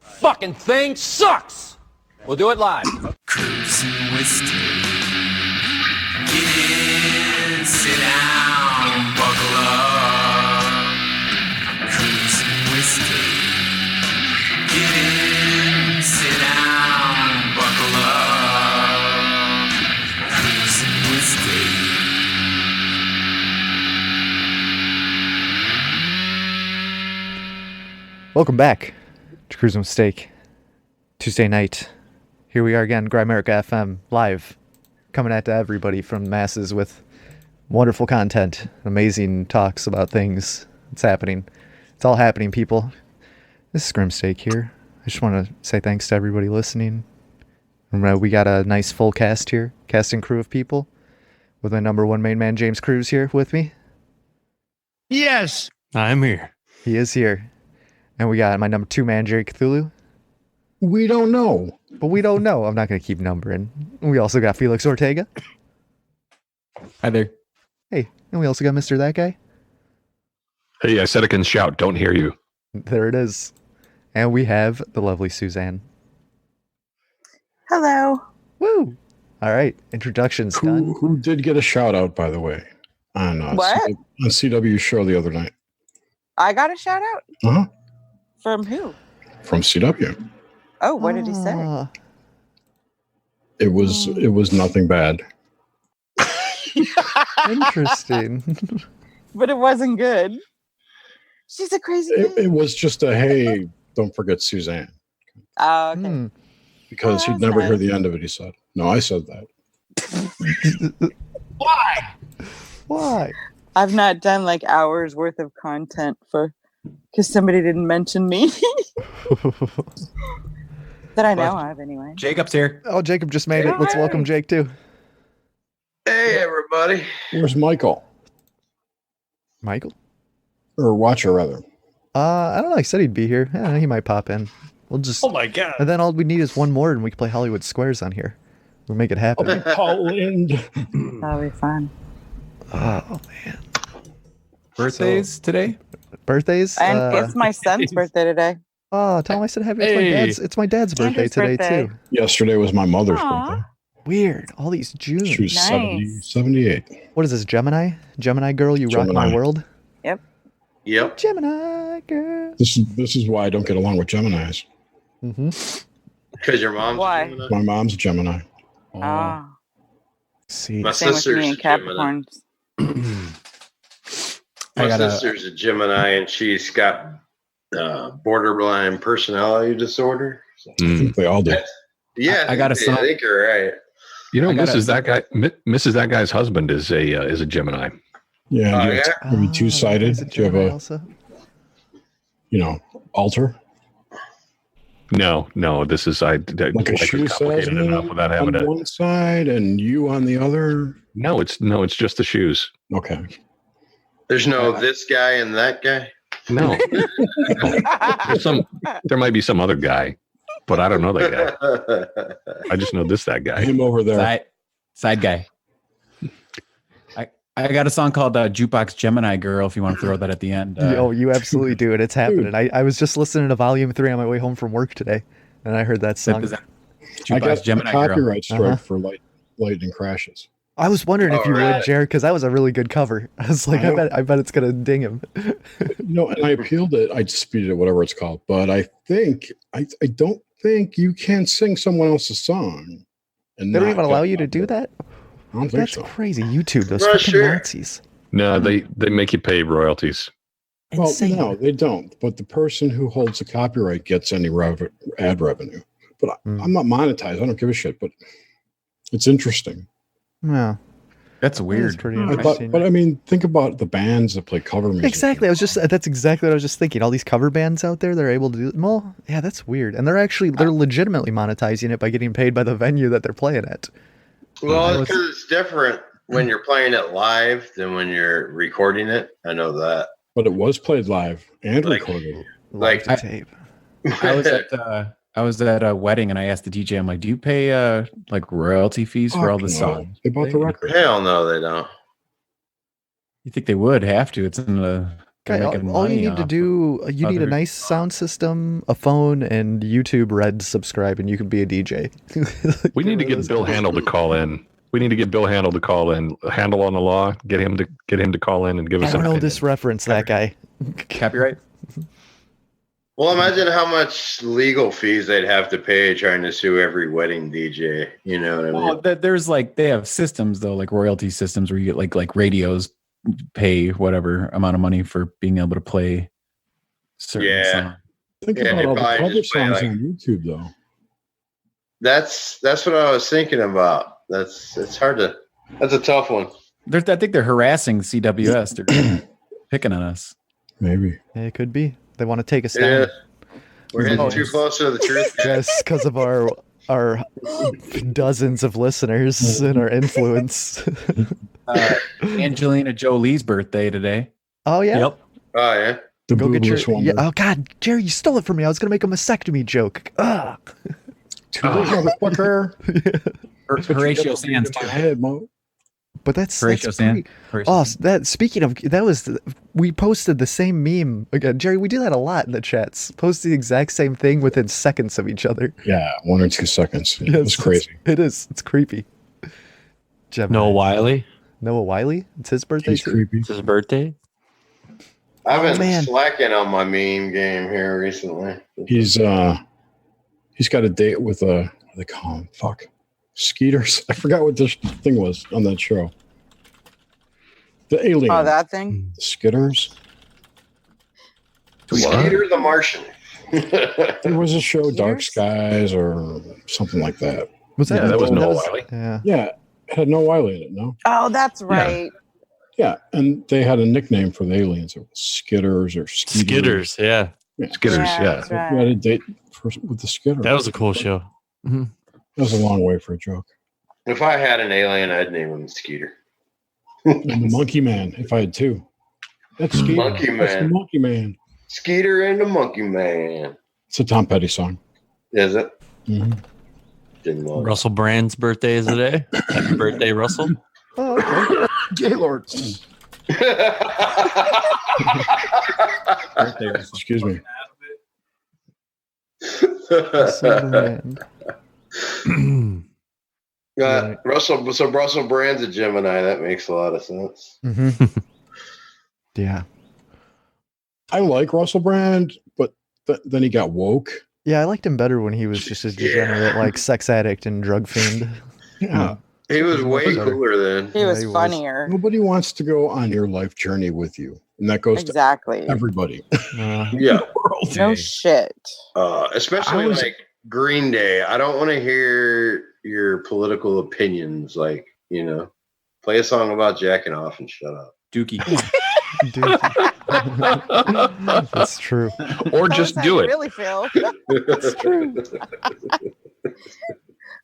Fucking thing sucks! We'll do it live. Cruising with Steve. Get in, sit down, buckle up. Cruising with Steve. Get in, sit down, buckle up. Cruising with Steve. Welcome back to Cruising with Steak. Tuesday night. Here we are again, Grimerica FM, live, coming at to everybody from the masses with wonderful content, amazing talks about things. It's happening. It's all happening, people. This is Grim Steak here. I just want to say thanks to everybody listening. We got a nice full cast here, cast and crew of people, with my number one main man, James Cruz, here with me. Yes, I'm here. He is here. And we got my number two man, Jerry Cthulu. We don't know. But we don't know. I'm not going to keep numbering. We also got Felix Ortega. Hi there. Hey, and we also got Mr. That Guy. Hey, I said I can shout. Don't hear you. There it is. And we have the lovely Suzanne. Hello. Woo! All right, introductions done. Who did get a shout out, by the way, on What? on CW show the other night? I got a shout out? Uh-huh. From who? From CW. Oh, what did he say? It was nothing bad. Interesting. But it wasn't good. She's a crazy It was just a hey, don't forget Suzanne. Oh, okay. Because Oh, he'd that's never hear nice. the end of it, he said. No, I said that. Why? I've not done like hours worth of content because somebody didn't mention me. That I know of, anyway. Jacob's here. Oh, Jacob just made it. Let's welcome Jake, too. Hey, everybody. Where's Michael? Michael? Or Watcher, rather. I don't know. He said he'd be here. Yeah, he might pop in. We'll just... Oh my god. And then all we need is one more, and we can play Hollywood Squares on here. We'll make it happen. Call in. That'll be fun. Oh, man. Birthdays today? Birthdays? And it's my son's birthday today. Oh, tell him I said happy. It's my dad's birthday Andrew's today, birthday. too. Yesterday was my mother's Aw. birthday. Weird. All these Junes. She was Nice. 78. What is this, Gemini? Gemini girl, you rock my Gemini. world? Yep. Gemini girl. This is why I don't get along with Geminis. Mm-hmm. Because your mom's Why? a Gemini? My mom's a Gemini. Ah, See. My same with sister's me a and Gemini. Capricorns. My sister's a Gemini, and she's got borderline personality disorder. I think they all do. Yeah, I got a son. I think you're right. You know, I got Mrs. That Guy's husband is a Gemini. Yeah. Oh, do you have yeah? to be two-sided? Is it Do you have Gemini a, also? altar? No. This is Like a life shoe is complicated salesman enough without having on it. one side and you on the other? No, it's just the shoes. Okay. There's no this guy and that guy. No, there might be some other guy, but I don't know that guy. I just know that guy. Him over there. Side guy. I got a song called Jukebox Gemini Girl, if you want to throw that at the end. Oh, you absolutely do it. It's happening. I was just listening to Volume 3 on my way home from work today, and I heard that song. I Jukebox got a Gemini Girl. copyright strike Uh-huh. for lightning crashes. I was wondering if you Alright. would, Jared, because that was a really good cover. I was like, I bet it's gonna ding him. And I appealed it. I disputed it, whatever it's called. But I don't think you can sing someone else's song. And They don't not even allow get you to that. do that. I don't think That's so. crazy. YouTube, those Well, fucking sure. Nazis. No, they make you pay royalties. Well, Insane. no, they don't. But the person who holds the copyright gets any ad revenue. But I'm not monetized. I don't give a shit. But it's interesting. Yeah, That's that is weird. pretty I interesting. but I mean, think about the bands that play cover music. Exactly. That's exactly what I was just thinking. All these cover bands out there, they're able to do. Well, yeah, that's weird. And they're legitimately monetizing it by getting paid by the venue that they're playing at. Well, because it's different when you're playing it live than when you're recording it. I know that. But it was played live and Like- recorded. Like, Live to tape. I was at a wedding and I asked the DJ, I'm like, do you pay like royalty fees for all the Fuck no. songs? They bought the record. hell no, they don't. You think they would have to? It's in Guy, all you need to do, you need a nice sound system, a phone, and YouTube Red subscribe, and you can be a DJ. We need to get Bill Handel to call in. We need to get Bill Handel to call in. Handel on the law. Get him to call in and give us. I don't know this reference. That guy. Copyright. Well, imagine how much legal fees they'd have to pay trying to sue every wedding DJ. You know what I mean? Well, there's like they have systems though, like royalty systems where you get like radios pay whatever amount of money for being able to play certain songs. Think about all the other songs on YouTube though. That's what I was thinking about. It's hard to. That's a tough one. I think they're harassing CWS. They're picking on us. Maybe it could be. They want to take us down. We're getting too close to the truth. Just because of our dozens of listeners and our influence. Angelina Jolie's birthday today. Oh yeah. Yep. Oh yeah. Go get your. Yeah, oh God, Jerry, you stole it from me. I was gonna make a mastectomy joke. Ugh. Motherfucker. Horatio Sands too. But that's Horatio Sands. Speaking of that, we posted the same meme again. Jerry, we do that a lot in the chats. Post the exact same thing within seconds of each other. Yeah, 1 or 2 seconds. It's crazy. It is. It's creepy. Noah Wiley. Noah Wiley. It's his birthday. He's creepy. It's his birthday. I've been slacking on my meme game here recently. He's got a date with what do they call him? Skeeters. I forgot what this thing was on that show. The alien. Oh, that thing? Skitters. Skeeter the Martian. There was a show, Dark Skies or something like that. Was that? Yeah, that was Noah Wiley. Yeah, it had Noah Wiley in it, no? Oh, that's right. Yeah, and they had a nickname for the aliens. It was Skitters or Skeeters. Skitters, yeah. Skitters, yeah. That's right. We had a date with the Skitters. That was a cool show. Mm-hmm. That was a long way for a joke. If I had an alien, I'd name him Skeeter. And the Monkey Man, if I had 2. That's Skeeter. Monkey Man. That's the Monkey Man. Skeeter and the Monkey Man. It's a Tom Petty song. Is it? Mm-hmm. Didn't know. Russell Brand's birthday is today. Happy birthday, Russell. Oh, okay. Gaylord. Excuse me. Russell Brand's a Gemini. That makes a lot of sense. Mm-hmm. Yeah. I like Russell Brand, but then he got woke. Yeah, I liked him better when he was just a degenerate, like sex addict and drug fiend. Yeah. He was way cooler then. He was funnier. Nobody wants to go on your life journey with you. And that goes Exactly. to everybody. Yeah. No shit. Especially like Green Day. I don't want to hear your political opinions. Like, play a song about jacking off and shut up. Dookie. That's true. Or just do it. Really, Phil? That's true.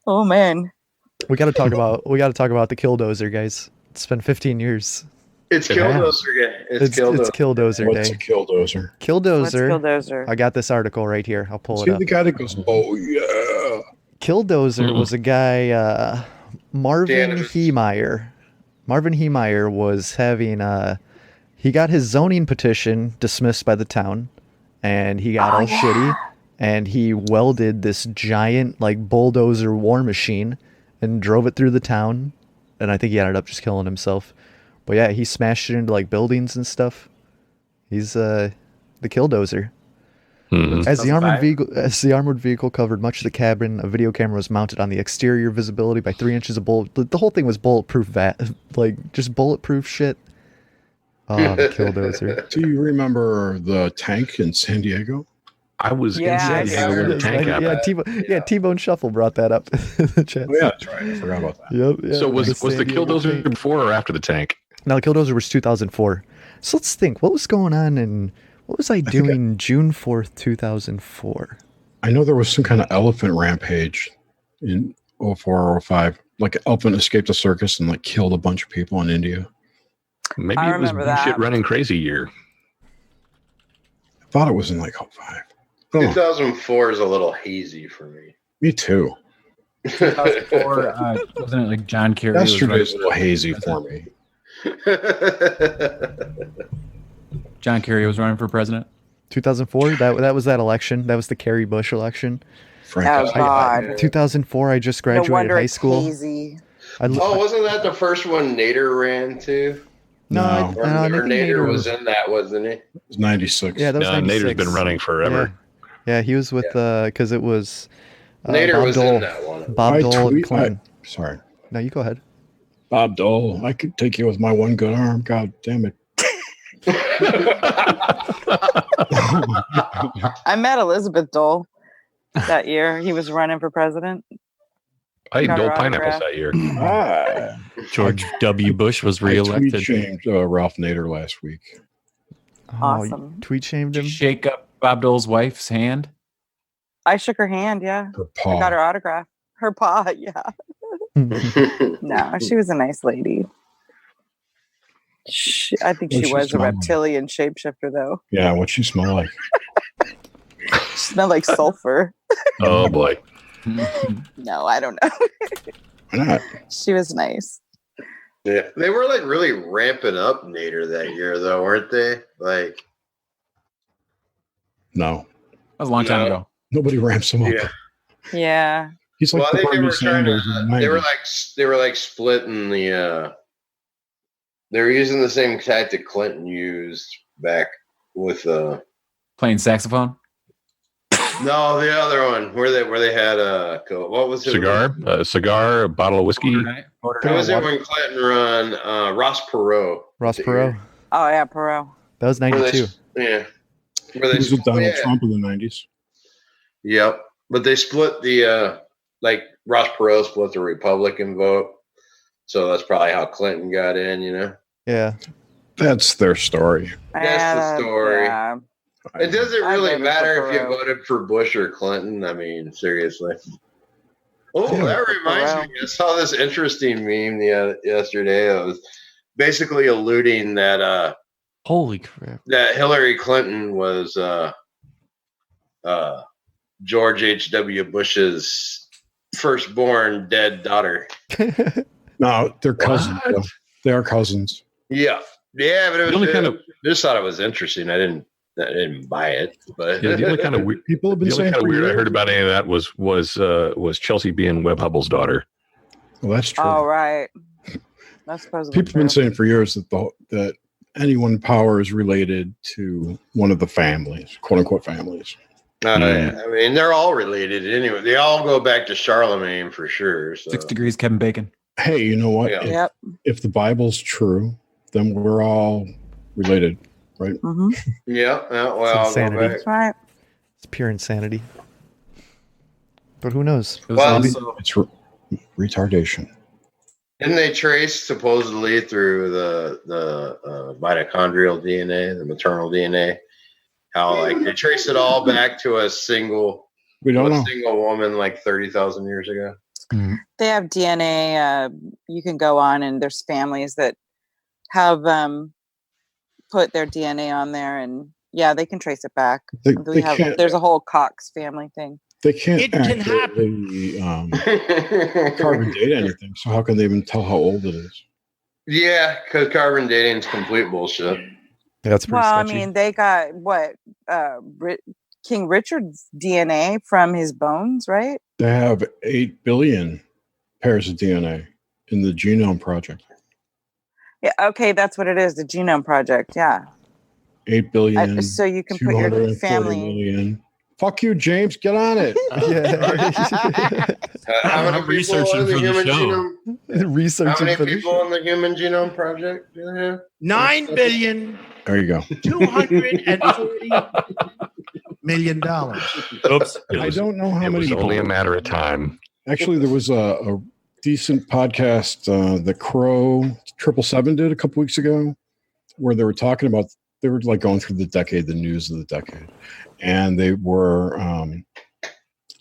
Oh man. We got to talk about the Killdozer, guys. It's been 15 years. It's Killdozer Day. It's Killdozer Day. What's a Killdozer? Killdozer. I got this article right here. I'll pull it up. The guy that goes, oh yeah. Killdozer was a guy, Marvin Heemeyer. Marvin Heemeyer was having he got his zoning petition dismissed by the town, and he got shitty, and he welded this giant like bulldozer war machine and drove it through the town, and I think he ended up just killing himself. But yeah, he smashed it into like buildings and stuff. He's the Killdozer. Mm-hmm. As the armored vehicle covered much of the cabin, a video camera was mounted on the exterior visibility by 3 inches of bullet. The whole thing was bulletproof just bulletproof shit. Oh, the Killdozer. Do you remember the tank in San Diego? I was in San Diego when the tank happened. T-Bone Shuffle brought that up in the chat. Oh, yeah, that's right. I forgot about that. Yep. So was the Killdozer before or after the tank? No, the Killdozer was 2004. So let's think. What was going on and what was I doing June 4th, 2004? I know there was some kind of elephant rampage in 04 or 05. Like an elephant escaped a circus and like killed a bunch of people in India. Maybe it was bullshit running crazy year. I thought it was in like 05. 2004 is a little hazy for me. Me too. 2004, wasn't it like John Kerry? Yesterday was a little hazy for me. John Kerry was running for president. 2004. That was that election. That was the Kerry Bush election. Oh God. 2004. I just No graduated wonder high it's school. hazy. Wasn't that the first one Nader ran to? No, Or Nader was in that, wasn't he? It was 96. Yeah, that was 96. Nader's been running forever. Yeah, he was with because it was Nader Bob was Dole, in that one. Bob Dole and Clinton. Sorry. No, you go ahead. Bob Dole. I could take you with my one good arm. God damn it. I met Elizabeth Dole that year. He was running for president. I ate Got her Dole pineapples autograph. that year. George W. Bush was I reelected. tweet shamed Ralph Nader last week. Awesome. You tweet shamed Did him. you shake up Bob Dole's wife's hand? I shook her hand. Yeah, Her I paw. got her autograph. Her paw. Yeah. No, she was a nice lady. I think What'd she she was a smell like? reptilian shapeshifter, though. Yeah, what'd she smell like? She smelled like sulfur. Oh boy. No, I don't know. Why not? She was nice. Yeah, they were like really ramping up Nader that year, though, weren't they? Like, No. That was a long time ago. Nobody ramps him up. yeah. Yeah. He's like Well, I think they Bernie were trying to. Sanders in the They were 90s. like splitting the. They were using the same tactic Clinton used back with Playing saxophone. No, the other one where they had what was it? Cigar, a bottle of whiskey. Who was it when Clinton run? Ross Perot. Ross Perot. Oh yeah, Perot. That was Where 92. Yeah. He was with Donald Trump in the 90s. Yep, but they split the like Ross Perot split the Republican vote, so that's probably how Clinton got in. You know. Yeah. That's their story. That's the story. Yeah. It doesn't I really voted matter for if you Perot. voted for Bush or Clinton. I mean, seriously. Oh, Yeah. that reminds me. I saw this interesting meme yesterday. It was basically alluding that Holy crap. that Hillary Clinton was George H.W. Bush's firstborn dead daughter. No, they're cousins. What? Though. They are cousins. Yeah, but it was The only kind of- just thought it was interesting. I didn't buy it, but Yeah, the only kind of weird. People have been The only saying kind of for weird I years. heard about any of that was Chelsea being Webb Hubble's daughter. Well, that's true. Oh right. That's supposed to People have been saying for years that anyone in power is related to one of the families, quote unquote families. I mean, they're all related anyway. They all go back to Charlemagne for sure. So. 6 degrees Kevin Bacon. Hey, you know what? Yeah. Yep. If the Bible's true, then we're all related, right? Mm-hmm. Yeah. Well, I'll go insanity. back. That's right. It's pure insanity. But who knows? It was Well, also, It's retardation. Didn't they trace supposedly through the mitochondrial DNA, the maternal DNA, how like they traced it all back to a single woman like 30,000 years ago? They have DNA. You can go on, and there's families that have put their DNA on there, and yeah, they can trace it back. There's a whole Cox family thing. They can't It can accurately carbon date anything. So how can they even tell how old it is? Yeah, because carbon dating is complete bullshit. Yeah, that's pretty Well, sketchy. I mean, they got King Richard's DNA from his bones, right? They have 8 billion pairs of DNA in the Genome Project. Yeah. Okay, that's what it is. The Genome Project. Yeah. 8 billion. So you can put your 240 family. million. Fuck you, James. Get on it. How many I'm people researching in the for the human show. genome? How Researching many for the people in the Human Genome Project do they have? 9 billion There you go. $240 million. Oops. I don't know how It many was people. only a matter of time. Actually, there was a decent podcast the Crow 777 did a couple weeks ago where they were talking about, they were like going through the news of the decade. And they were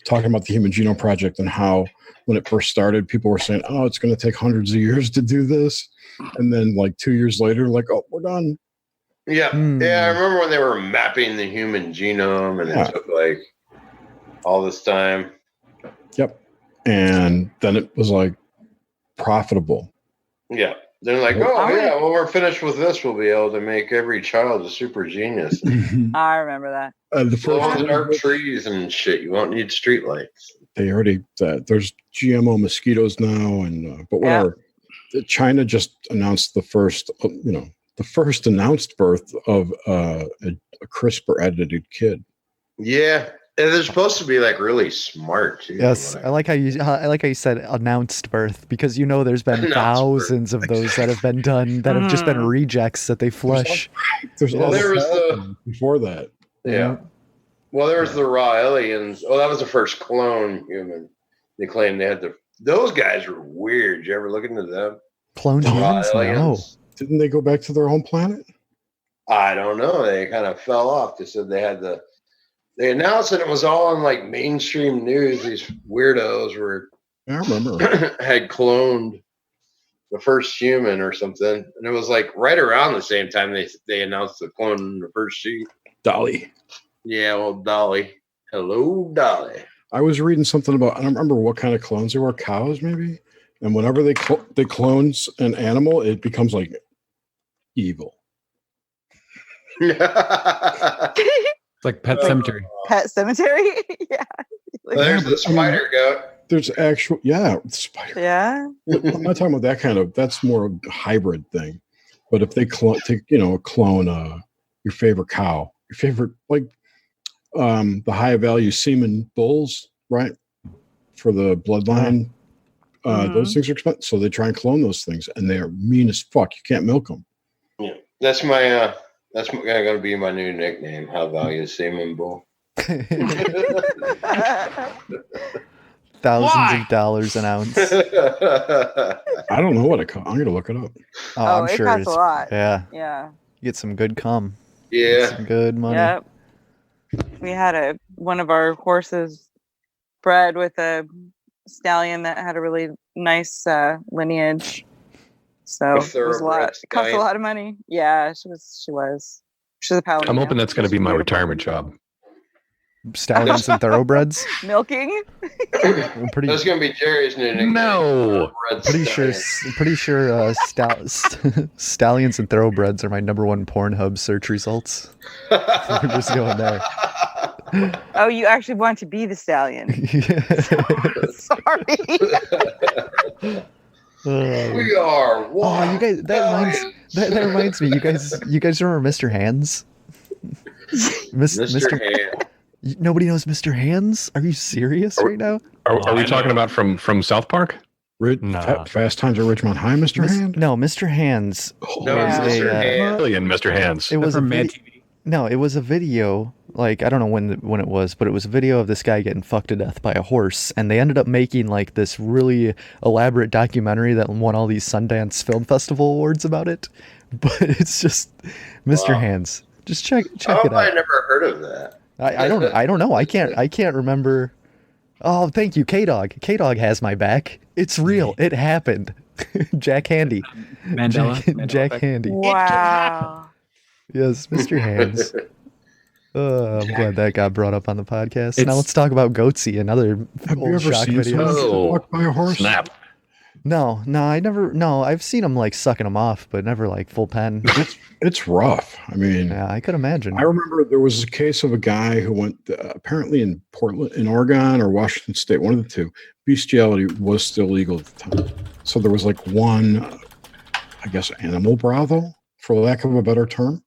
talking about the Human Genome Project and how when it first started, people were saying, oh, it's going to take hundreds of years to do this. And then like 2 years later, like, oh, we're done. Yeah. Yeah, I remember when they were mapping the human genome and it took like all this time. Yep. And then it was like profitable. Yeah. They're like, oh yeah, when we're finished with this, we'll be able to make every child a super genius. I remember that. The Glow first in the dark trees and shit. You won't need streetlights. they already there's GMO mosquitoes now, and but whatever. China just announced the first, the first announced birth of a CRISPR edited kid. Yeah. And they're supposed to be like really smart too. Yes, I like how you said announced birth, because there's been thousands of those that have been done that have just been rejects that they flush. There was the before that. Yeah. Well, there was the raw aliens. Oh, that was the first clone human. They claimed they had those guys were weird. Did you ever look into them? Cloned humans? No. Didn't they go back to their home planet? I don't know. They kind of fell off. They said they announced that it was all on like mainstream news. These weirdos I remember had cloned the first human or something, and it was like right around the same time they announced the clone the first sheep. Dolly. Yeah, well, Dolly. Hello, Dolly. I was reading something about, I don't remember what kind of clones they were, cows maybe, and whenever they clones an animal, it becomes like evil. It's like Pet Cemetery. Pet Cemetery? Yeah. There's the spider goat. There's actual, spider. Yeah. I'm not talking about that kind of, that's more a hybrid thing. But if they clone your favorite cow, your favorite, like the high value semen bulls, right? For the bloodline, those things are expensive. So they try and clone those things, and they're mean as fuck. You can't milk them. Yeah. That's my, that's going to be my new nickname. High value semen bull. Thousands of dollars an ounce. I don't know what it costs. I'm going to look it up. I'm it sure costs it's a lot. Yeah. Yeah. You get some good cum. Yeah. Get some good money. Yep. We had one of our horses bred with a stallion that had a really nice lineage. So it was a lot. It cost a lot of money. Yeah, she was. She's a Palomino. I'm hoping that's going to be my retirement job. Stallions and thoroughbreds. Milking. That's going to be Jerry's new nickname. No. Pretty sure stallions and thoroughbreds are my number one Pornhub search results. We're just going there. Oh, you actually want to be the stallion? Sorry. We are. Oh, you guys! That reminds me. You guys remember Mr. Hands? Mr. Hands. Nobody knows Mr. Hands? Are you serious right now? Are we talking about from South Park? Fast Times at Ridgemont High, Mr. Hands? No, Mr. Hands. No, Mr. Hands. Mr. Hands. It was a TV. No, it was a video. Like, I don't know when it was, but it was a video of this guy getting fucked to death by a horse, and they ended up making like this really elaborate documentary that won all these Sundance Film Festival awards about it. But it's just Mr. Hands. Just check it out. I never heard of that. I don't know. I can't remember. Oh, thank you, K-Dog. K-Dog has my back. It's real. It happened. Jack Handy. Mandela. Jack Handy. Wow. Yes, Mr. Hands. I'm glad that got brought up on the podcast. Now let's talk about Goatsy, another old shock video. Walked by a horse? Snap. No, I never. No, I've seen him like sucking them off, but never like full pen. It's rough. I mean, yeah, I could imagine. I remember there was a case of a guy who went apparently in Portland, in Oregon or Washington State, one of the two. Bestiality was still legal at the time, so there was like one, I guess, animal brothel, for lack of a better term.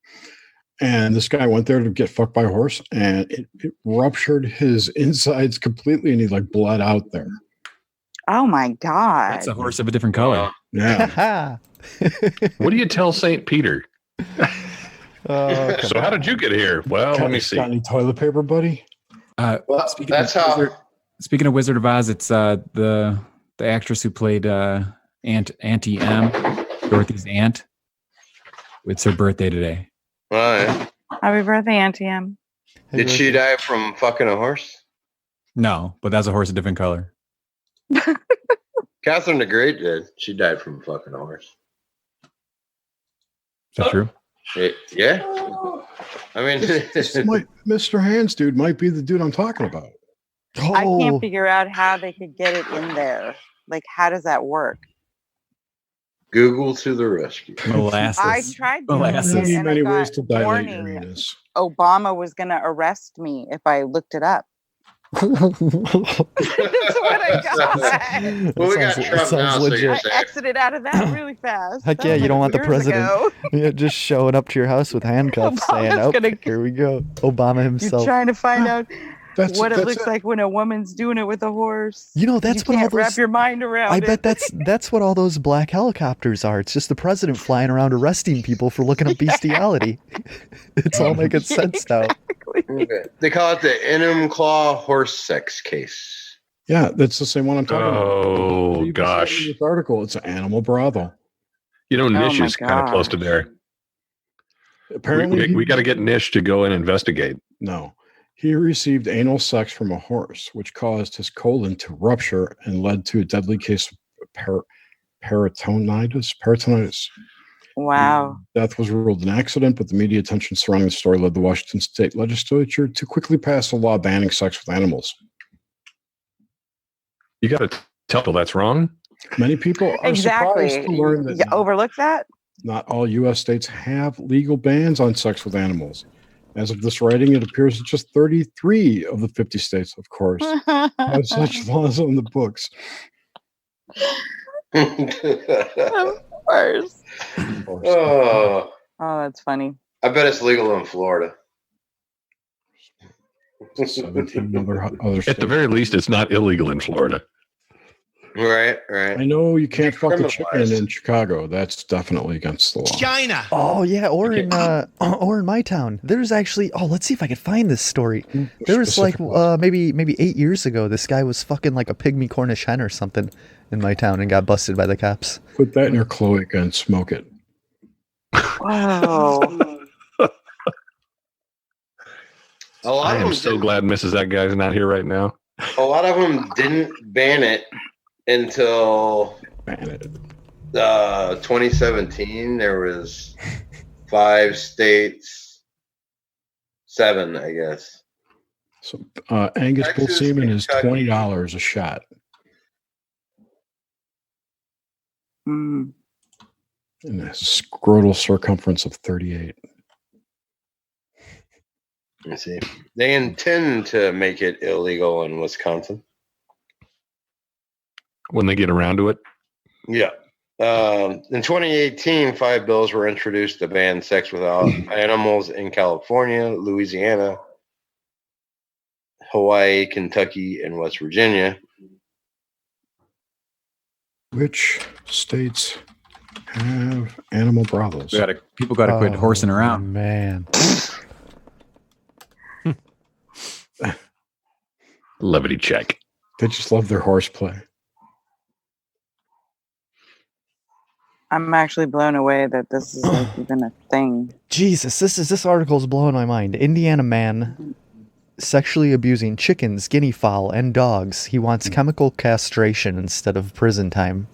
And this guy went there to get fucked by a horse, and it ruptured his insides completely, and he like bled out there. Oh my God. That's a horse of a different color. Yeah. What do you tell St. Peter? Oh, so how did you get here? Well, let me see. Got any toilet paper, buddy? Speaking of Wizard of Oz, it's the actress who played Auntie M, Dorothy's aunt. It's her birthday today. Oh, yeah. Happy birthday, Auntie M. Did she die from fucking a horse? No, but that's a horse of different color. Catherine the Great did. She died from fucking a horse. Is that true? Yeah. I mean, Mr. Hands dude might be the dude I'm talking about. I can't figure out how they could get it in there. Like, how does that work? Google to the rescue. Molasses. I tried doing Molasses. it, and I Many ways got to dilate warning. your anus. Obama was going to arrest me if I looked it up. That's what I got. Well, we got Trump now, so you're I safe. exited out of that really fast. Heck That yeah, was you like don't want the years president ago. just showing up to your house with handcuffs saying, Obama's "Oh, gonna- here we go." Obama You're himself. trying to find out That's what it that's looks like when a woman's doing it with a horse. You know, that's you what all can't wrap those. your mind around I it. bet that's what all those black helicopters are. It's just the president flying around arresting people for looking up bestiality. It's all making sense now. Okay. They call it the Enumclaw horse sex case. Yeah, that's the same one I'm talking about. Oh, You can see it in gosh. This article, it's an animal brothel. You know, Nish my is kind of close to gosh. there. Apparently, We got to get Nish to go and investigate. No. He received anal sex from a horse, which caused his colon to rupture and led to a deadly case of peritonitis. Wow. Death was ruled an accident, but the media attention surrounding the story led the Washington state legislature to quickly pass a law banning sex with animals. You got to tell people that's wrong. Many people are surprised to learn that You overlook that? not all U.S. states have legal bans on sex with animals. As of this writing, it appears that just 33 of the 50 states, of course, have such laws on the books. Of course. Oh, that's funny. I bet it's legal in Florida. 17 other At states. the very least, it's not illegal in Florida. Right. I know you can't fuck a chicken Criminalized. in Chicago. That's definitely against the law. China. Oh yeah, or in my town. There's actually let's see if I can find this story. There was like Specific laws. maybe 8 years ago, this guy was fucking like a pygmy Cornish hen or something in my town and got busted by the cops. Put that in your cloaca and smoke it. Wow. A lot I of am them so didn't- glad that guy's not here right now. A lot of them didn't ban it until Ban it. 2017. There was 5 states, 7, I guess. So Angus bull Texas, semen is Kentucky. $20 a shot. Mm. And a scrotal circumference of 38. Let's see. They intend to make it illegal in Wisconsin. When they get around to it, Yeah. In 2018, 5 bills were introduced to ban sex with animals in California, Louisiana, Hawaii, Kentucky, and West Virginia. Which states have animal brothels? People got to quit horsing around. Man. levity check. They just love their horseplay. I'm actually blown away that this is like even a thing. Jesus, this article's blowing my mind. Indiana man sexually abusing chickens, guinea fowl, and dogs. He wants chemical castration instead of prison time.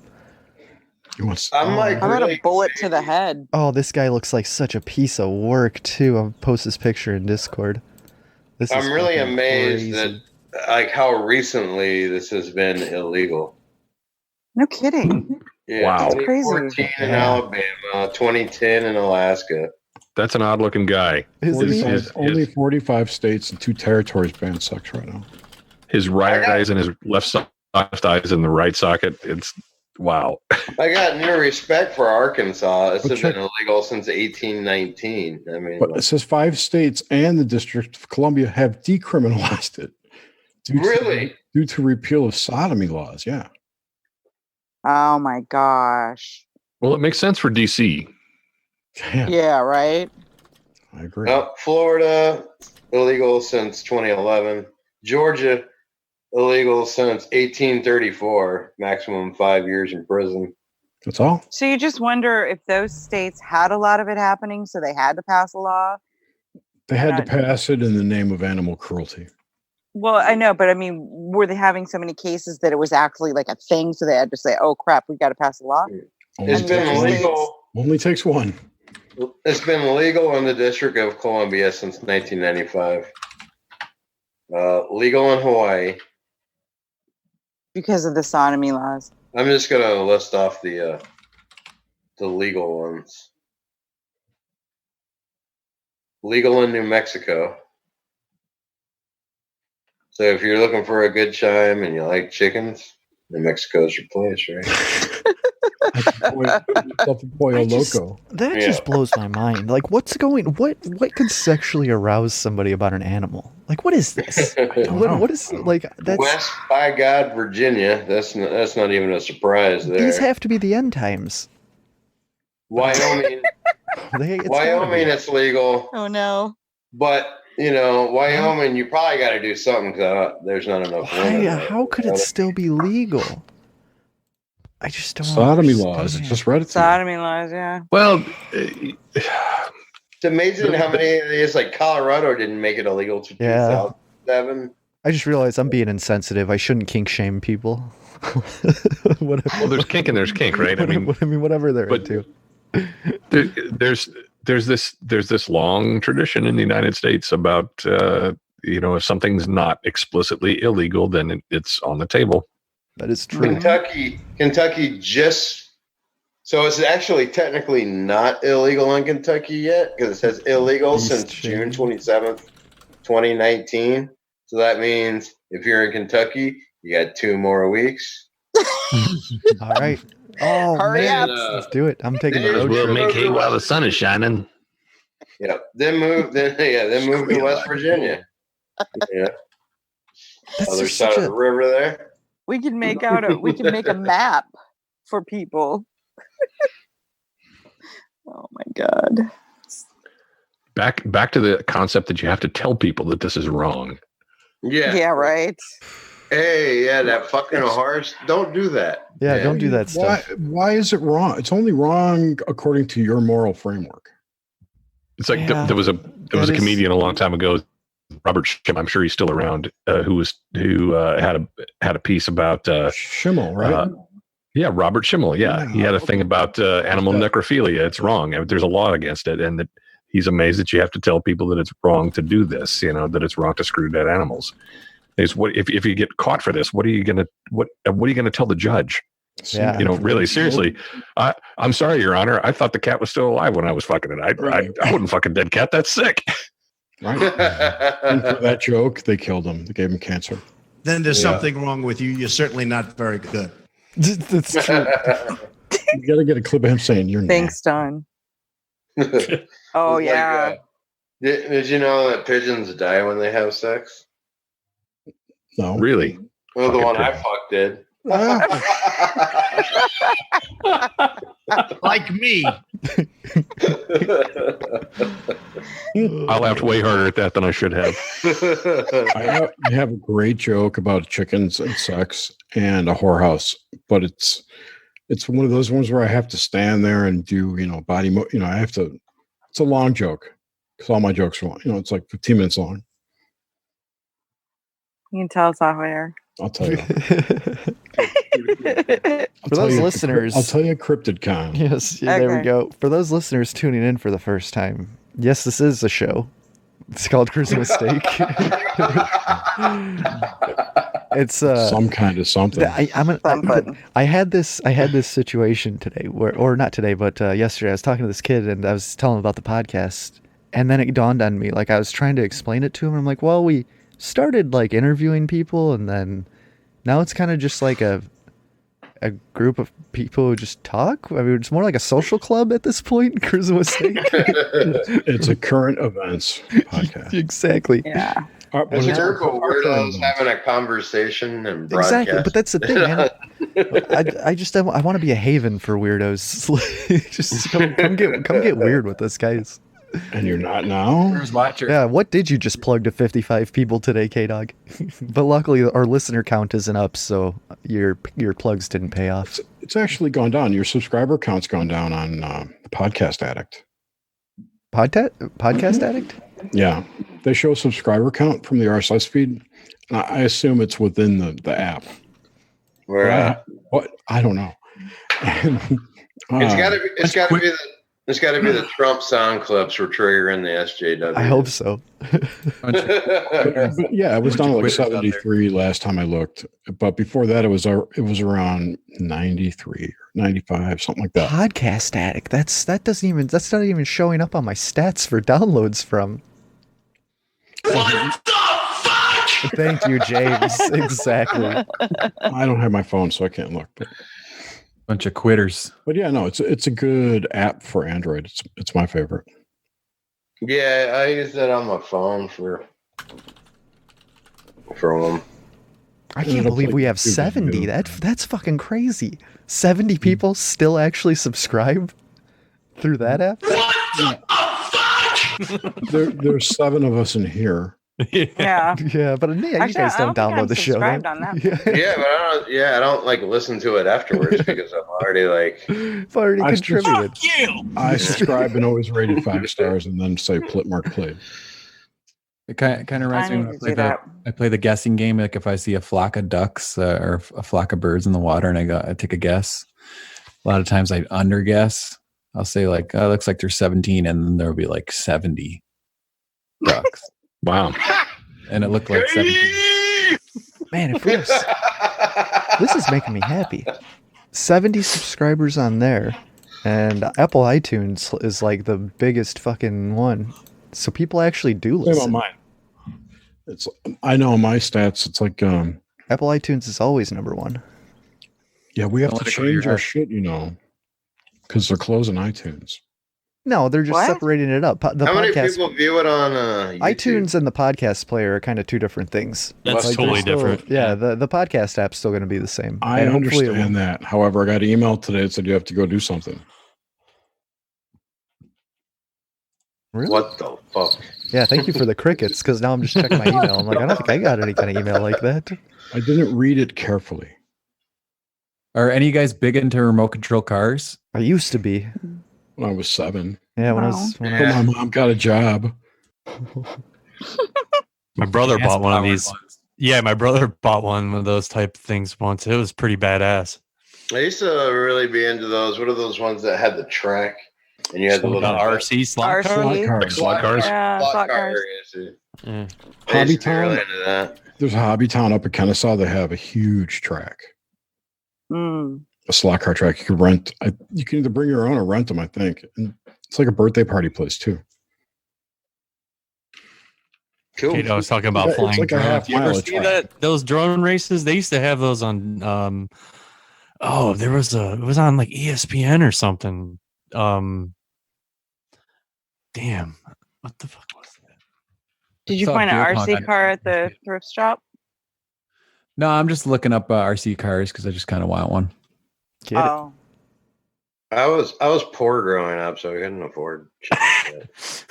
He wants, I'm like, How about a really bullet to the head? Oh, this guy looks like such a piece of work too. I'll post this picture in Discord. This is I'm really fucking amazed crazy. that like how recently this has been illegal. No kidding. Yeah, Wow. That's crazy. 2014 in Yeah. Alabama, 2010 in Alaska. That's an odd looking guy. Isn't he? only 45 states and 2 territories ban sex right now. His right eye's in his left eye's in the right socket. It's wow. I got new respect for Arkansas. This But has check- been illegal since 1819. I mean, But it says 5 states and the District of Columbia have decriminalized it. Really? Due to repeal of sodomy laws, yeah. Oh my gosh. Well, it makes sense for DC. Yeah, right? I agree. oh, Florida, illegal since 2011. Georgia, illegal since 1834. Maximum 5 years in prison. That's all. So you just wonder if those states had a lot of it happening, so they had to pass a law. They had to Not- pass it in the name of animal cruelty. Well, I know, but I mean, were they having so many cases that it was actually like a thing? So they had to say, "Oh crap, we got to pass a law." Only It's been takes one. legal. Only takes one. It's been legal in the District of Columbia since 1995. Legal in Hawaii. Because of the sodomy laws. I'm just gonna list off the the legal ones. Legal in New Mexico. So if you're looking for a good time and you like chickens, New Mexico's your place, right? Pollo Loco. That just blows my mind. Like, what could sexually arouse somebody about an animal? Like, what is this? What is like that's West by God, Virginia. That's not even a surprise there. These have to be the end times. Wyoming. Wyoming, it's legal. Oh no! But Wyoming, you probably got to do something because there's not enough. How could it still be legal? I just don't. Sodomy laws. I just read it. Sodomy laws, yeah. Well, it's amazing how many of these, like Colorado, didn't make it illegal to 2007. I just realized I'm being insensitive. I shouldn't kink shame people. Well, there's kink and there's kink, right? I mean, whatever they're into. There's this long tradition in the United States about if something's not explicitly illegal, then it's on the table. That is true. Kentucky so it's actually technically not illegal in Kentucky yet because it says illegal since June 27th, 2019. So that means if you're in Kentucky, you got 2 more weeks. All right. Oh, hurry up! Let's do it. I'm taking the road We'll trip. make hay while the sun is shining. Yep. Then move to West Virginia. Yeah. Other side of the river there. We can make a map for people. Oh my God. Back to the concept that you have to tell people that this is wrong. Yeah. Yeah, right. Hey, that fucking horse. Don't do that. Yeah, don't do that stuff. Why is it wrong? It's only wrong according to your moral framework. It's like there was a comedian a long time ago, Robert Schimmel. I'm sure he's still around. Who had a piece about Schimmel, right? Yeah, Robert Schimmel. Yeah, he had a thing about animal necrophilia. It's wrong. There's a law against it, and that he's amazed that you have to tell people that it's wrong to do this. That it's wrong to screw dead animals. What if you get caught for this? What are you gonna tell the judge? Yeah. Really seriously. I'm sorry, Your Honor. I thought the cat was still alive when I was fucking it. I wouldn't fuck a dead cat. That's sick. Right. And for that joke, they killed him. They gave him cancer. Then there's something wrong with you. You're certainly not very good. That's true. You got to get a clip of him saying you're Thanks, Don. Oh yeah. Did you know that pigeons die when they have sex? No. Really? Well, the one I fucked did. Like me. I laughed way harder at that than I should have. I have a great joke about chickens and sex and a whorehouse, but it's one of those ones where I have to stand there and do body I have to. It's a long joke because all my jokes are long. It's like 15 minutes long. You can tell us off air. I'll tell you. For those listeners, I'll tell you CryptidCon. Yes, there we go. For those listeners tuning in for the first time, yes, this is a show. It's called Cruise Mistake. It's some kind of something. I had this situation today, or not today, but yesterday. I was talking to this kid and I was telling him about the podcast, and then it dawned on me. Like I was trying to explain it to him. And I'm like, well, we started like interviewing people, and then now it's kind of just like a group of people who just talk. I mean, it's more like a social club at this point. Cruise Mistake. It's a current events podcast. Exactly. Yeah. It's a group of weirdos having a conversation and broadcast. Exactly, but that's the thing, man. I want to be a haven for weirdos. Just come get weird with us, guys. And you're not now? Cruise Watcher. Yeah, what did you just plug to 55 people today, K-Dog? But luckily our listener count isn't up, so your plugs didn't pay off. It's actually gone down. Your subscriber count's gone down on Podcast Addict. Podcast Addict? Yeah. They show subscriber count from the RSS feed. I assume it's within the app. Where what? I don't know. It's got to be It's got to be the Trump sound clips for triggering the SJW. I hope so. But yeah, it was down to like 73 last time I looked. But before that, it was around 93 or 95, something like that. Podcast Addict. That's not even showing up on my stats for downloads from. What the fuck? Thank you, James. Exactly. I don't have my phone, so I can't look. Bunch of quitters. But yeah, no, it's a good app for Android. It's my favorite. Yeah, I use that on my phone for them. I can't believe we have 70. That's fucking crazy. 70 people still actually subscribe through that app? What the fuck? There's 7 of us in here. Yeah. Yeah, but you guys don't download the show. On that. Yeah, but I don't like listen to it afterwards because I'm already like contributed. Fuck you! I subscribe and always rate it 5 stars and then say mark played. It kind of reminds me when I play the guessing game. Like if I see a flock of ducks or a flock of birds in the water, and I take a guess. A lot of times I underguess. I'll say like, "Oh, it looks like there's 17," and then there'll be like 70 ducks. Wow. And it looked like 17. Man, this is making me happy. 70 subscribers on there, and Apple iTunes is like the biggest fucking one. So people actually do listen. About mine. I know my stats. It's like Apple iTunes is always number 1. Yeah, we have to change our shit, because they're closing iTunes. No, they're just separating it up. How many people view it on YouTube? iTunes and the podcast player are kind of 2 different things. That's totally different. Yeah, the podcast app's still going to be the same. I understand that. However, I got an email today that said you have to go do something. Really? What the fuck? Yeah, thank you for the crickets, because now I'm just checking my email. I'm like, I don't think I got any kind of email like that. I didn't read it carefully. Are any of you guys big into remote control cars? I used to be. When I was 7. Yeah, my mom got a job. My brother bought one of these. Yeah, my brother bought one of those type of things once. It was pretty badass. I used to really be into those. What are those ones that had the track? And you had the little RC slot cars? Slot cars. Yeah, slot cars. Hobby Town. There's a Hobby Town up at Kennesaw. They have a huge track. A slot car track you can rent. You can either bring your own or rent them, I think. And it's like a birthday party place too. Cool. I was talking about flying like drones. You ever see those drone races? They used to have those on. It was on like ESPN or something. Damn, what the fuck was that? Did you find an RC car at the thrift shop? No, I'm just looking up RC cars because I just kind of want one. Oh. I was poor growing up, so I couldn't afford shit.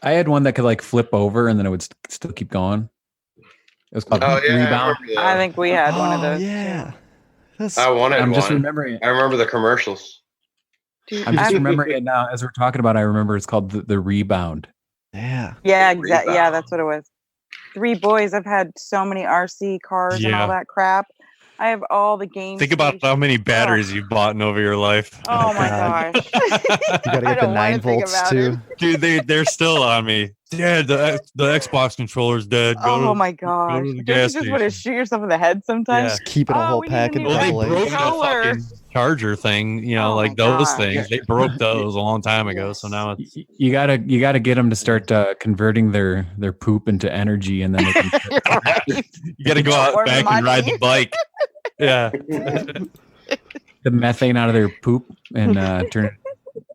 I had one that could like flip over and then it would still keep going. It was called Rebound. I think we had one of those. Yeah. I wanted I'm one. just remembering it. I remember the commercials. I'm just remembering it now as we're talking about. I remember it's called the Rebound. Yeah. Yeah, exactly. Yeah, that's what it was. 3 boys. I've had so many RC cars and all that crap. I have all the games. Think about how many batteries you've bought over your life. Oh my gosh. You gotta get the 9 volts too. Dude, they're still on me. Dad, the Xbox controller's dead. My gosh. You just want to shoot yourself in the head sometimes? Just keep it a whole pack and they broke the fucking charger thing, like those things. They broke those a long time ago. So now it's you gotta get them to start converting their poop into energy, and then they can you gotta go out back and ride the bike. Yeah. The methane out of their poop and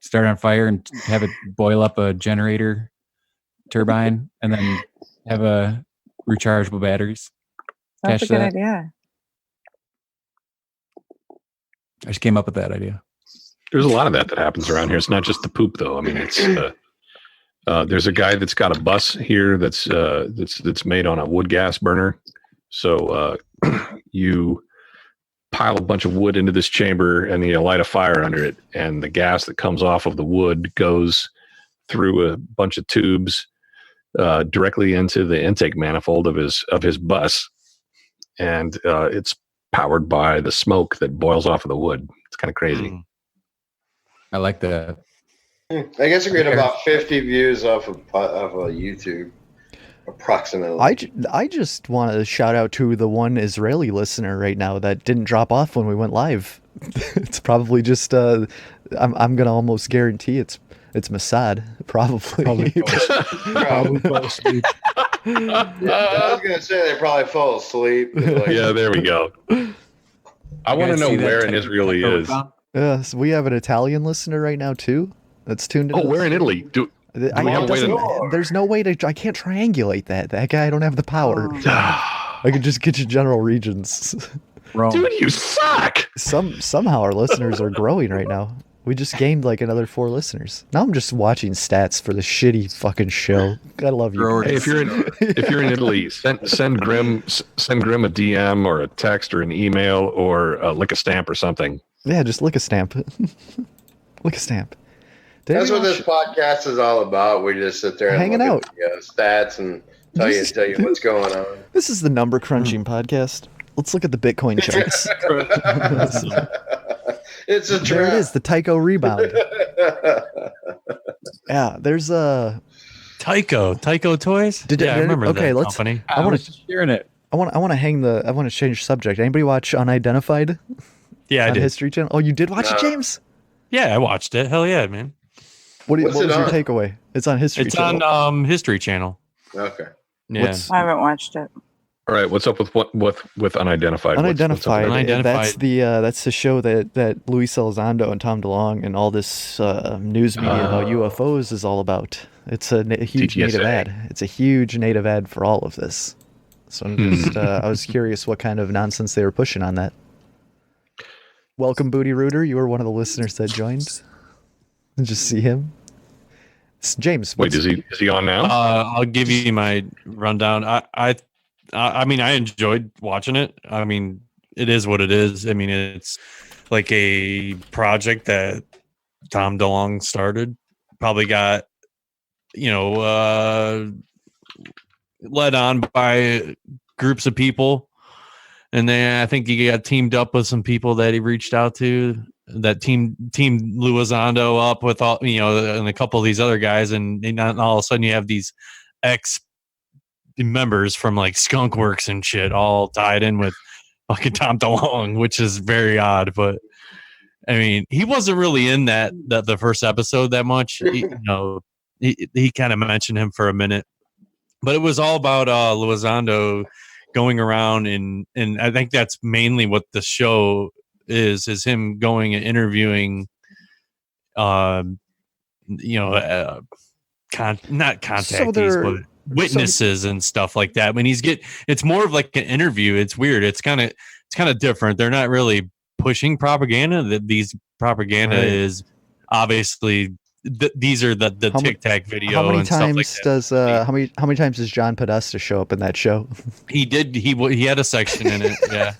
start on fire and have it boil up a generator turbine and then have a rechargeable batteries. That's a good idea. I just came up with that idea. There's a lot of that happens around here. It's not just the poop, though. I mean, it's there's a guy that's got a bus here that's made on a wood gas burner. So you pile a bunch of wood into this chamber and you light a fire under it, and the gas that comes off of the wood goes through a bunch of tubes directly into the intake manifold of his bus, and it's powered by the smoke that boils off of the wood. It's kind of crazy. I like that. I guess we get about 50 views off of YouTube, approximately. I just want to shout out to the one Israeli listener right now that didn't drop off when we went live. It's probably just I'm gonna almost guarantee it's Mossad, probably. Probably fell asleep. I was gonna say they probably fall asleep. Yeah, there we go. I want to know where in Israel he is. Yeah, so we have an Italian listener right now too. That's tuned in. Oh, where in Italy? There's no way to. I can't triangulate that. That guy, I don't have the power. I could just get you general regions. Dude, you suck. Somehow our listeners are growing right now. We just gained like another 4 listeners. Now I'm just watching stats for the shitty fucking show. Gotta love you. Hey, if you're in Italy, send Grim a DM or a text or an email or lick a stamp or something. Yeah, just lick a stamp. Lick a stamp. That's what this podcast is all about. We just sit there and hanging out, at the, stats and tell you what's going on. This is the number crunching podcast. Let's look at the Bitcoin charts. It's a trap. There it is, the Tycho rebound. Yeah, there's a Tycho Toys. I remember that company. I want to sharing it. I want to change subject. Anybody watch Unidentified? Yeah, I did. History Channel. Oh, you did watch it, James? Yeah, I watched it. Hell yeah, man. What was your takeaway? It's on History Channel. It's on History Channel. Okay. Yeah. I haven't watched it. All right, what's up with Unidentified? Unidentified. That's the show that Luis Elizondo and Tom DeLonge and all this news media about UFOs is all about. It's a huge TTSA. native ad. It's a huge native ad for all of this. So I'm just I was curious what kind of nonsense they were pushing on that. Welcome, Booty Rooter. You were one of the listeners that joined. Just see him. James. Wait, is he on now? I'll give you my rundown. I mean, I enjoyed watching it. I mean, it is what it is. I mean, it's like a project that Tom DeLonge started. Probably got, led on by groups of people. And then I think he got teamed up with some people that he reached out to that teamed Elizondo up with all, and a couple of these other guys. And all of a sudden you have these ex members from like Skunkworks and shit all tied in with fucking Tom DeLonge, which is very odd. But I mean, he wasn't really in that the first episode that much. He kind of mentioned him for a minute, but it was all about Elizondo going around and I think that's mainly what the show is him going and interviewing not contactees, but witnesses and stuff like that. When it's more of like an interview. It's weird. It's kind of different. They're not really pushing propaganda. These propaganda is obviously these are the Tic Tac video. How many and times stuff like that. how many times does John Podesta show up in that show? He did. He had a section in it. Yeah,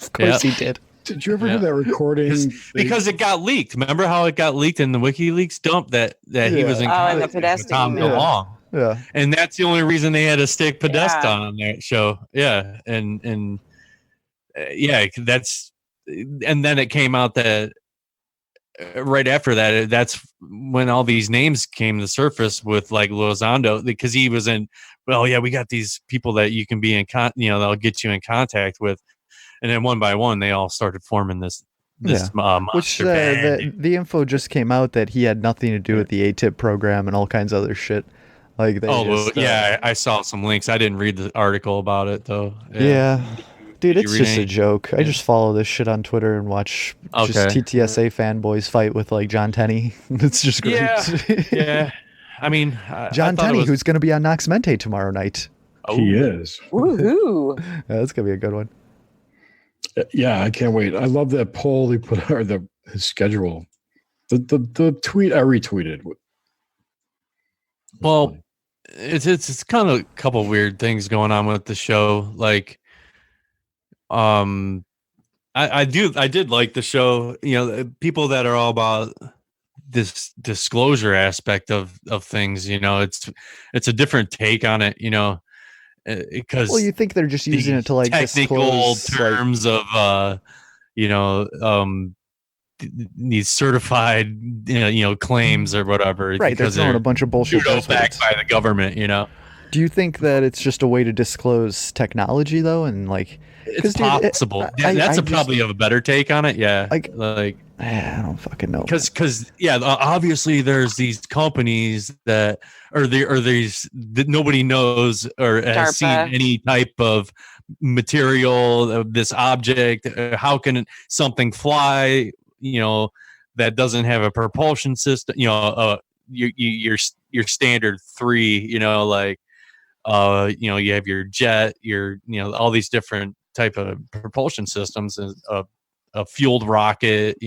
of course he did. Did you ever hear that recording? Because it got leaked. Remember how it got leaked in the WikiLeaks dump that he was in contact with Tom DeLonge. Yeah, and that's the only reason they had to stick Podesta on that show. Yeah, and that's, and then it came out that right after that, that's when all these names came to the surface with like Elizondo, because he was in. Well, yeah, we got these people that you can be in they'll get you in contact with, and then one by one they all started forming this monster band. The info just came out that he had nothing to do with the ATIP program and all kinds of other shit. Like I saw some links. I didn't read the article about it though. Yeah. Dude, it's just a joke. I just follow this shit on Twitter and watch just TTSA fanboys fight with like John Tenney. It's just great. Yeah. I mean, John Tenney, who's going to be on Nox Mente tomorrow night. Oh. He is. Woohoo! Yeah, that's going to be a good one. Yeah, I can't wait. I love that poll he put out, his schedule. The tweet I retweeted. Well, it's kind of a couple weird things going on with the show. Like, I did like the show. People that are all about this disclosure aspect of things. It's a different take on it. Because you think they're just using it to like technical disclose, terms of these certified claims or whatever, right? Because they're throwing a bunch of bullshit backed by the government. Do you think that it's just a way to disclose technology though, and like? It's possible. That's probably a better take on it. Yeah, I don't fucking know. Because obviously there's these companies that that nobody knows or has seen any type of material of this object. How can something fly? That doesn't have a propulsion system. Your standard 3. You have your jet, all these different type of propulsion systems, a fueled rocket,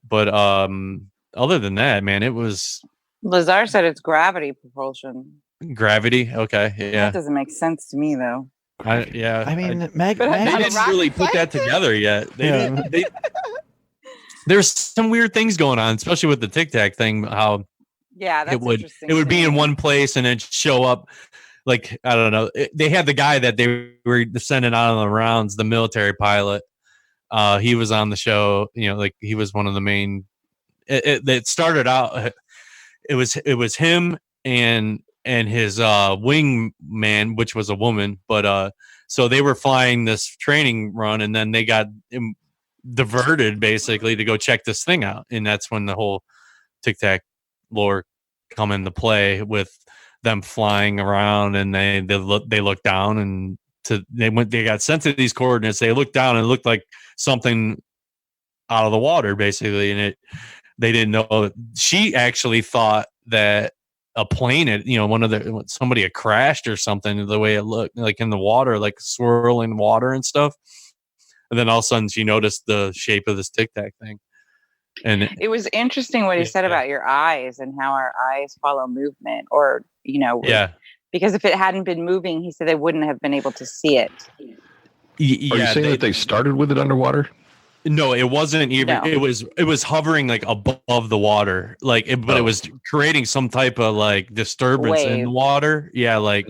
but other than that, man, it was Lazar said it's gravity propulsion. Gravity. Okay. Yeah. That doesn't make sense to me though. I mean, they didn't really put that together yet. There's some weird things going on, especially with the Tic Tac thing. How that's it would be in one place and then show up. Like, I don't know. They had the guy that they were sending out on the rounds, the military pilot. He was on the show. He was one of the main. It started out. It was him and his wingman, which was a woman. But so they were flying this training run, and then they got diverted basically to go check this thing out, and that's when the whole Tic Tac lore come into play with them flying around, and they looked down and they got sent to these coordinates. They looked down and it looked like something out of the water basically, and they didn't know. She actually thought that a plane had, somebody had crashed or something, the way it looked like in the water, like swirling water and stuff. And then all of a sudden she noticed the shape of this Tic Tac thing. And it was interesting what he said about your eyes and how our eyes follow movement, or because if it hadn't been moving, he said they wouldn't have been able to see it. Are you saying that they started with it underwater? No, it wasn't even. No. It was hovering like above the water, but it was creating some type of like disturbance in the water. Yeah, like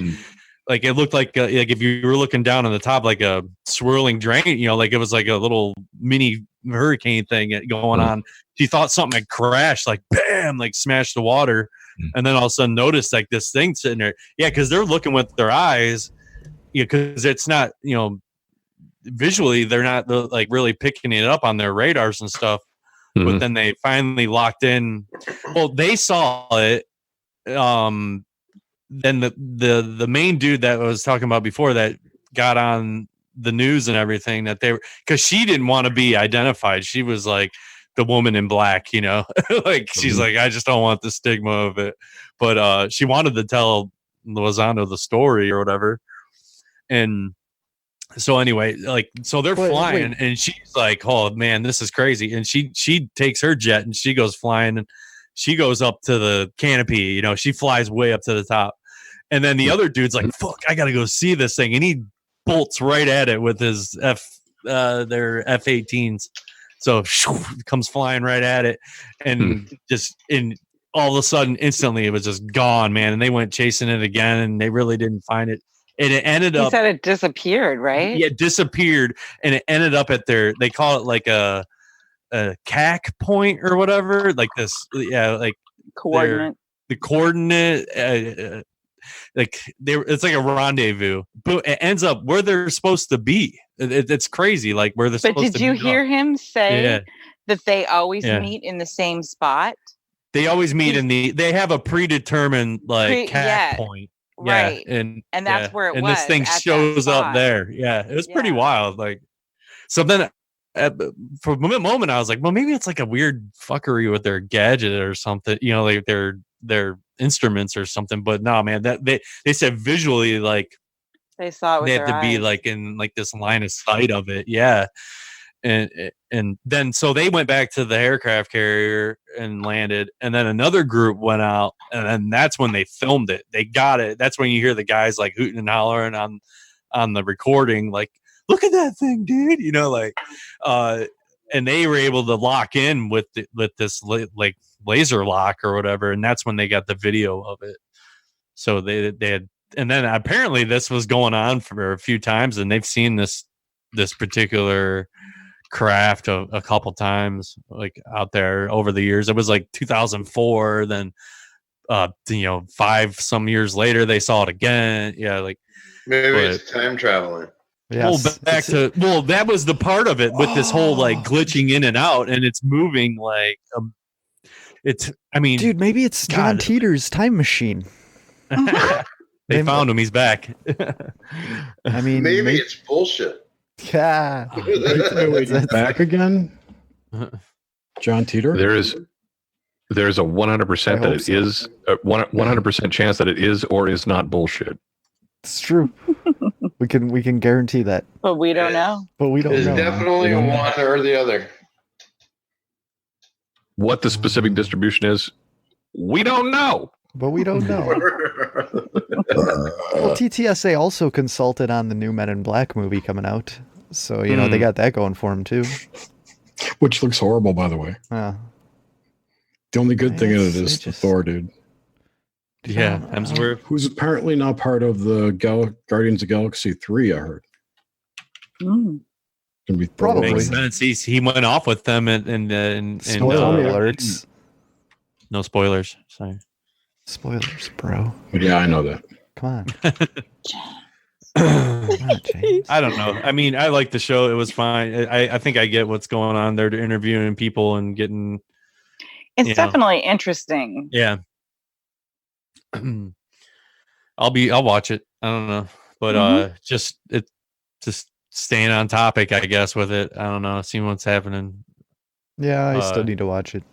it looked like if you were looking down on the top, like a swirling drain. Like it was like a little mini hurricane thing going on. She thought something had crashed, like bam, like smashed the water, and then all of a sudden noticed like this thing sitting there. Yeah, because they're looking with their eyes. Because it's not visually they're not like really picking it up on their radars and stuff. But then they finally locked in. Well, they saw it. Then the main dude that I was talking about before that got on the news and everything, that they were, because she didn't want to be identified. She was like the woman in black, like she's like, I just don't want the stigma of it. But she wanted to tell Lozano the story or whatever. And so anyway, so they're flying and she's like, oh man, this is crazy. And she takes her jet and she goes flying and she goes up to the canopy, she flies way up to the top. And then the other dude's like, fuck, I got to go see this thing. And he bolts right at it with his their F-18s. So comes flying right at it. And just all of a sudden, instantly, it was just gone, man. And they went chasing it again and they really didn't find it. And it ended up. You said it disappeared, right? Yeah, it disappeared. And it ended up at they call it like a CAC point or whatever. Like this, like coordinate. The coordinate. It's like a rendezvous, but it ends up where they're supposed to be. It's crazy, like where they're supposed to be. But did you hear him say that they always meet in the same spot? They always meet they have a predetermined CAC point. Right. Yeah, and that's where it and was. This thing shows up there. Yeah, it was pretty wild. Like, so then for a moment I was like, well, maybe it's like a weird fuckery with their gadget or something, like their instruments or something. But no, man, that they said visually, like they saw it with they their had to eyes. be like in like this line of sight of it. Yeah. And then so they went back to the aircraft carrier and landed, and then another group went out, and then that's when they filmed it. They got it. That's when you hear the guys like hooting and hollering on the recording, like, look at that thing, dude, and they were able to lock in with this like laser lock or whatever, and that's when they got the video of it. So they had, and then apparently this was going on for a few times, and they've seen this particular craft a couple times, like out there over the years. It was like 2004, then 5 some years later they saw it again. Yeah, like maybe it's time traveling. Yes. That was the part of it with this whole like glitching in and out, and it's moving like dude, maybe it's John Teeter's time machine. They found him. He's back. I mean, maybe it's bullshit. Yeah. Wait, back again? John Teeter? There's a 100% that it is 100% chance that it is or is not bullshit. It's true. we can guarantee that. But we don't know. It's definitely one or the other. What the specific distribution is, we don't know. But we don't know. Well, TTSA also consulted on the new Men in Black movie coming out. So, they got that going for them, too. Which looks horrible, by the way. The only good thing in it is the Thor dude. Yeah, Hemsworth. Who's apparently now part of the Guardians of the Galaxy 3, I heard. Probably. Makes sense. He went off with them in Spoiler alerts. No spoilers. Sorry. Spoilers, bro. Yeah, I know that. Come on. I don't know. I mean, I like the show. It was fine. I think I get what's going on. They're interviewing people and getting. It's definitely interesting. Yeah. I'll watch it. I don't know, but just staying on topic, I guess, with it. I don't know. Seeing what's happening. Yeah, I still need to watch it.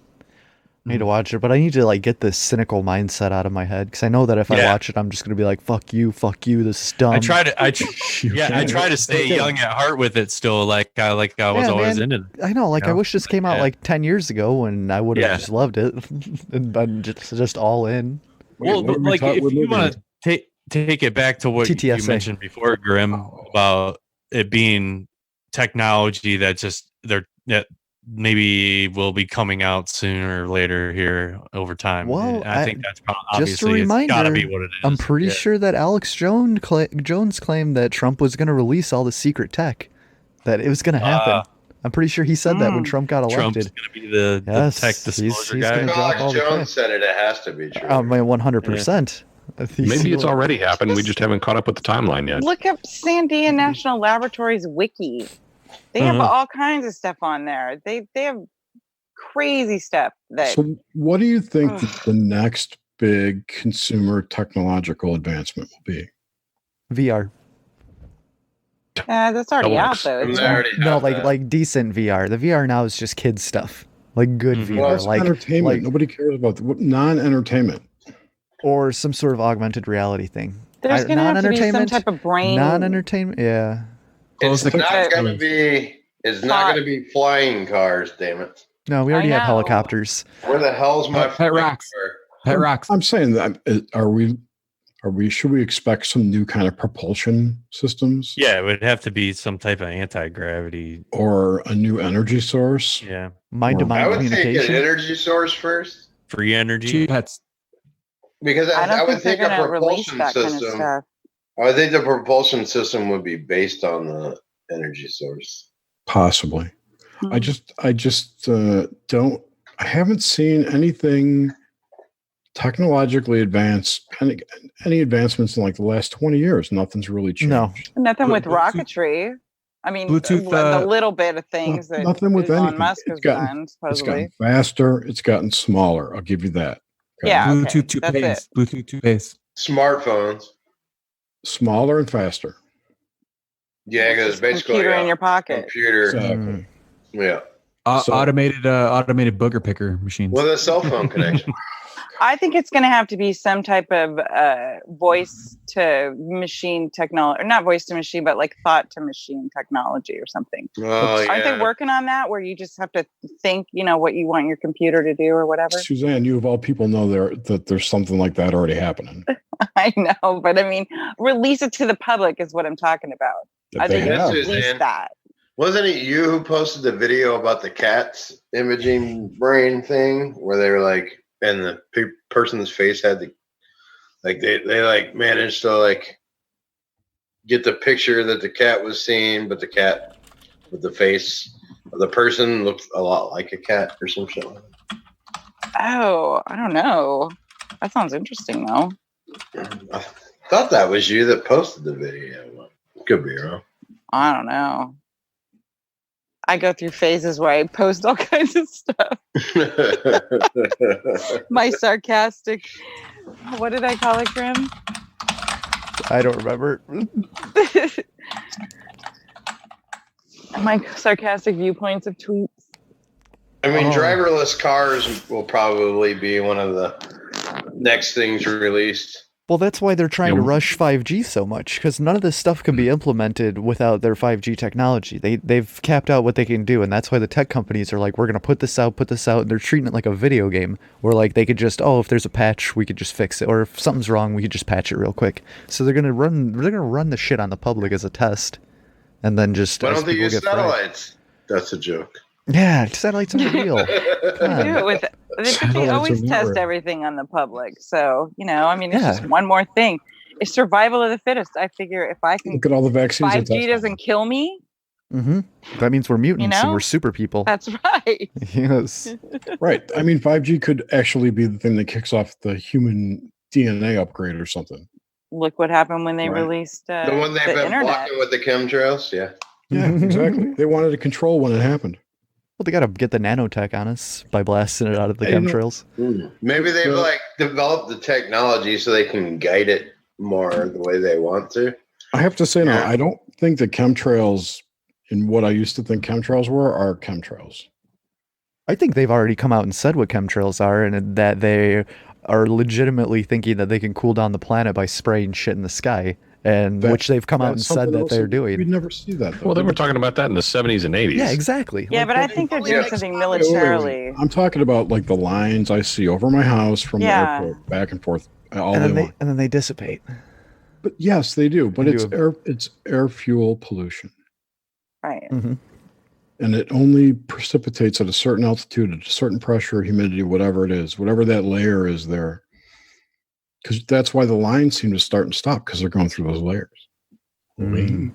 I need to watch it, but I need to get this cynical mindset out of my head because I know that if I watch it, I'm just gonna be like, "Fuck you, this is dumb." I try to stay young at heart with it still, like I was always in it. I know, I wish this came out 10 years ago, and I would have just loved it, and been just all in. Well, but if you want to take it back to what TTSA. you mentioned before, Grim, about it being technology that maybe will be coming out sooner or later here over time. Well, I think that's probably just a reminder. It's gotta be what it is. I'm pretty sure that Alex Jones claimed that Trump was going to release all the secret tech, that it was going to happen. I'm pretty sure he said that when Trump got elected. Trump's going to be the tech disclosure he's guy. Alex Jones said it. It has to be true. 100%. Maybe it's already happened. We just haven't caught up with the timeline yet. Look up Sandia National Laboratories wiki. They have all kinds of stuff on there. They have crazy stuff. So what do you think the next big consumer technological advancement will be? VR. That's already out though. No, like decent VR. The VR now is just kids stuff, like good VR, well, it's entertainment. Nobody cares about non-entertainment or some sort of augmented reality thing. There's going to have to be some type of brain. Non-entertainment, yeah. It's not going to be. It's not going to be flying cars. Damn it! No, we already have helicopters. Where the hell's my pet rocks? Pet rocks. I'm saying that. Are we? Should we expect some new kind of propulsion systems? Yeah, it would have to be some type of anti-gravity or a new energy source. Yeah, mind-to-mind communication. I would think an energy source first. Free energy. Because I would think a propulsion system. Kind of I think the propulsion system would be based on the energy source. Possibly. I just don't. I haven't seen anything technologically advanced. Any advancements in the last 20 years? Nothing's really changed. No, nothing with rocketry. I mean, Bluetooth, the little bit of things that nothing with Elon anything. Musk has done. It's gotten faster. It's gotten smaller. I'll give you that. Okay. Yeah, Bluetooth toothpaste. Bluetooth toothpaste. Smartphones. Smaller and faster. Yeah, because it's basically computer in your pocket. Computer. Exactly. Yeah. Automated booger picker machines with a cell phone connection. I think it's going to have to be some type of voice to machine technology, or not voice to machine, but thought to machine technology or something. Oh, Aren't they working on that where you just have to think, what you want your computer to do or whatever? Suzanne, you of all people know that there's something like that already happening. I know, but I mean, release it to the public is what I'm talking about. I think release that. Wasn't it you who posted the video about the cat's imaging brain thing where they were and the person's face had they managed to get the picture that the cat was seeing, but the cat with the face The person looked a lot like a cat or some shit. Oh, I don't know. That sounds interesting, though. I thought that was you that posted the video. Could be wrong. I don't know. I go through phases where I post all kinds of stuff. My sarcastic, what did I call it, Grim? I don't remember. My sarcastic viewpoints of tweets. I mean, driverless cars will probably be one of the next things released. Well, that's why they're trying to rush 5G so much, because none of this stuff can be implemented without their 5G technology. They've capped out what they can do, and that's why the tech companies are like, we're going to put this out, and they're treating it like a video game, where like they could just, if there's a patch, we could just fix it, or if something's wrong, we could just patch it real quick. So they're gonna run the shit on the public as a test, and then just. Why don't they use satellites? That's a joke. Yeah, satellites are real. They do it with. They always test everything on the public. So, I mean, it's just one more thing. It's survival of the fittest. I figure if I can look at all the vaccines. 5G doesn't kill me. Mm-hmm. That means we're mutants and we're super people. That's right. Yes. Right. I mean, 5G could actually be the thing that kicks off the human DNA upgrade or something. Look what happened when they released the one they've been internet. blocking with the Chem Trails. Yeah. Yeah, exactly. They wanted to control when it happened. Well, they got to get the nanotech on us by blasting it out of the chemtrails. Maybe they've developed the technology so they can guide it more the way they want to. I have to say now, I don't think the chemtrails in what I used to think chemtrails were are chemtrails. I think they've already come out and said what chemtrails are, and that they are legitimately thinking that they can cool down the planet by spraying shit in the sky. And which they've come out and said that they're doing. We'd never see that. Though. Well, they were talking about that in the 70s and 80s. Yeah, exactly. Yeah, but I think they're doing something militarily. I'm talking about like the lines I see over my house from the airport back and forth all day long. And then they dissipate. But yes, they do. But it's air fuel pollution. Right. Mm-hmm. And it only precipitates at a certain altitude, at a certain pressure, humidity, whatever it is, whatever that layer is there. Because that's why the lines seem to start and stop, because they're going through those layers. Mm.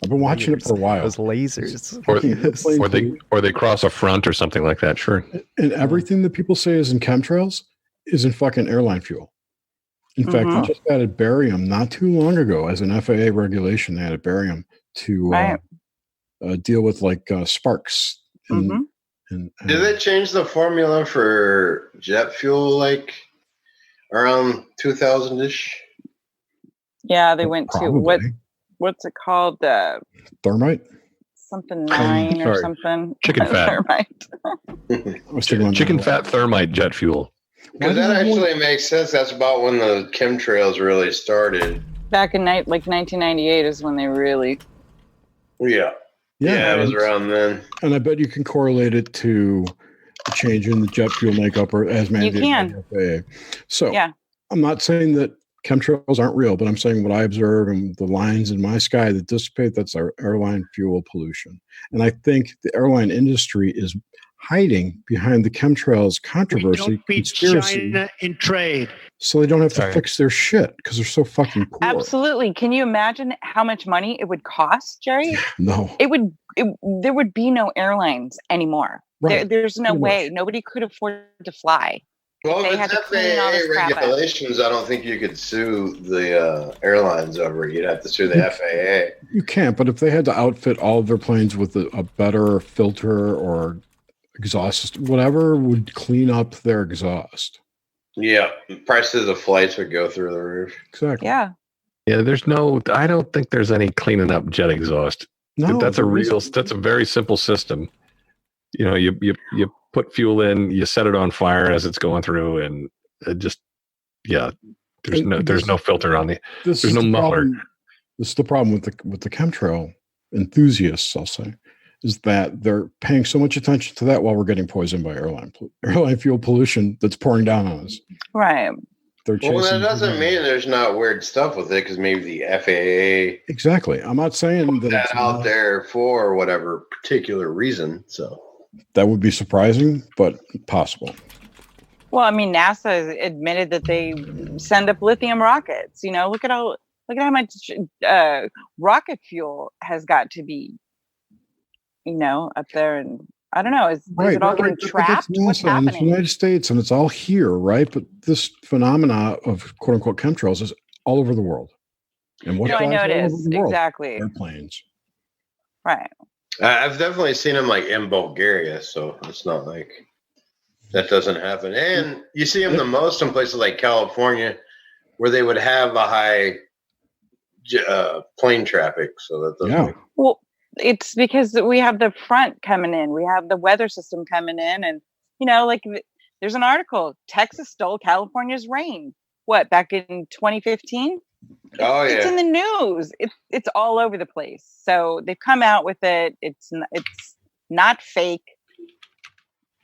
I've been watching it for a while. Those lasers. Or they cross a front or something like that, sure. And everything that people say is in chemtrails is in fucking airline fuel. In fact, they just added barium not too long ago as an FAA regulation. They added barium to deal with like sparks. And, Did they change the formula for jet fuel like around 2000-ish? Yeah, they went to what's it called? Thermite? Something 9 or something. Chicken fat. Thermite. Chicken fat thermite jet fuel. Because that actually makes sense. That's about when the chemtrails really started. Back in 1998 is when they really. Yeah, it was around then. And I bet you can correlate it to a change in the jet fuel makeup or as mandated by the FAA. So I'm not saying that chemtrails aren't real, but I'm saying what I observe and the lines in my sky that dissipate, that's our airline fuel pollution. And I think the airline industry is hiding behind the chemtrails controversy. We don't beat China in trade. So they don't have to fix their shit because they're so fucking poor. Absolutely. Can you imagine how much money it would cost, Jerry? No. There would be no airlines anymore. Right. There's no way. Nobody could afford to fly. Well, they if had it's to clean all this crap up. regulations, I don't think you could sue the airlines over it. You'd have to sue the FAA. You can't, but if they had to outfit all of their planes with a better filter or exhaust, whatever would clean up their exhaust. Yeah, the prices of flights would go through the roof. Exactly. Yeah. Yeah, I don't think there's any cleaning up jet exhaust. No, that's a very simple system. You know, you put fuel in, you set it on fire as it's going through, and it just, there's no filter on there's no muffler. This is the problem with the chemtrail enthusiasts, I'll say, is that they're paying so much attention to that while we're getting poisoned by airline fuel pollution that's pouring down on us. Right. Well, that doesn't mean there's not weird stuff with it, because maybe the FAA exactly. I'm not saying that it's out there for whatever particular reason. So that would be surprising, but possible. Well, I mean, NASA has admitted that they send up lithium rockets. You know, look at how much rocket fuel has got to be up there, and I don't know. Is it all getting trapped? What's happening? It's the United States, and it's all here, right? But this phenomena of quote unquote chemtrails is all over the world. And what I know it is exactly airplanes, right? I've definitely seen them like in Bulgaria, so it's not like that doesn't happen. And you see them the most in places like California, where they would have a high plane traffic. So that doesn't. Well, it's because we have the front coming in, we have the weather system coming in, and there's an article: Texas stole California's rain. What, back in 2015? Oh yeah, it's in the news. It's all over the place. So they've come out with it. It's not fake.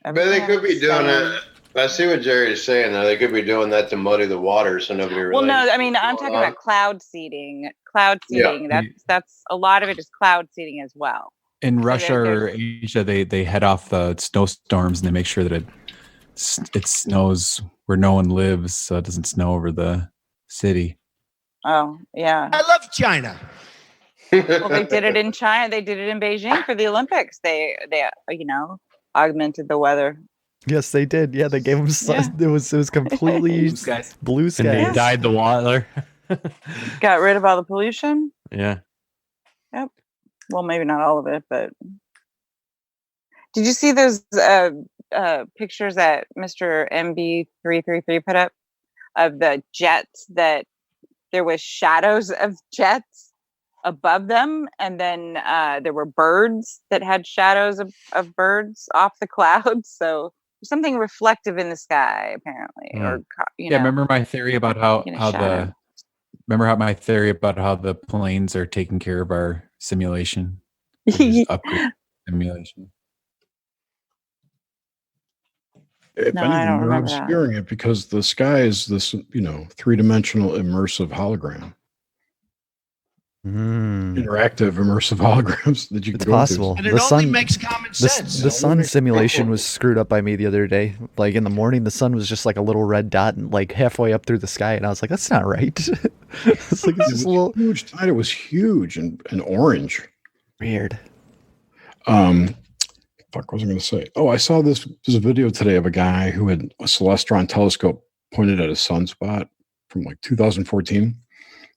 But they could be doing it. I see what Jerry's saying. Though they could be doing that to muddy the water, so nobody really. Well, no, I mean I'm talking about cloud seeding. Cloud seeding. Yeah. That's a lot of it is cloud seeding as well. In Russia or Asia, they head off the snowstorms and they make sure that it snows where no one lives, so it doesn't snow over the city. Oh, yeah. I love China. Well, they did it in China. They did it in Beijing for the Olympics. They augmented the weather. Yes, they did. Yeah, they gave them sun. Yeah. It was completely blue skies. And they dyed the water. Got rid of all the pollution. Yeah. Yep. Well, maybe not all of it, but did you see those pictures that Mr. MB333 put up of the jets that there was shadows of jets above them, and then there were birds that had shadows of birds off the clouds. So there's something reflective in the sky, apparently. Or remember my theory about how my theory about how the planes are taking care of our simulation? Upgrade simulation. If anything, you're obscuring it because the sky is this, three-dimensional immersive hologram. Interactive immersive holograms that you can go possible. And it only makes common sense. The sun simulation was screwed up by me the other day. Like in the morning, the sun was just like a little red dot, and like halfway up through the sky, and I was like, "That's not right." It's like it's just a little huge tide. It was huge and orange. Weird. Fuck, what was I going to say? Oh, I saw this. There's a video today of a guy who had a celestron telescope pointed at a sunspot from like 2014.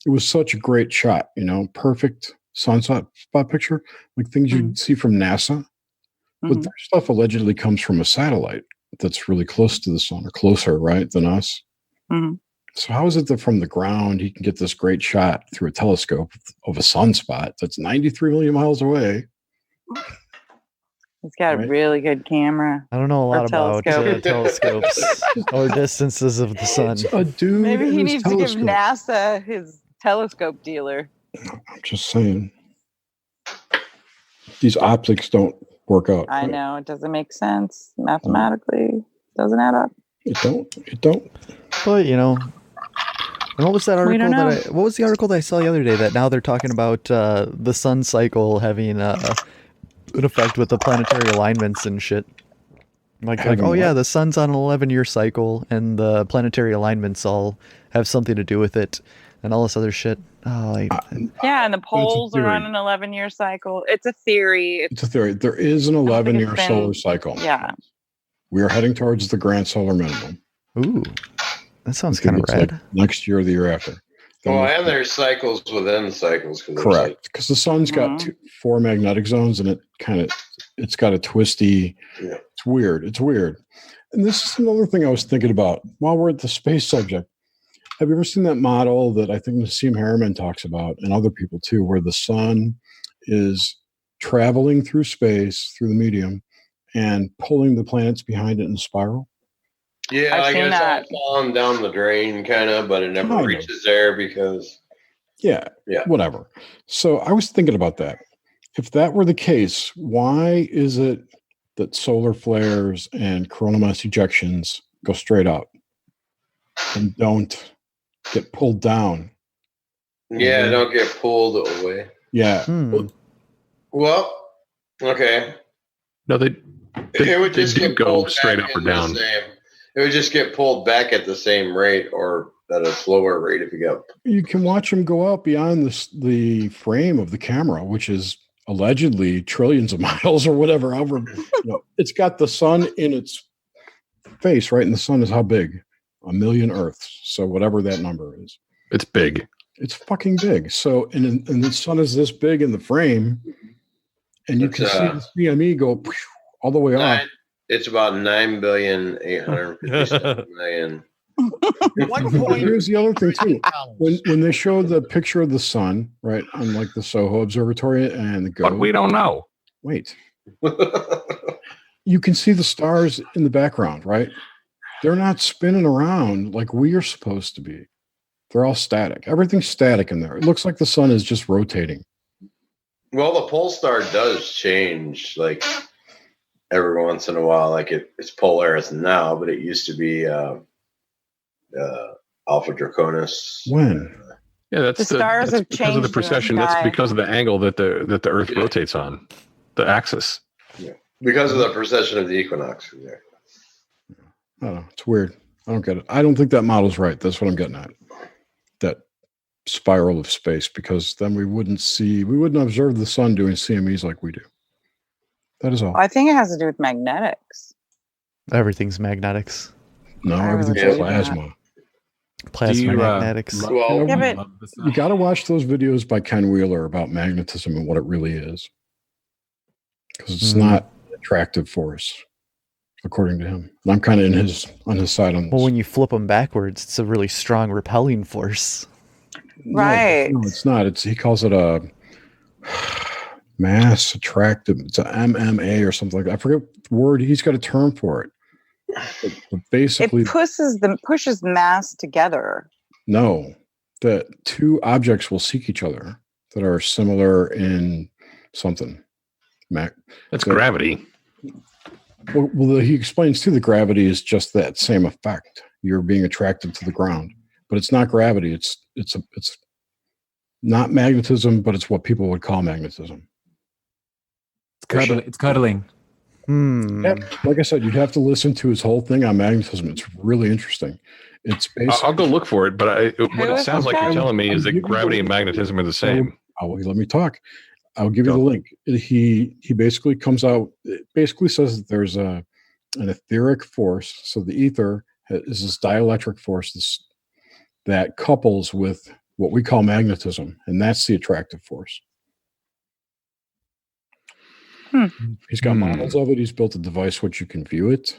It was such a great shot, perfect sunspot picture, like things you'd see from NASA. But their stuff allegedly comes from a satellite that's really close to the sun, or closer, right, than us. So how is it that from the ground he can get this great shot through a telescope of a sunspot that's 93 million miles away? He's got a really good camera. I don't know a lot about telescopes or distances of the sun. A dude. Maybe he needs to give NASA his telescope dealer. I'm just saying. These optics don't work out. I know. It doesn't make sense. Mathematically, it doesn't add up. It don't. But, and what was that article what was the article that I saw the other day that now they're talking about the sun cycle having an effect with the planetary alignments and shit? Like oh yeah, the sun's on an 11-year cycle and the planetary alignments all have something to do with it and all this other shit. Yeah, and the poles are on an 11-year cycle. It's a theory. It's a theory. There is an 11-year solar cycle. Yeah. We are heading towards the grand solar minimum. Ooh, that sounds kind of rad. Like next year or the year after. Well, and there's cycles within cycles. Correct, because the sun's got 4 magnetic zones, and it's got a twisty. Yeah. It's weird. And this is another thing I was thinking about while we're at the space subject. Have you ever seen that model that I think Nassim Harriman talks about, and other people too, where the sun is traveling through space, through the medium, and pulling the planets behind it in a spiral? Yeah, I guess it's falling down the drain, kind of, but it never reaches there because. Yeah, whatever. So I was thinking about that. If that were the case, why is it that solar flares and coronal mass ejections go straight up and don't get pulled down? Yeah, don't get pulled away. Yeah. Well, okay. No, they would just go straight up or down. It would just get pulled back at the same rate or at a slower rate if you go. You can watch them go out beyond the frame of the camera, which is allegedly trillions of miles or whatever. It's got the sun in its face, right? And the sun is how big? 1 million Earths. So whatever that number is. It's big. It's fucking big. So, and the sun is this big in the frame, and you can see the CME go all the way off. It's about 9,857,000,000. Here's the other thing too. When they show the picture of the sun, right, on like the Soho Observatory and the But we don't know. Wait. You can see the stars in the background, right? They're not spinning around like we are supposed to be. They're all static. Everything's static in there. It looks like the sun is just rotating. Well, the pole star does change like every once in a while. Like it's Polaris now, but it used to be Alpha Draconis. When? Yeah, that's the stars have because changed of the precession. That's sky. because of the angle that the Earth rotates on, the axis. Yeah, because of the precession of the equinox. Yeah. I don't know. It's weird. I don't get it. I don't think that model's right. That's what I'm getting at. That spiral of space, because then we wouldn't observe the sun doing CMEs like we do. That is all. I think it has to do with magnetics. Everything's magnetics. No, I really everything's believe plasma. Plasma magnetics. Well, You got to watch those videos by Ken Wheeler about magnetism and what it really is, because it's not an attractive force, according to him. And I'm kind of on his side on this. Well, when you flip them backwards, it's a really strong repelling force. Right. No, it's not. He calls it a mass attractive. It's a MMA or something like that. I forget the word. He's got a term for it. But basically, It pushes mass together. no, that two objects will seek each other that are similar in something. That's gravity. Well, he explains too, the gravity is just that same effect. You're being attracted to the ground, but it's not gravity. It's not magnetism, but it's what people would call magnetism. It's cuddling. Yep. Like I said, you'd have to listen to his whole thing on magnetism. It's really interesting. It's basically, I'll go look for it, but what it sounds like you're telling me is that I'll give you gravity the and magnetism are the same. let me talk. I'll give you the link. He basically comes out. It basically says that there's an etheric force. So the ether is this dielectric force that couples with what we call magnetism, and that's the attractive force. He's got models of it. He's built a device which you can view it.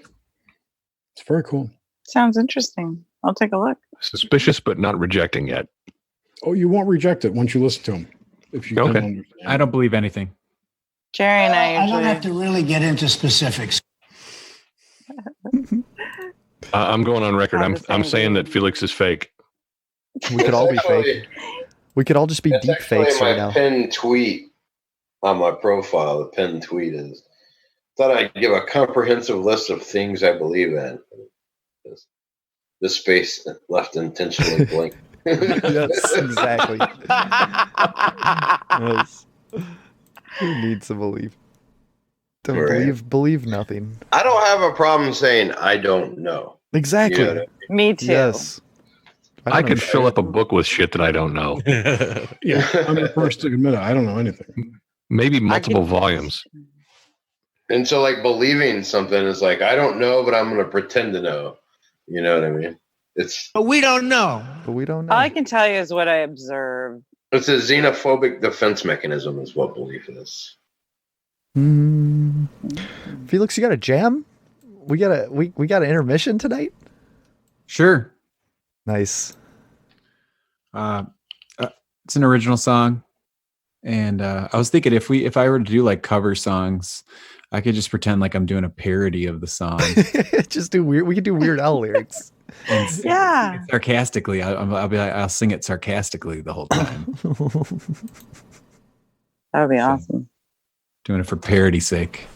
It's very cool. Sounds interesting. I'll take a look. Suspicious, but not rejecting yet. Oh, you won't reject it once you listen to him. If you don't understand. I don't believe anything. Jerry and I I usually don't have to really get into specifics. I'm going on record. I'm saying that Felix is fake. We could all be fake. We could all just be deep fakes right now. Pinned tweet on my profile. The pinned tweet is, thought I'd give a comprehensive list of things I believe in. This space left intentionally blank. Yes, exactly. Yes. Who needs to believe? Don't believe nothing. I don't have a problem saying I don't know. Exactly. You know what I Me too. Yes. I could fill up a book with shit that I don't know. Yeah, I'm the first to admit it. I don't know anything. Maybe multiple volumes. And so, like, believing something is like, I don't know, but I'm going to pretend to know. You know what I mean? But we don't know. But we don't know. All I can tell you is what I observe. It's a xenophobic defense mechanism is what belief is. Felix, you got a jam? We got an intermission tonight? Sure. Nice. It's an original song. And I was thinking if I were to do like cover songs, I could just pretend like I'm doing a parody of the song. Just do weird. We could do Weird Al lyrics. Yeah. Sarcastically, I'll be like, I'll sing it sarcastically the whole time. That would be awesome. Doing it for parody's sake.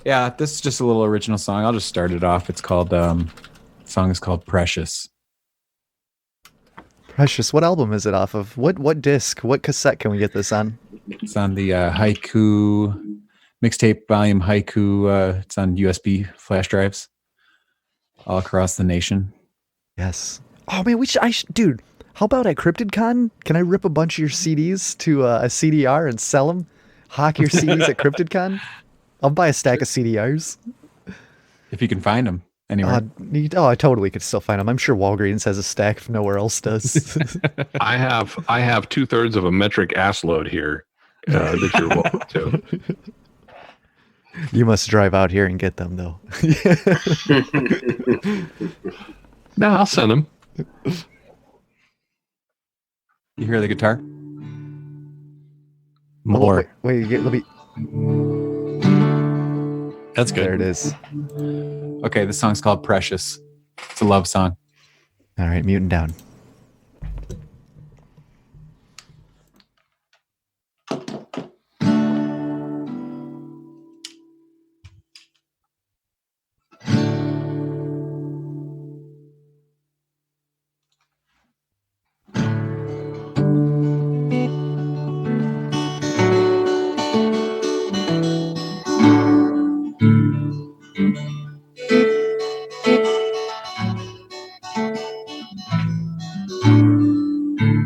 Yeah, this is just a little original song. I'll just start it off. It's called the song is called Precious. Precious. What album is it off of? What disc? What cassette can we get this on? It's on the Haiku mixtape volume Haiku. It's on USB flash drives all across the nation. Yes. Oh man, dude, How about at CryptidCon? Can I rip a bunch of your CDs to a CDR and sell them? Hawk your CDs at CryptidCon? I'll buy a stack of CDRs. If you can find them anywhere. I totally could still find them. I'm sure Walgreens has a stack if nowhere else does. I have 2/3 of a metric ass load here that you're welcome to. You must drive out here and get them, though. No, I'll send them. You hear the guitar? More. Wait, let me. That's good. There it is. Okay, this song's called Precious. It's a love song. All right, muting down.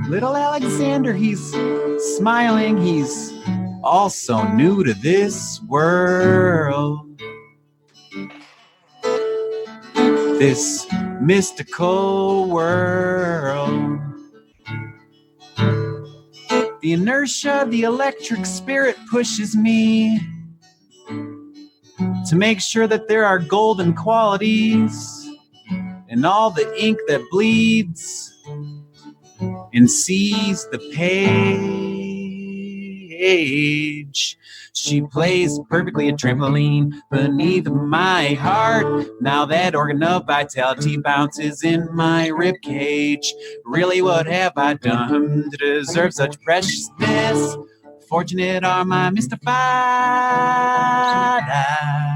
Little Alexander, he's smiling. He's also new to this world. This mystical world. The inertia of the electric spirit pushes me to make sure that there are golden qualities in all the ink that bleeds and sees the page. She plays perfectly a trampoline beneath my heart. Now that organ of vitality bounces in my rib cage. Really, what have I done to deserve such preciousness? Fortunate are my mystified eyes.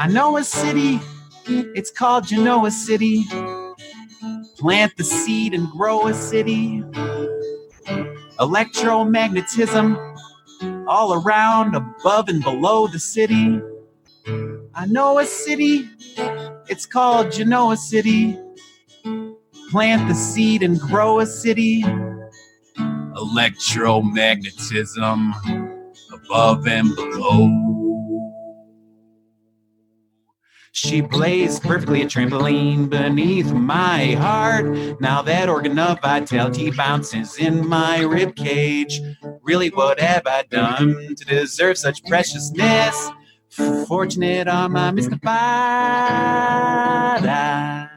I know a city, it's called Genoa City. Plant the seed and grow a city. Electromagnetism all around, above and below the city. I know a city, it's called Genoa City. Plant the seed and grow a city. Electromagnetism above and below. She plays perfectly a trampoline beneath my heart. Now that organ of vitality bounces in my rib cage. Really, what have I done to deserve such preciousness? Fortunate are my mystified eyes.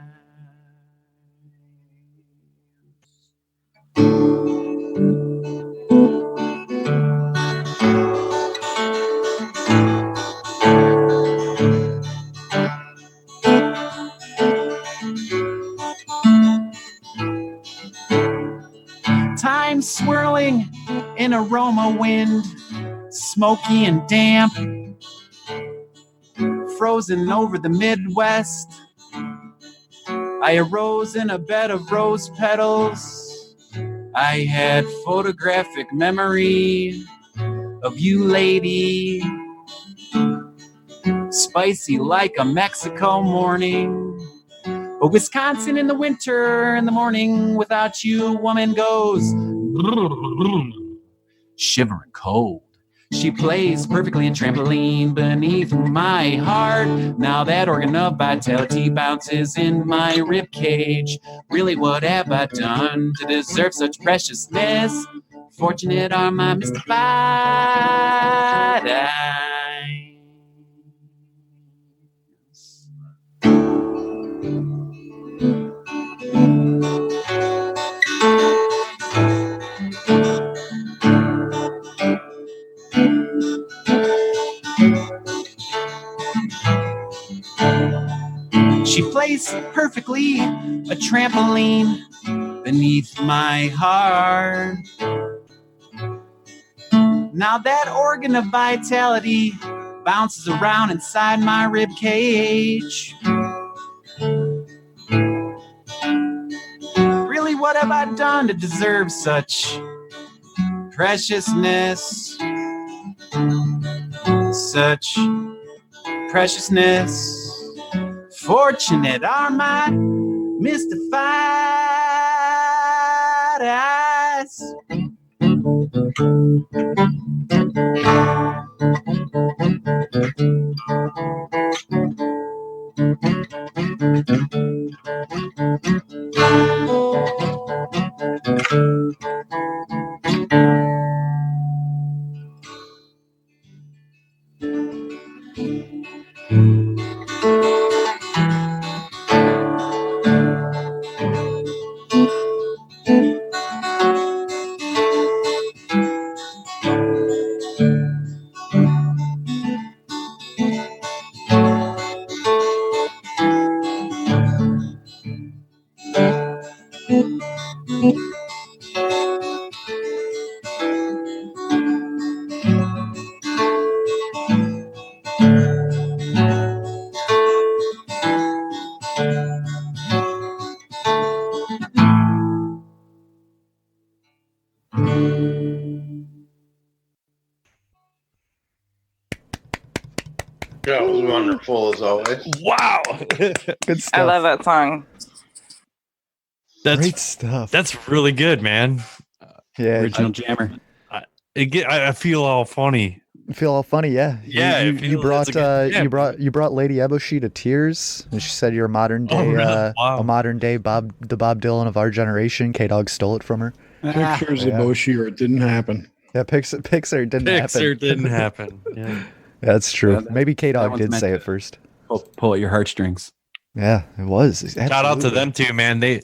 Time swirling in aroma wind, smoky and damp, frozen over the Midwest. I arose in a bed of rose petals. I had photographic memory of you, lady, spicy like a Mexico morning. But Wisconsin in the winter, in the morning, without you, woman goes shivering cold. She plays perfectly a trampoline beneath my heart. Now that organ of vitality bounces in my rib cage. Really, what have I done to deserve such preciousness? Fortunate are my mystified eyes. She plays perfectly a trampoline beneath my heart. Now that organ of vitality bounces around inside my rib cage. Really, what have I done to deserve such preciousness? such preciousness. Fortunate are my mystified eyes. Yeah, it was wonderful as always. Wow. Good stuff. I love that song. That's Great stuff. That's really good, man. Yeah, Original jammer. I feel all funny. Feel all funny, yeah. Yeah, you brought you brought Lady Eboshi to tears, and she said you're a modern day a modern day Bob Dylan of our generation. K-Dog stole it from her. Pictures of Eboshi, or it didn't happen. Yeah, Pixar didn't happen. Pixar didn't happen. Yeah, that's true. Yeah, Maybe K-Dog one's did meant say to it first. Pull at your heartstrings. Yeah, it was. Shout out to them too, man. They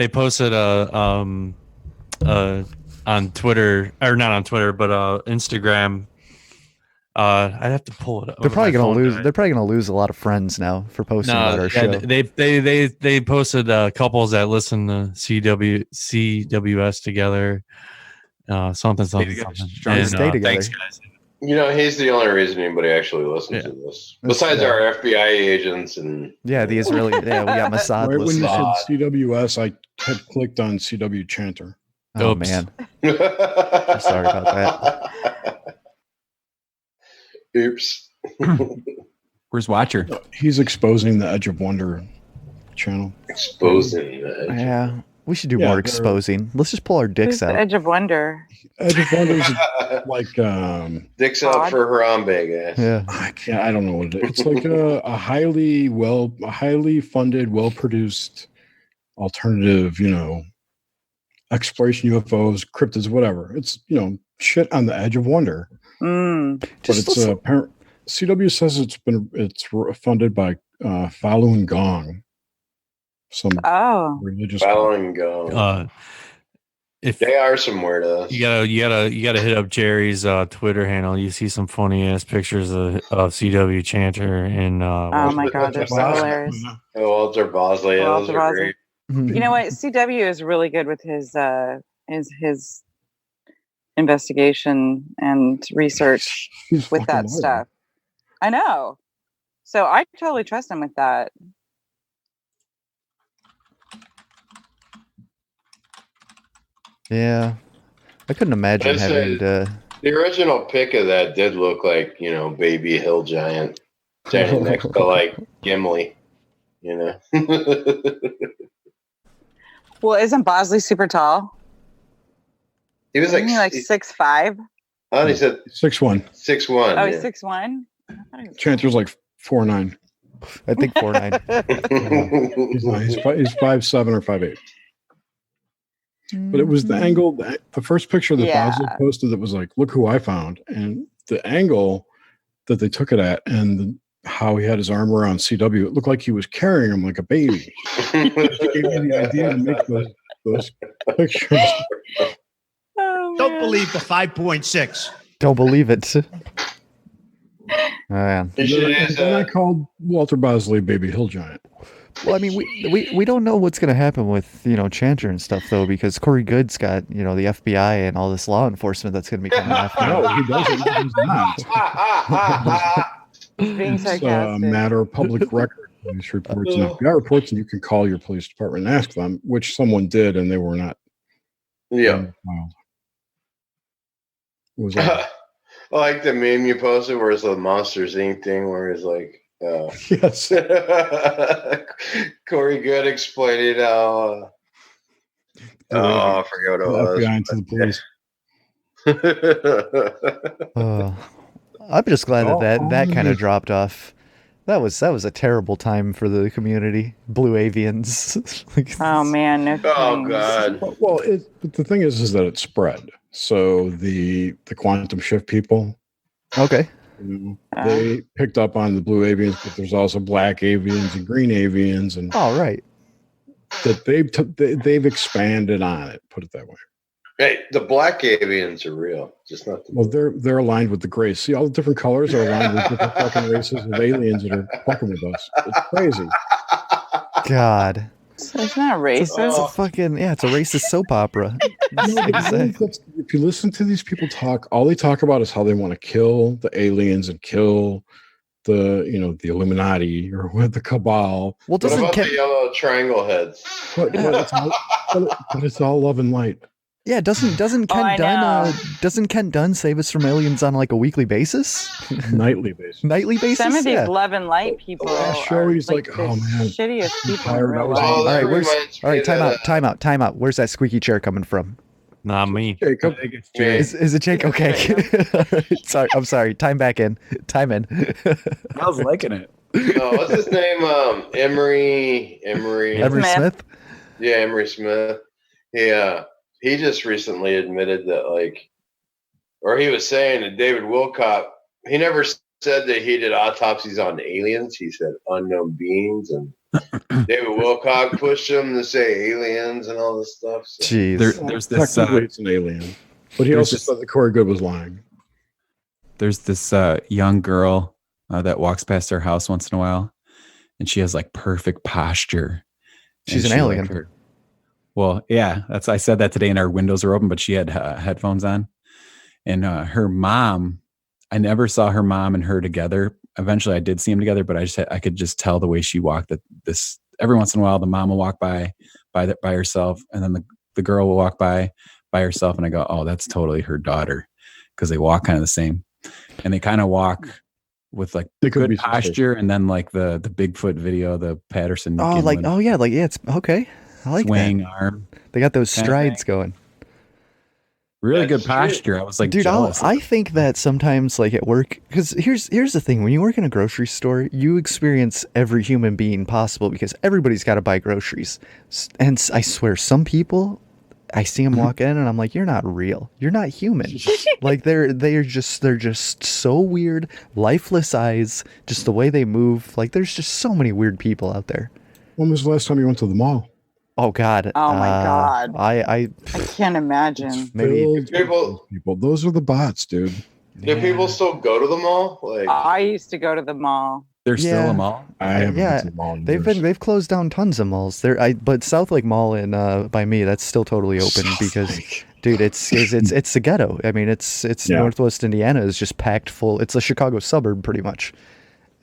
posted on Twitter, or not on Twitter, but Instagram. I'd have to pull it up. They're probably gonna lose. They're probably gonna lose a lot of friends now for posting about our show. They posted couples that listen to CWS together. Something. Stay together. Thanks, guys. You know, he's the only reason anybody actually listens to this. Besides our FBI agents and the Israeli, we got Mossad. Right when you listening. said CWS, I had clicked on CW Chanter. Oh man, I'm sorry about that. Oops. Where's Watcher? He's exposing the Edge of Wonder channel. Exposing the Edge. Yeah, we should do more exposing. Let's just pull our dicks Who's the out. Edge of Wonder? Edge of Wonder's like dicks out for Harambe, guys. Yeah, I don't know what it is. It's like a highly funded, well produced alternative, exploration UFOs, cryptids, whatever. It's shit on the Edge of Wonder. But it's apparent. CW says it's funded by Falun Gong, some religious Falun Gong. If they are some weirdos. You gotta hit up Jerry's Twitter handle. You see some funny ass pictures of CW Chanter and oh my god, they're so hilarious. Walter Bosley. Those are great. You know what? CW is really good with his investigation and research with that stuff. I know. So I totally trust him with that. Yeah, I couldn't imagine having to. The original pic of that did look like baby hill giant standing next to like Gimli, Well, isn't Bosley super tall? He was like 6'5". Oh, he said 6'1". 6'1". Oh, he's 6'1". Chanter's like 4'9". I think 4'9". He's 5'7" or 5'8". But it was the angle, the first picture that Bosley posted that was like, look who I found. And the angle that they took it at and how he had his arm around CW, it looked like he was carrying him like a baby. It gave me the idea to make those pictures. Don't believe the 5.6. Don't believe it. Man. Then I called Walter Bosley Baby Hill Giant. Well, I mean, we don't know what's going to happen with Chanter and stuff though, because Corey Good's got the FBI and all this law enforcement that's going to be coming after him. No, he doesn't. He's not. Being sarcastic. It's a matter of public record. Police reports and FBI reports, and you can call your police department and ask them, which someone did, and they were not. Yeah. It was like the meme you posted where it's the Monsters Inc. thing where it's like, yes. Corey Good explaining how. I forget what it was. FBI into the police. I'm just glad that kind of dropped off. That was a terrible time for the community. Blue avians. Oh man! No God. Well, but the thing is that it spread. So the quantum shift people. Okay. They picked up on the blue avians, but there's also black avians and green avians, and right. That they've expanded on it. Put it that way. Hey, the black avians are real, just not. Well, they're aligned with the grays. See, all the different colors are aligned with different fucking races of aliens that are fucking with us. It's crazy. God. It's not racist. It's a fucking it's a racist soap opera. If you listen to these people talk, all they talk about is how they want to kill the aliens and kill the Illuminati or the cabal. Well, what about the yellow triangle heads? But it's all love and light. Yeah, doesn't Kent Dunn save us from aliens on like a weekly basis? Nightly basis. Nightly basis. Some of these love and light people are he's like, oh man, shittiest people. All right, time out. Where's that squeaky chair coming from? Not me. Jacob. Is it Jake? Okay. Sorry, I'm sorry. Time in. I was liking it. What's his name? Emery Smith. Yeah, Emery Smith. Yeah. He just recently admitted that, or he was saying that David Wilcock, he never said that he did autopsies on aliens. He said unknown beings, and David Wilcock pushed him to say aliens and all this stuff. So. Jeez. There's this. Technically, it's an alien, but he also said that Corey Good was lying. There's this young girl that walks past our house once in a while, and she has perfect posture. She's an alien. Well, yeah, I said that today, and our windows were open, but she had headphones on. And her mom, I never saw her mom and her together. Eventually, I did see them together, but I could just tell the way she walked. That this every once in a while, the mom will walk by herself, and then the girl will walk by herself, and I go, oh, that's totally her daughter, because they walk kind of the same, and they kind of walk with good posture, and then the Bigfoot video, the Patterson. It's okay. I like swaying that. Arm. They got those strides going. Really good posture. I was dude, jealous. I think that sometimes at work, because here's the thing: when you work in a grocery store, you experience every human being possible because everybody's got to buy groceries. And I swear, some people, I see them walk in, and I'm like, "You're not real. You're not human." they're just so weird, lifeless eyes, just the way they move. There's just so many weird people out there. When was the last time you went to the mall? Oh God! Oh my God! I can't imagine. Maybe people. Those are the bots, dude. Do people still go to the mall? I used to go to the mall. There's still a mall. I haven't been to the mall. They've closed down tons of malls. But South Lake Mall in by me, that's still totally open because, dude, it's the ghetto. I mean, it's Northwest Indiana is just packed full. It's a Chicago suburb pretty much.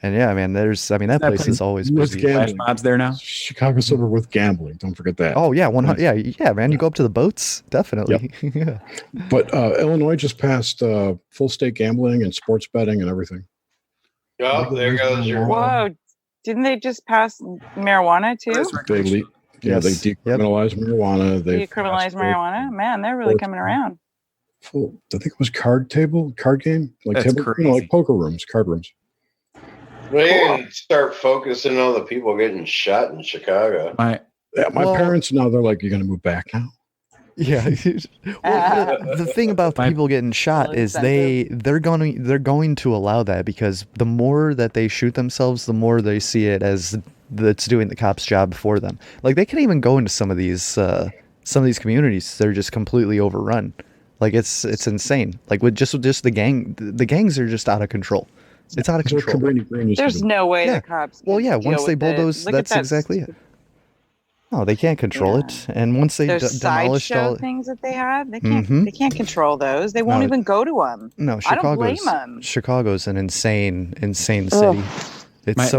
And yeah, man, that place is always busy. Flash mobs there now. Chicago suburb with gambling. Don't forget that. Oh yeah, 100. Yeah, man. You go up to the boats, definitely. Yep. Yeah. But Illinois just passed full state gambling and sports betting and everything. Oh, there goes your. Whoa! Didn't they just pass marijuana too? They decriminalized marijuana. They decriminalized marijuana. Man, they're really coming around. I think it was card game, That's table, crazy. poker rooms, card rooms. We didn't start focusing on the people getting shot in Chicago. My parents now they're like, "You're going to move back now?" Yeah. The thing about the people getting shot is they're going to allow that because the more that they shoot themselves, the more they see it as that's doing the cop's job for them. They can't even go into some of these communities. They're just completely overrun. It's insane. With just the gangs are just out of control. It's out of control. There's no way the cops. Well, yeah. Once they bulldoze, that's exactly it. No, they can't control it. And once they demolished all things that they had, they can't. They can't control those. They won't even go to them. No, I don't blame them. Chicago's an insane city. It's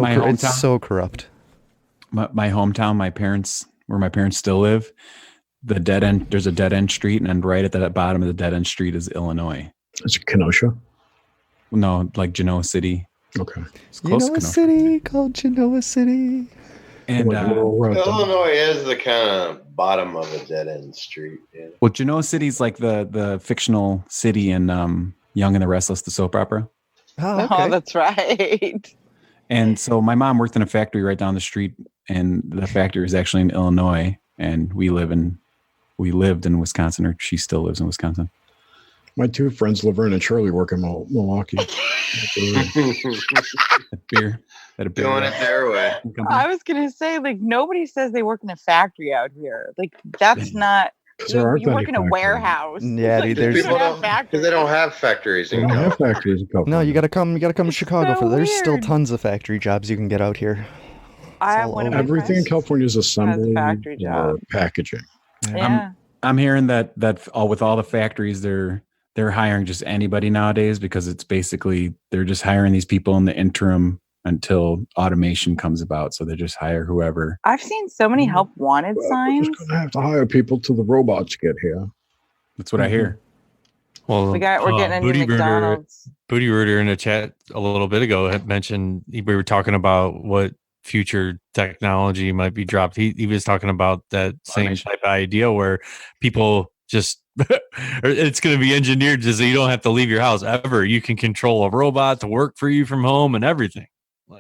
so corrupt. My hometown, where my parents still live, the dead end. There's a dead end street, and right at the bottom of the dead end street is Illinois. It's Kenosha. No, like Genoa City. Okay. It's close Genoa to City, called Genoa City. And Illinois is the kind of bottom of a dead end street. Yeah. well, Genoa City's like the fictional city in Young and the Restless, the soap opera. Oh, Oh, that's right. And so my mom worked in a factory right down the street, and the factory is actually in Illinois, and we lived in Wisconsin, or she still lives in Wisconsin. My two friends, Laverne and Shirley, work in Milwaukee. Beer. Doing it their way. I was gonna say, like, nobody says they work in a factory out here. Like, that's not. You work in a warehouse. Yeah, Like, dude. There's Because they don't have factories. They don't have factories in California. no. You gotta come to Chicago so for. There's still weird. tons of factory jobs you can get out here. I have all one of over. my Everything in friends California is assembly factory or job. packaging. Yeah. I'm hearing that with all the factories, they're hiring just anybody nowadays, because it's basically they're just hiring these people in the interim until automation comes about. So they just hire whoever. I've seen so many help wanted We're signs. just gonna have to hire people till the robots get here. That's what I hear. Well, We're getting a new McDonald's. Booty Rooter in the chat a little bit ago had mentioned we were talking about what future technology might be dropped. He was talking about that same type of idea where people just it's going to be engineered so you don't have to leave your house ever. You can control a robot to work for you from home and everything.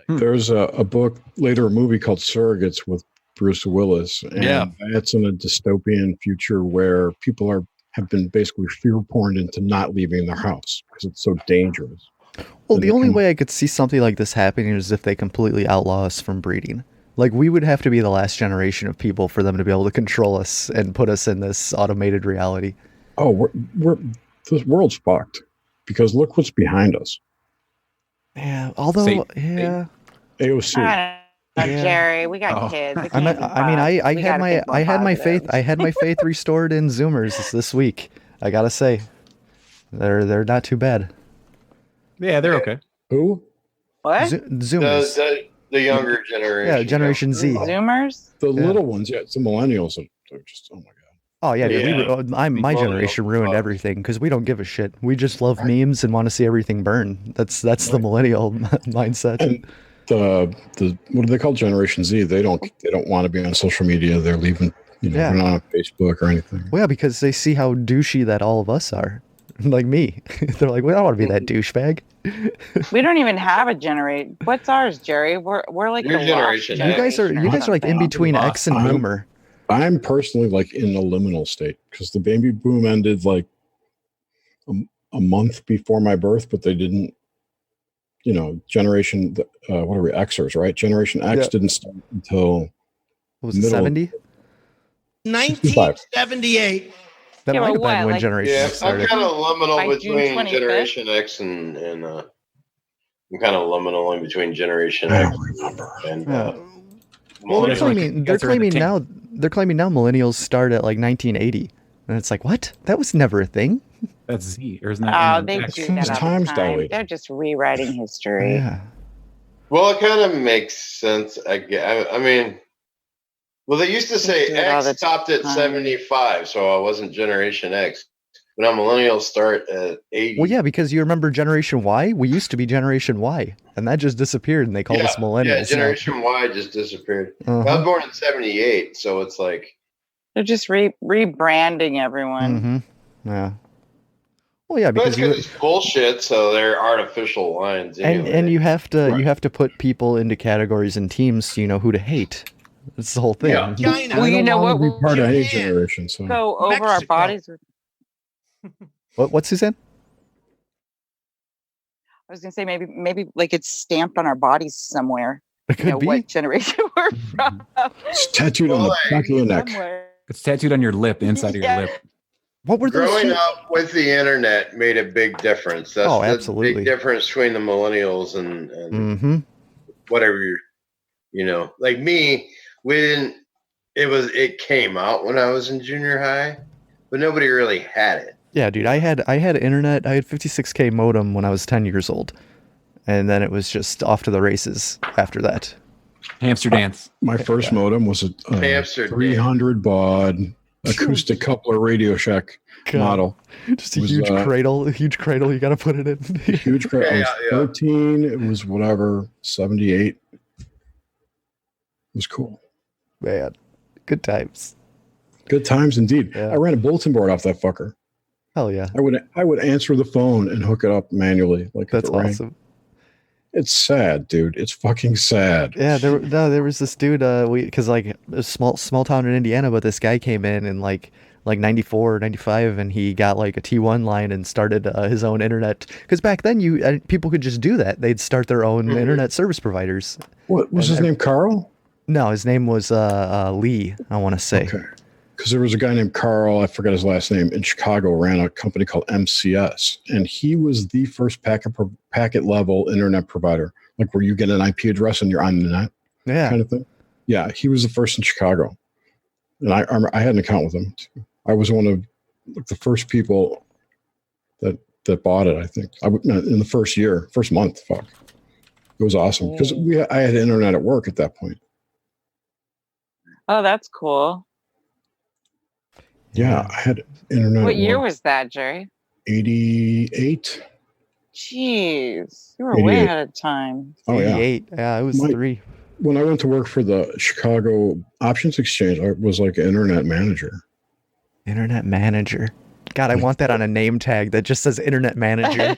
There's a book, later a movie called Surrogates with Bruce Willis. And that's in a dystopian future where people have been basically fear-porned into not leaving their house because it's so dangerous. Well, the only way I could see something like this happening is if they completely outlaw us from breeding. Like, we would have to be the last generation of people for them to be able to control us and put us in this automated reality. Oh, this world's fucked because look what's behind us. Yeah, although, yeah. AOC. I don't know, Jerry, we got kids. We I can't mean, be I had my faith. I had my faith restored in Zoomers this week. I gotta say, they're not too bad. Yeah, they're okay. Who? What? Zoomers. The younger generation. Yeah, Generation Z. Zoomers. The little ones, yeah. It's the millennials. They're just, oh my god. Oh yeah, dude, my generation ruined everything because we don't give a shit. We just love memes and want to see everything burn. That's the millennial mindset. And the what do they call Generation Z? They don't want to be on social media. They're leaving. They're not on Facebook or anything. Well, yeah, because they see how douchey that all of us are. Like me, they're like, we don't want to be that douchebag. We don't even have a generate. What's ours, Jerry? We're like Your the generation. You guys are like in between X and Boomer. I'm personally like in a liminal state because the baby boom ended like a month before my birth, but they didn't. Generation what are we Xers, right? Generation X didn't start until what was it, 70? 1978. That might have been when Generation X started. I'm kind of liminal between Generation X and I'm kind of liminal in between Generation X and well, they're claiming now millennials start at like 1980, and it's like, what? That was never a thing. That's Z, or isn't that? Oh, they do that all the time. They're just rewriting history. Yeah. Well, it kind of makes sense. I mean, well, they used to say X stopped at 75, so I wasn't Generation X. But now millennials start at 80. Well, yeah, because you remember Generation Y? We used to be Generation Y, and that just disappeared, and they called us millennials. Yeah, Generation Y just disappeared. I was born in 78, so it's like... They're just rebranding everyone. Mm-hmm. Yeah. Well, yeah, because it's bullshit, so they're artificial lines. Anyway. And you have to put people into categories and teams so you know who to hate. That's the whole thing. Yeah. Well, you know what? Be part of any generation. So go over our bodies. What, Suzanne? I was gonna say maybe like it's stamped on our bodies somewhere. It could be. What generation we're from. It's tattooed on the back of your neck. It's tattooed on your lip, the inside of your lip. What were those? Growing up with the internet made a big difference. That's absolutely. The big difference between the millennials and whatever like me. We didn't. It came out when I was in junior high, but nobody really had it. Yeah, dude, I had internet. I had 56K modem when I was 10 years old, and then it was just off to the races after that. Hamster dance. My first modem was a 300 baud acoustic coupler Radio Shack model. Just a huge cradle. A huge cradle. You got to put it in. Huge cradle. I was 13. It was whatever, 78. It was cool. Man, good times. Good times indeed. Yeah. I ran a bulletin board off that fucker. Hell yeah. I would answer the phone and hook it up manually. Like that's awesome. It's sad, dude. It's fucking sad. Yeah, there was this dude. Because like a small town in Indiana, but this guy came in like 94 or 95, and he got like a T1 line and started his own internet. Because back then people could just do that. They'd start their own internet service providers. What was his name? Carl? No, his name was Lee. I want to say. Okay. Because there was a guy named Carl, I forgot his last name, in Chicago, ran a company called MCS, and he was the first packet level internet provider, like where you get an IP address and you're on the net, kind of thing. Yeah, he was the first in Chicago, and I had an account with him too. I was one of the first people that bought it. I think in the first month. Fuck, it was awesome because I had internet at work at that point. Oh, that's cool. Yeah, I had internet. What year was that, Jerry? 88. Jeez, you were way ahead of time. Oh, 88. Yeah, I was 3. When I went to work for the Chicago Options Exchange, I was like an internet manager. Internet manager. God, I want that on a name tag that just says internet manager.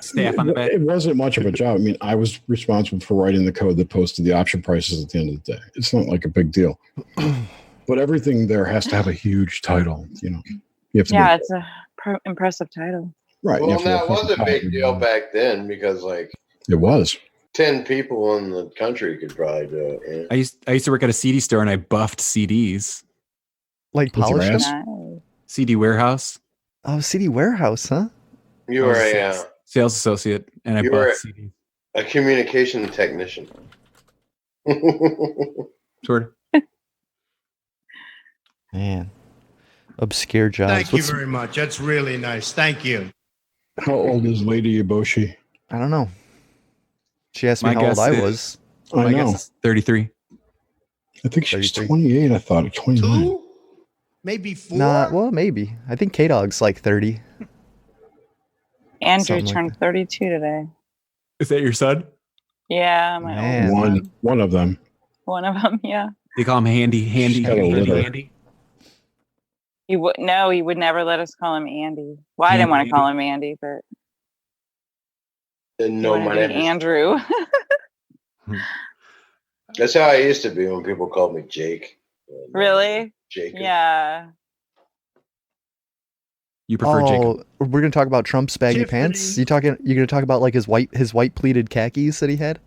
Staff on the back. It wasn't much of a job. I mean, I was responsible for writing the code that posted the option prices at the end of the day. It's not like a big deal. But everything there has to have a huge title, you know. You have to it's a impressive title. Right. Well, that was a big deal back then because, like, it was 10 people in the country could probably do it. I used to work at a CD store and I buffed CDs. Like polished them? CD warehouse. Oh, CD warehouse, huh? You were a sales associate, and I bought CDs. A communication technician. Sort of. Man, obscure jobs. Thank you very much. That's really nice. Thank you. How old is Lady Eboshi? I don't know. She asked me how old I was. I know. Guess 33. I think she's 28. I thought 29. Maybe 4? Nah, well, maybe. I think K-Dog's like 30. Andrew turned 32 today. Is that your son? Yeah, my old one of them. One of them, yeah. They call him Handy. He would never let us call him Andy. Well, I didn't want to call him Andy, but didn't know my name. Andrew. That's how I used to be when people called me Jake. Really? Jacob. Yeah. You prefer Jacob? We're gonna talk about Trump's baggy pants. You're gonna talk about like his white pleated khakis that he had.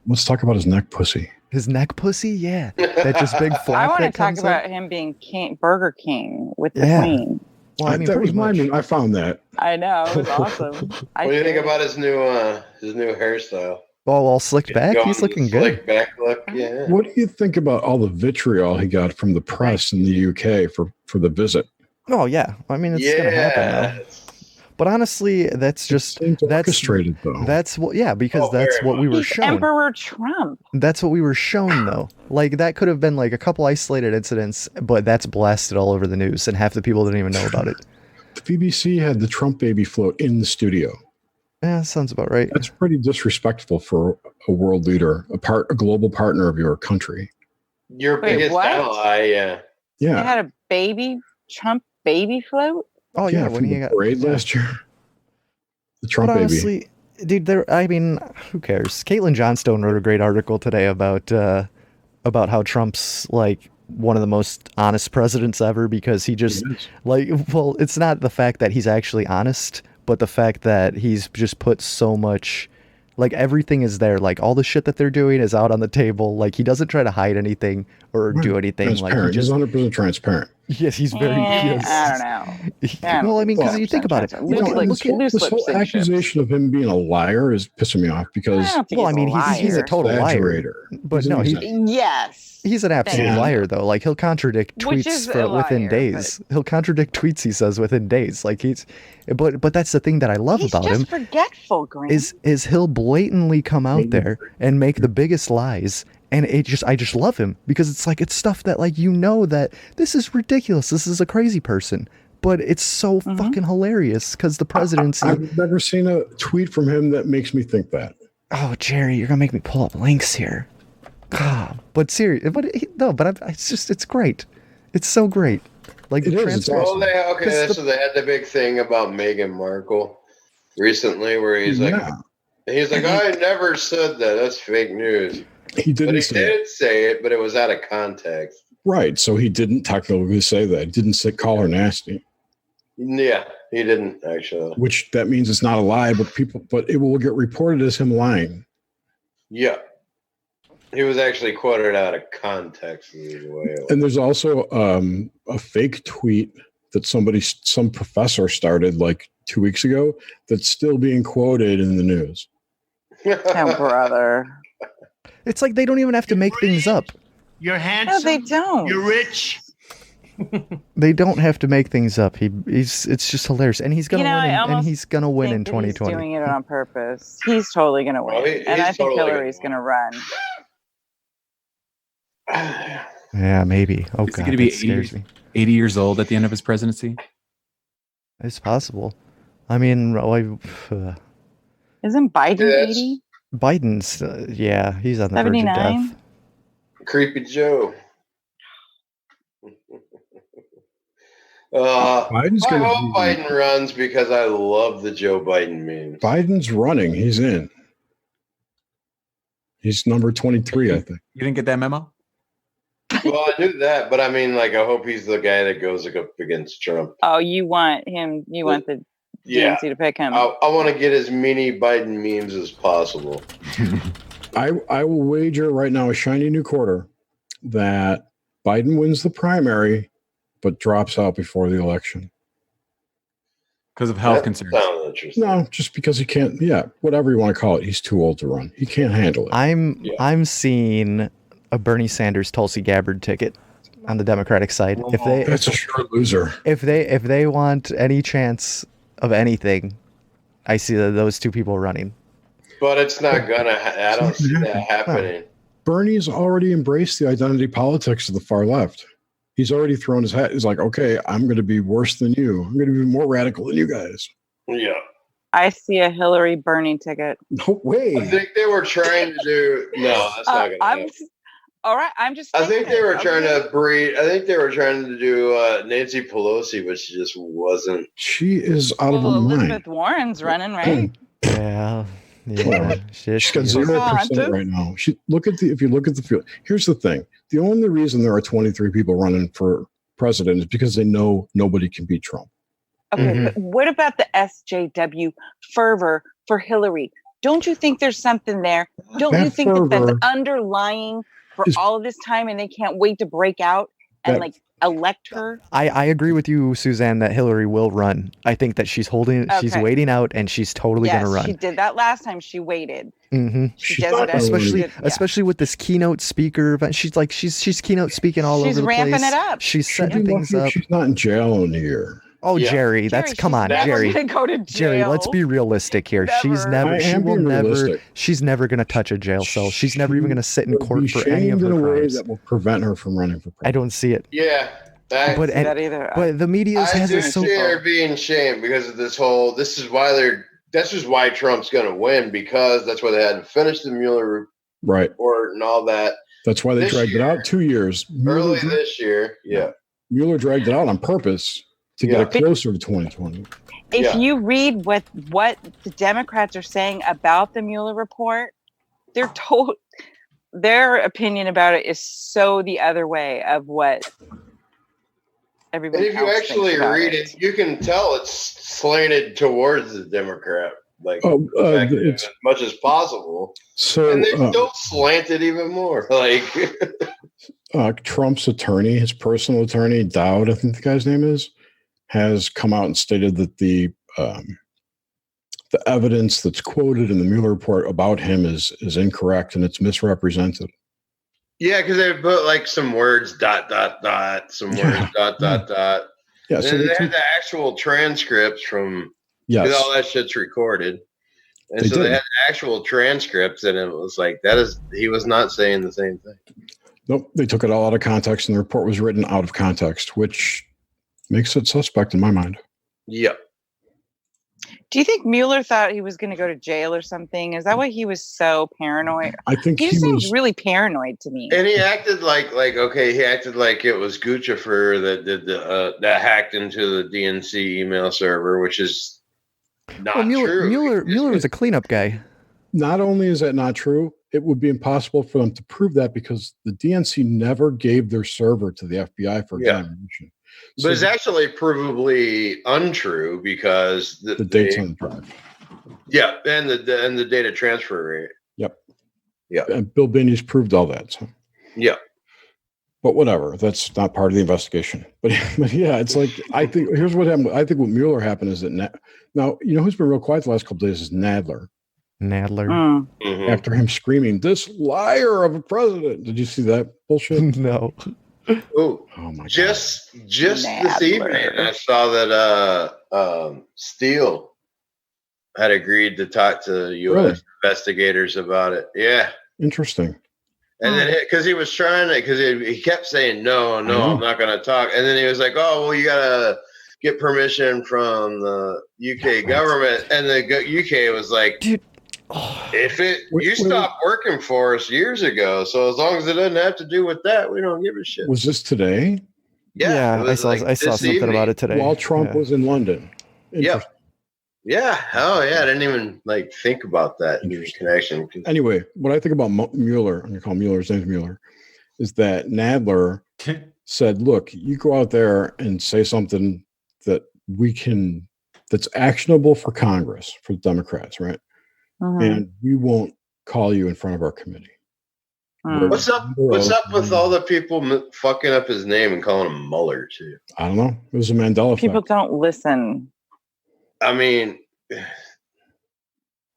Let's talk about his neck pussy. His neck pussy, yeah. That just big flap. I want to talk about him being Burger King with the Queen. Well, I mean, that was my name. I found that. I know, it was awesome. What do you think about his new hairstyle? Oh, all slicked back. He's looking good. Slick back look, yeah. What do you think about all the vitriol he got from the press in the UK for the visit? Oh yeah, I mean it's gonna happen now. But honestly, that's orchestrated though. That's because that's what we were shown. Emperor Trump. That's what we were shown though. Like that could have been like a couple isolated incidents, but that's blasted all over the news, and half the people didn't even know about it. The BBC had the Trump baby float in the studio. Yeah, sounds about right. That's pretty disrespectful for a world leader, a global partner of your country. Your biggest ally, yeah. They had a Trump baby float. Oh yeah, when he got parade last year. The Trump baby. Honestly, dude, I mean, who cares? Caitlin Johnstone wrote a great article today about how Trump's like one of the most honest presidents ever because he just it's not the fact that he's actually honest, but the fact that he's just put so much, like everything is there, like all the shit that they're doing is out on the table. Like he doesn't try to hide anything or do anything. Like he's just 100% transparent. Yes, he's very. Yes. I don't know. Well, I mean, because you think about it, this whole accusation of him being a liar is pissing me off because. Well, I mean, he's a total liar. But no, he's an absolute liar though. Like he'll contradict tweets within days. He'll contradict tweets he says within days. Like but that's the thing that I love about him. He's just forgetful, Grant. Is he'll blatantly come out there and make the biggest lies And I just love him because it's like, it's stuff that like, that this is ridiculous. This is a crazy person, but it's so fucking hilarious because the presidency. I've never seen a tweet from him that makes me think that. Oh, Jerry, you're gonna make me pull up links here. God, but seriously, it's great. It's so great. Like it is. Well, they had the big thing about Meghan Markle recently, where he's like, I never said that. That's fake news. He didn't. But he did say it, but it was out of context. Right. So he didn't technically say that. He didn't call her nasty. Yeah, he didn't actually. Which that means it's not a lie, but it will get reported as him lying. Yeah. He was actually quoted out of context. And there's also a fake tweet that some professor started like 2 weeks ago that's still being quoted in the news. Oh, brother. It's like they don't even have to make things up. You're handsome. No, they don't. You're rich. They don't have to make things up. It's just hilarious, and he's gonna win. And he's gonna win in 2020. He's doing it on purpose. He's totally gonna win, and I think Hillary's gonna run. Yeah, maybe. Oh, Is he going to be 80 years old at the end of his presidency? It's possible. I mean, isn't Biden 80? Biden's, he's on the verge of death. Creepy Joe. I hope Biden runs because I love the Joe Biden memes. Biden's running. He's in. He's number 23, I think. You didn't get that memo? Well, I knew that, but I mean, like, I hope he's the guy that goes up against Trump. Oh, you want him? You want the DNC to pick him? I want to get as many Biden memes as possible. I will wager right now a shiny new quarter that Biden wins the primary, but drops out before the election. Because of health concerns. No, just because he can't. Yeah, whatever you want to call it. He's too old to run. He can't handle it. I'm seeing a Bernie Sanders Tulsi Gabbard ticket on the Democratic side. That's a sure loser. If they want any chance of anything, I see those two people running. But it's not gonna. I don't see that happening. Bernie's already embraced the identity politics of the far left. He's already thrown his hat. He's like, okay, I'm going to be worse than you. I'm going to be more radical than you guys. Yeah. I see a Hillary Bernie ticket. No way. I think they were trying to do. No, that's not going to happen. All right, I'm just. I think they were trying to breed. I think they were trying to do Nancy Pelosi, but she just wasn't. She is out of her mind. Elizabeth Warren's running, right? Yeah. She's got 0% right now. If you look at the field, here's the thing: the only reason there are 23 people running for president is because they know nobody can beat Trump. Okay, but what about the SJW fervor for Hillary? Don't you think there's something there? Don't you think that that's underlying for all of this time, and they can't wait to break out and elect her? I agree with you, Suzanne, that Hillary will run. I think that she's waiting out, and she's totally going to run. She did that last time. She waited. Mm-hmm. She does it especially with this keynote speaker event. She's keynote speaking all over the place. She's ramping it up. She's setting things up. She's not in jail in a year. Oh, yeah. Jerry, come on, Jerry. Go to jail. Jerry, let's be realistic here. She's never going to touch a jail cell. She's never even going to sit in court for any of her crimes. That will prevent her from running for president. I don't see it. Yeah. I don't see that either. But the media has it so. I do see her being shamed because of this whole. This is why Trump's going to win, because that's why they had to finish the Mueller report and all that. That's why they dragged it out 2 years. Early this year, Mueller dragged it out on purpose to get it closer to 2020. If you read what the Democrats are saying about the Mueller report, their opinion about it is so the other way of what everybody else thinks. And if you actually read it, you can tell it's slanted towards the Democrat, as much as possible. So, and they still slant it even more. Trump's attorney, his personal attorney, Dowd, I think the guy's name is, has come out and stated that the evidence that's quoted in the Mueller report about him is incorrect and it's misrepresented. Yeah, because they put some words ... some words ... Yeah, so they had the actual transcripts from. Yes, all that shit's recorded. And so they had actual transcripts, and it was like he was not saying the same thing. Nope, they took it all out of context, and the report was written out of context, which makes it suspect in my mind. Yep. Do you think Mueller thought he was going to go to jail or something? Is that why he was so paranoid? I think he seems really paranoid to me. And he acted like he acted like it was Guccifer that did that hacked into the DNC email server, which is not true. Mueller was a cleanup guy. Not only is that not true, it would be impossible for them to prove that because the DNC never gave their server to the FBI for examination. But it's actually provably untrue because the date's on the drive. Yeah, and the data transfer rate. Yep. Yeah. And Bill Binney's proved all that. So. Yeah. But whatever, that's not part of the investigation. But yeah, it's like here's what happened. I think what Mueller happened is that now you know who's been real quiet the last couple of days is Nadler. Mm-hmm. After him screaming, "This liar of a president!" Did you see that bullshit? No. Oh my God! Just this evening, I saw that Steele had agreed to talk to U.S. investigators about it. Yeah, interesting. And then because he was trying to, because he kept saying no, I'm not going to talk, and then he was like, "Oh, well, you gotta get permission from the UK government," and the UK was like, "Dude." You stopped working for us years ago, so as long as it doesn't have to do with that, we don't give a shit. Was this today? Yeah, I saw something about it today. While Trump was in London. Yeah. Oh yeah, I didn't even think about that in connection. Anyway, what I think about Mueller, I'm gonna call Mueller, his name's Mueller, is that Nadler said, "Look, you go out there and say something that that's actionable for Congress, for the Democrats, right? And we won't call you in front of our committee." What's up with all the people fucking up his name and calling him Mueller too? I don't know. It was a Mandela effect. People don't listen. I mean,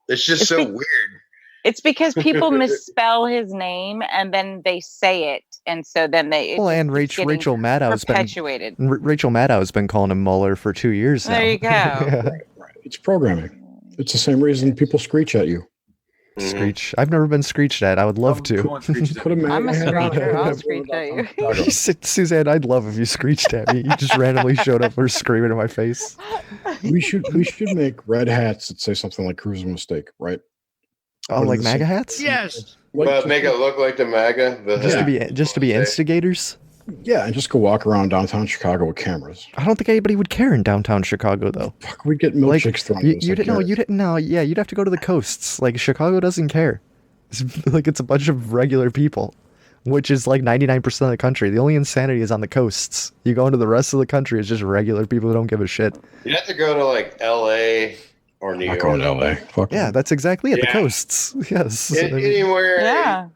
it's so weird. It's because people misspell his name and then they say it, and so then they. And Rachel Maddow's perpetuated. Rachel Maddow's been calling him Mueller for 2 years now. There you go. Right. It's programming. It's the same reason people screech at you. Screech. I've never been screeched at. I would love to. I'm a screecher. I'll screech at you. Suzanne, I'd love if you screeched at me. You just randomly showed up or screaming in my face. We should make red hats that say something like "cruise mistake," right? Oh, like MAGA hats? Yes. But make it look like the MAGA. Just to be instigators. Yeah, and just go walk around downtown Chicago with cameras. I don't think anybody would care in downtown Chicago, though. Fuck, we'd get milkshakes thrown. You didn't know. Yeah, you'd have to go to the coasts. Like, Chicago doesn't care. It's a bunch of regular people, which is like 99% of the country. The only insanity is on the coasts. You go into the rest of the country, it's just regular people who don't give a shit. You have to go to L.A. or New York. Going to L.A. Fuck. Yeah, that's exactly it. The coasts. Yes. Anywhere. Yeah.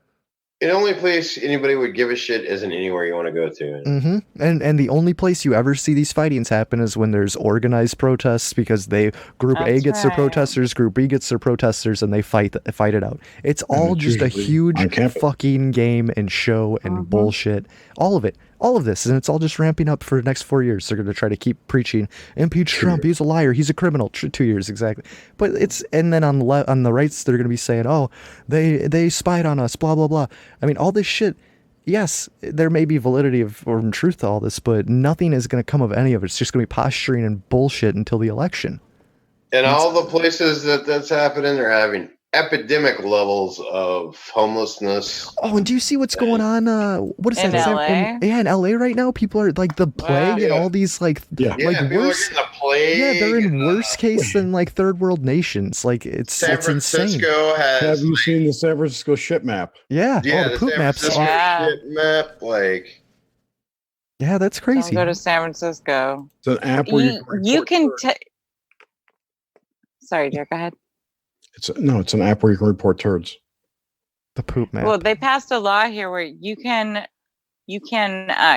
The only place anybody would give a shit isn't anywhere you want to go to. Mm-hmm. And the only place you ever see these fightings happen is when there's organized protests, because Group A gets their protesters, Group B gets their protesters, and they fight it out. It's all just a huge fucking game and show and bullshit. All of it. All of this, and it's all just ramping up for the next 4 years. They're going to try to keep preaching, impeach Trump, he's a liar, he's a criminal. 2 years, exactly. But and then on the rights, they're going to be saying, oh, they spied on us, blah, blah, blah. I mean, all this shit, yes, there may be validity or truth to all this, but nothing is going to come of any of it. It's just going to be posturing and bullshit until the election. And all the places that's happening, they're having epidemic levels of homelessness. Oh, and do you see what's going on? What is in that? LA? In LA right now, people are like the plague and all these like people worse. Are getting the plague. Yeah, they're in worse case than like third world nations. Like it's insane. Have you seen the San Francisco shit map? Yeah, the poop San maps. Francisco shit map, like. Yeah, that's crazy. Don't go to San Francisco. It's an app where you can. Sorry, Jack. Go ahead. It's an app where you can report turds. The poop map. Well, they passed a law here where you can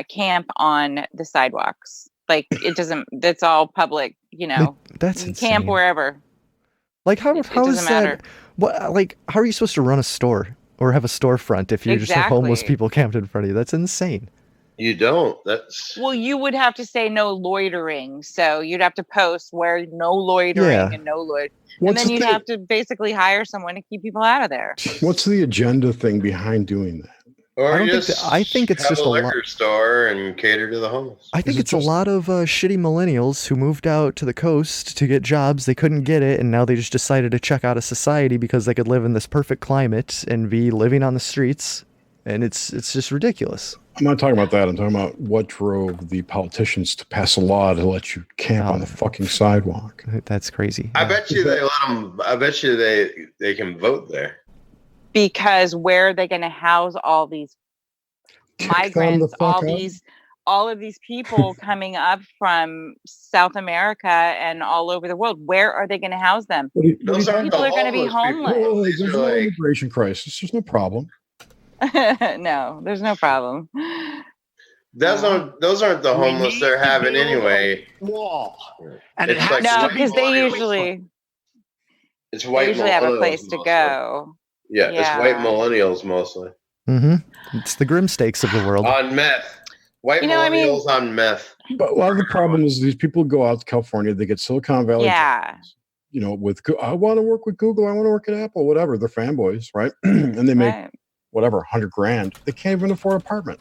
camp on the sidewalks. Like that's all public, That's you insane. camp wherever. Like how is matter. that? What how are you supposed to run a store or have a storefront if you just have homeless people camped in front of you? That's insane. You don't. That's Well, you would have to say no loitering. So you'd have to post where no loitering and no loitering. And then you'd have to basically hire someone to keep people out of there. What's the agenda thing behind doing that? Or I think it's have just a liquor store and cater to the homeless. I think it's a lot of shitty millennials who moved out to the coast to get jobs. They couldn't get it, and now they just decided to check out of society because they could live in this perfect climate and be living on the streets. And it's just ridiculous. I'm not talking about that. I'm talking about what drove the politicians to pass a law to let you camp on the fucking sidewalk. That's crazy. I bet you they let them. I bet you they can vote there. Because where are they going to house all these migrants, all of these people coming up from South America and all over the world? Where are they going to house them? Those people are going to be homeless. Well, there's no immigration crisis. There's no problem. No, there's no problem. Those aren't the homeless they're having anyway. Wall. And it's like no, because they usually have a place to go. Yeah, it's white millennials mostly. Mm-hmm. It's the grim stakes of the world. On meth. White millennials on meth. But a lot of the problem is these people go out to California, they get Silicon Valley jobs, with I want to work with Google, I want to work at Apple, whatever. They're fanboys, right? And they make whatever, $100,000. They can't even afford an apartment.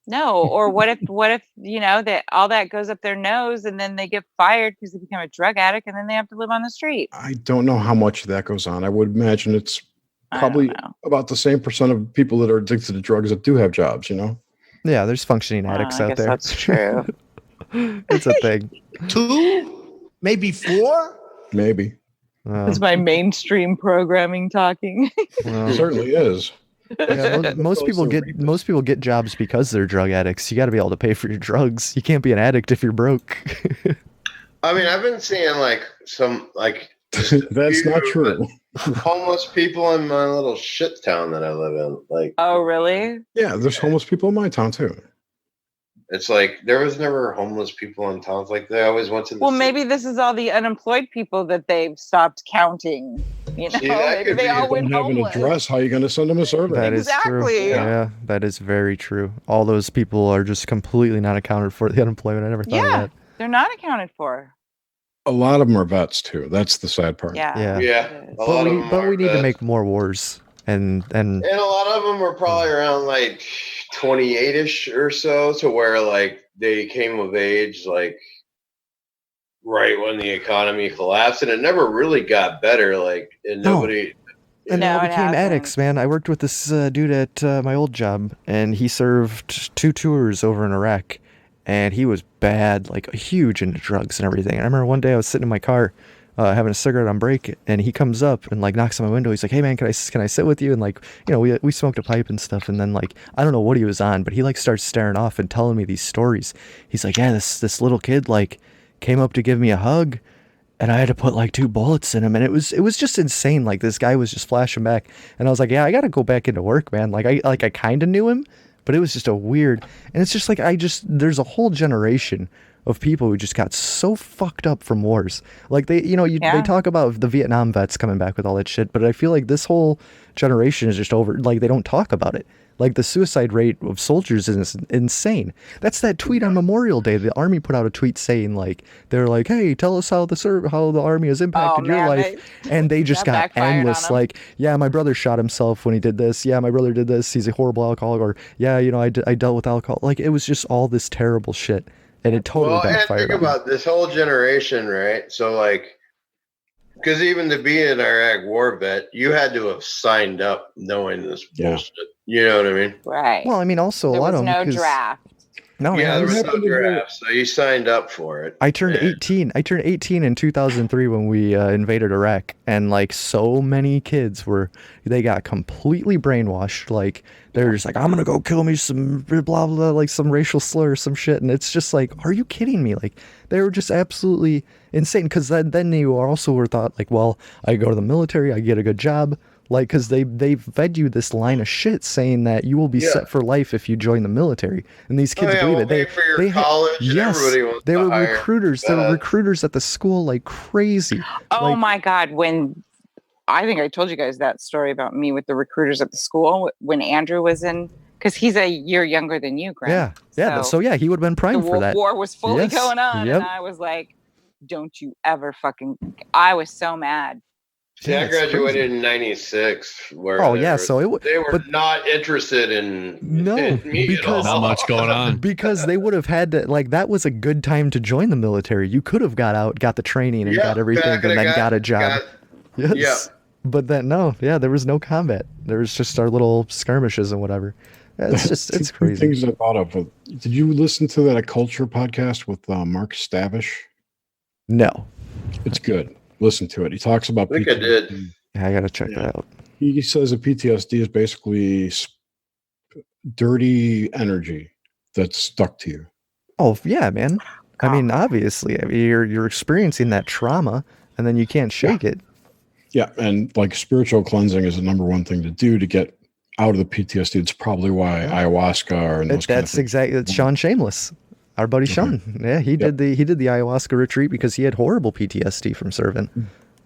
No, or what if that all that goes up their nose and then they get fired because they become a drug addict and then they have to live on the street? I don't know how much that goes on. I would imagine it's probably about the same percent of people that are addicted to drugs that do have jobs, Yeah, there's functioning addicts out there. That's true. It's a thing. 2, maybe 4. Maybe. It's my mainstream programming talking. It certainly is. Yeah, most people get jobs because they're drug addicts. You got to be able to pay for your drugs. You can't be an addict if you're broke. I mean, I've been seeing that's not true. Homeless people in my little shit town that I live in. Oh, really? Yeah, there's homeless people in my town too. It's like there was never homeless people in towns like they always went to. Maybe this is all the unemployed people that they've stopped counting. Maybe they all went homeless. An address. How are you going to send them a survey? That is true. Yeah, that is very true. All those people are just completely not accounted for the unemployment. I never thought of that. They're not accounted for. A lot of them are vets too. That's the sad part. Yeah. But we need to make more wars, and a lot of them are probably around 28-ish or so, to where they came of age right when the economy collapsed, and it never really got better. Nobody. And they all became addicts, man. I worked with this dude at my old job, and he served 2 tours over in Iraq, and he was bad, huge into drugs and everything. And I remember one day I was sitting in my car having a cigarette on break, and he comes up and knocks on my window. He's like, "Hey man, can I sit with you?" And we smoked a pipe and stuff. And then I don't know what he was on, but he starts staring off and telling me these stories. He's like, "Yeah, this little kid came up to give me a hug, and I had to put 2 bullets in him." And it was just insane. This guy was just flashing back, and I was like, "Yeah, I got to go back into work, man." I kind of knew him, but it was just a weird. And it's just there's a whole generation of people who just got so fucked up from wars. They talk about the Vietnam vets coming back with all that shit, but I feel like this whole generation is just over. They don't talk about it. The suicide rate of soldiers is insane. That's that tweet on Memorial Day. The Army put out a tweet saying they're like, "Hey, tell us how the Army has impacted your life," and they just got endless. "Yeah, my brother shot himself when he did this. Yeah, my brother did this. He's a horrible alcoholic." Or, "Yeah, I dealt with alcohol." It was just all this terrible shit, and it totally backfired. Think about this whole generation, right? So because even to be an Iraq war vet, you had to have signed up knowing this bullshit. You know what I mean? Right. Well, I mean, also a lot of them. There was no draft. No, there was no draft, so you signed up for it. I turned 18. I turned 18 in 2003 when we invaded Iraq, and so many kids they got completely brainwashed. They're just "I'm gonna go kill me some blah blah," some racial slur or some shit, and it's just are you kidding me? They were just absolutely insane. Because then you also were thought well, I go to the military, I get a good job. Because they fed you this line of shit saying that you will be set for life if you join the military, and these kids believe it. They college. They were recruiters. They were recruiters at the school like crazy. Oh my God! I think I told you guys that story about me with the recruiters at the school when Andrew was in Because he's a year younger than you, Graham. Yeah. So yeah, he would have been prime for that. The war was fully going on, Yep. and I was like, "Don't you ever fucking!" I was so mad. See, I graduated in '96. Where so they were not interested in me at all. Not much going on. Because they would have had to, like, that was a good time to join the military. You could have got out, got the training, and got everything, and then got a job. Yes. But then there was no combat. There was just our little skirmishes and whatever. It's crazy. Things I thought of. Did you listen to that Culture podcast with Mark Stavish? No. It's good. Listen to it. He talks about I think PTSD. I did. Yeah, I got to check that out. He says that PTSD is basically dirty energy that's stuck to you. Oh, yeah, man. I mean, obviously, you're experiencing that trauma, and then you can't shake it. Yeah, and like spiritual cleansing is the number one thing to do to get out of the PTSD. It's probably why ayahuasca and those that's exactly. It's Sean Shameless, our buddy Sean. Yeah, he did the ayahuasca retreat because he had horrible PTSD from serving,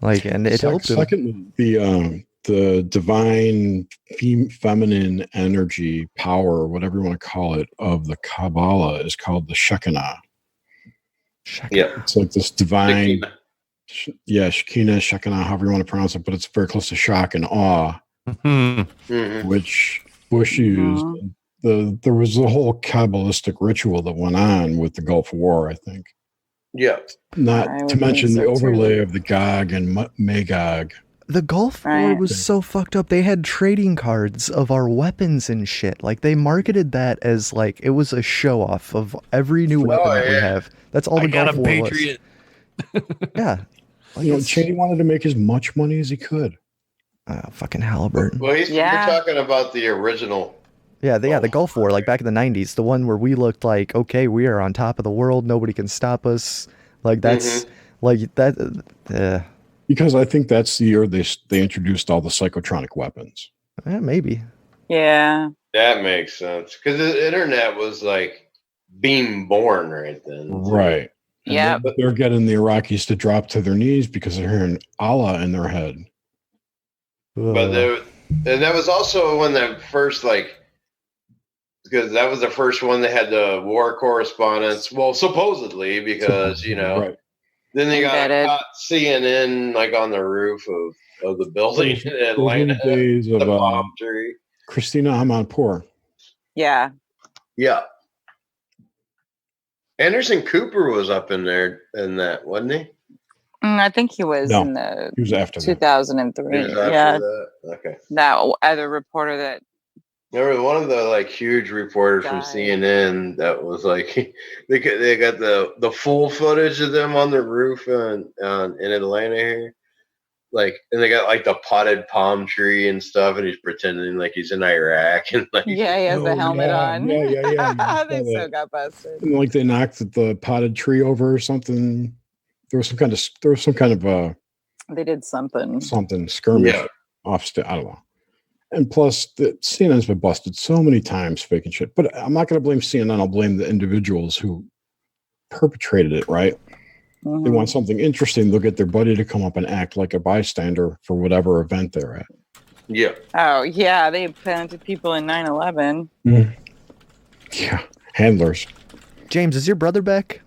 and it helped him. Secondly, the divine feminine energy power, whatever you want to call it, of the Kabbalah is called the Shekinah. Yeah, it's like this divine. Shekinah, Shekinah, however you want to pronounce it, but it's very close to shock and awe, which Bush used. There was a whole Kabbalistic ritual that went on with the Gulf War, I think. Yeah. Not to mention the overlay of the Gog and Magog. The Gulf War was so fucked up. They had trading cards of our weapons and shit. Like, they marketed that as, like, it was a show off of every new weapon that we have. That's all the Gulf War Patriot. was. Yeah. Cheney wanted to make as much money as he could. Fucking Halliburton. Well, you're talking about the original. Yeah, the Gulf War, like back in the 90s, the one where we looked like, okay, we are on top of the world, nobody can stop us. Like, that's like that. Because I think that's the year they introduced all the psychotronic weapons. Maybe. Yeah. That makes sense. Because the internet was like being born right then. Right. Yeah, but they're getting the Iraqis to drop to their knees because they're hearing Allah in their head. But and that was also when the first, because that was the first one that had the war correspondence. Well, supposedly, because then they got caught CNN on the roof of the building in Atlanta. Those were the days of the palm tree. Christina Amanpour. Yeah. Yeah. Anderson Cooper was up in there in that, wasn't he? I think he was No, in the he was after 2003. He was after that? Okay. That other reporter that. There was one of the huge reporters from CNN that was they got the full footage of them on the roof in Atlanta here. And they got the potted palm tree and stuff, and he's pretending like he's in Iraq and he has the helmet on. Yeah. They so got busted. And they knocked the potted tree over or something. There was some kind of they did something skirmish off. I don't know. And plus, the CNN's been busted so many times faking shit. But I'm not going to blame CNN. I'll blame the individuals who perpetrated it. Right. They want something interesting. They'll get their buddy to come up and act like a bystander for whatever event they're at. Yeah. Oh, yeah. They planted people in 9/11. Yeah. Handlers. James, is your brother back?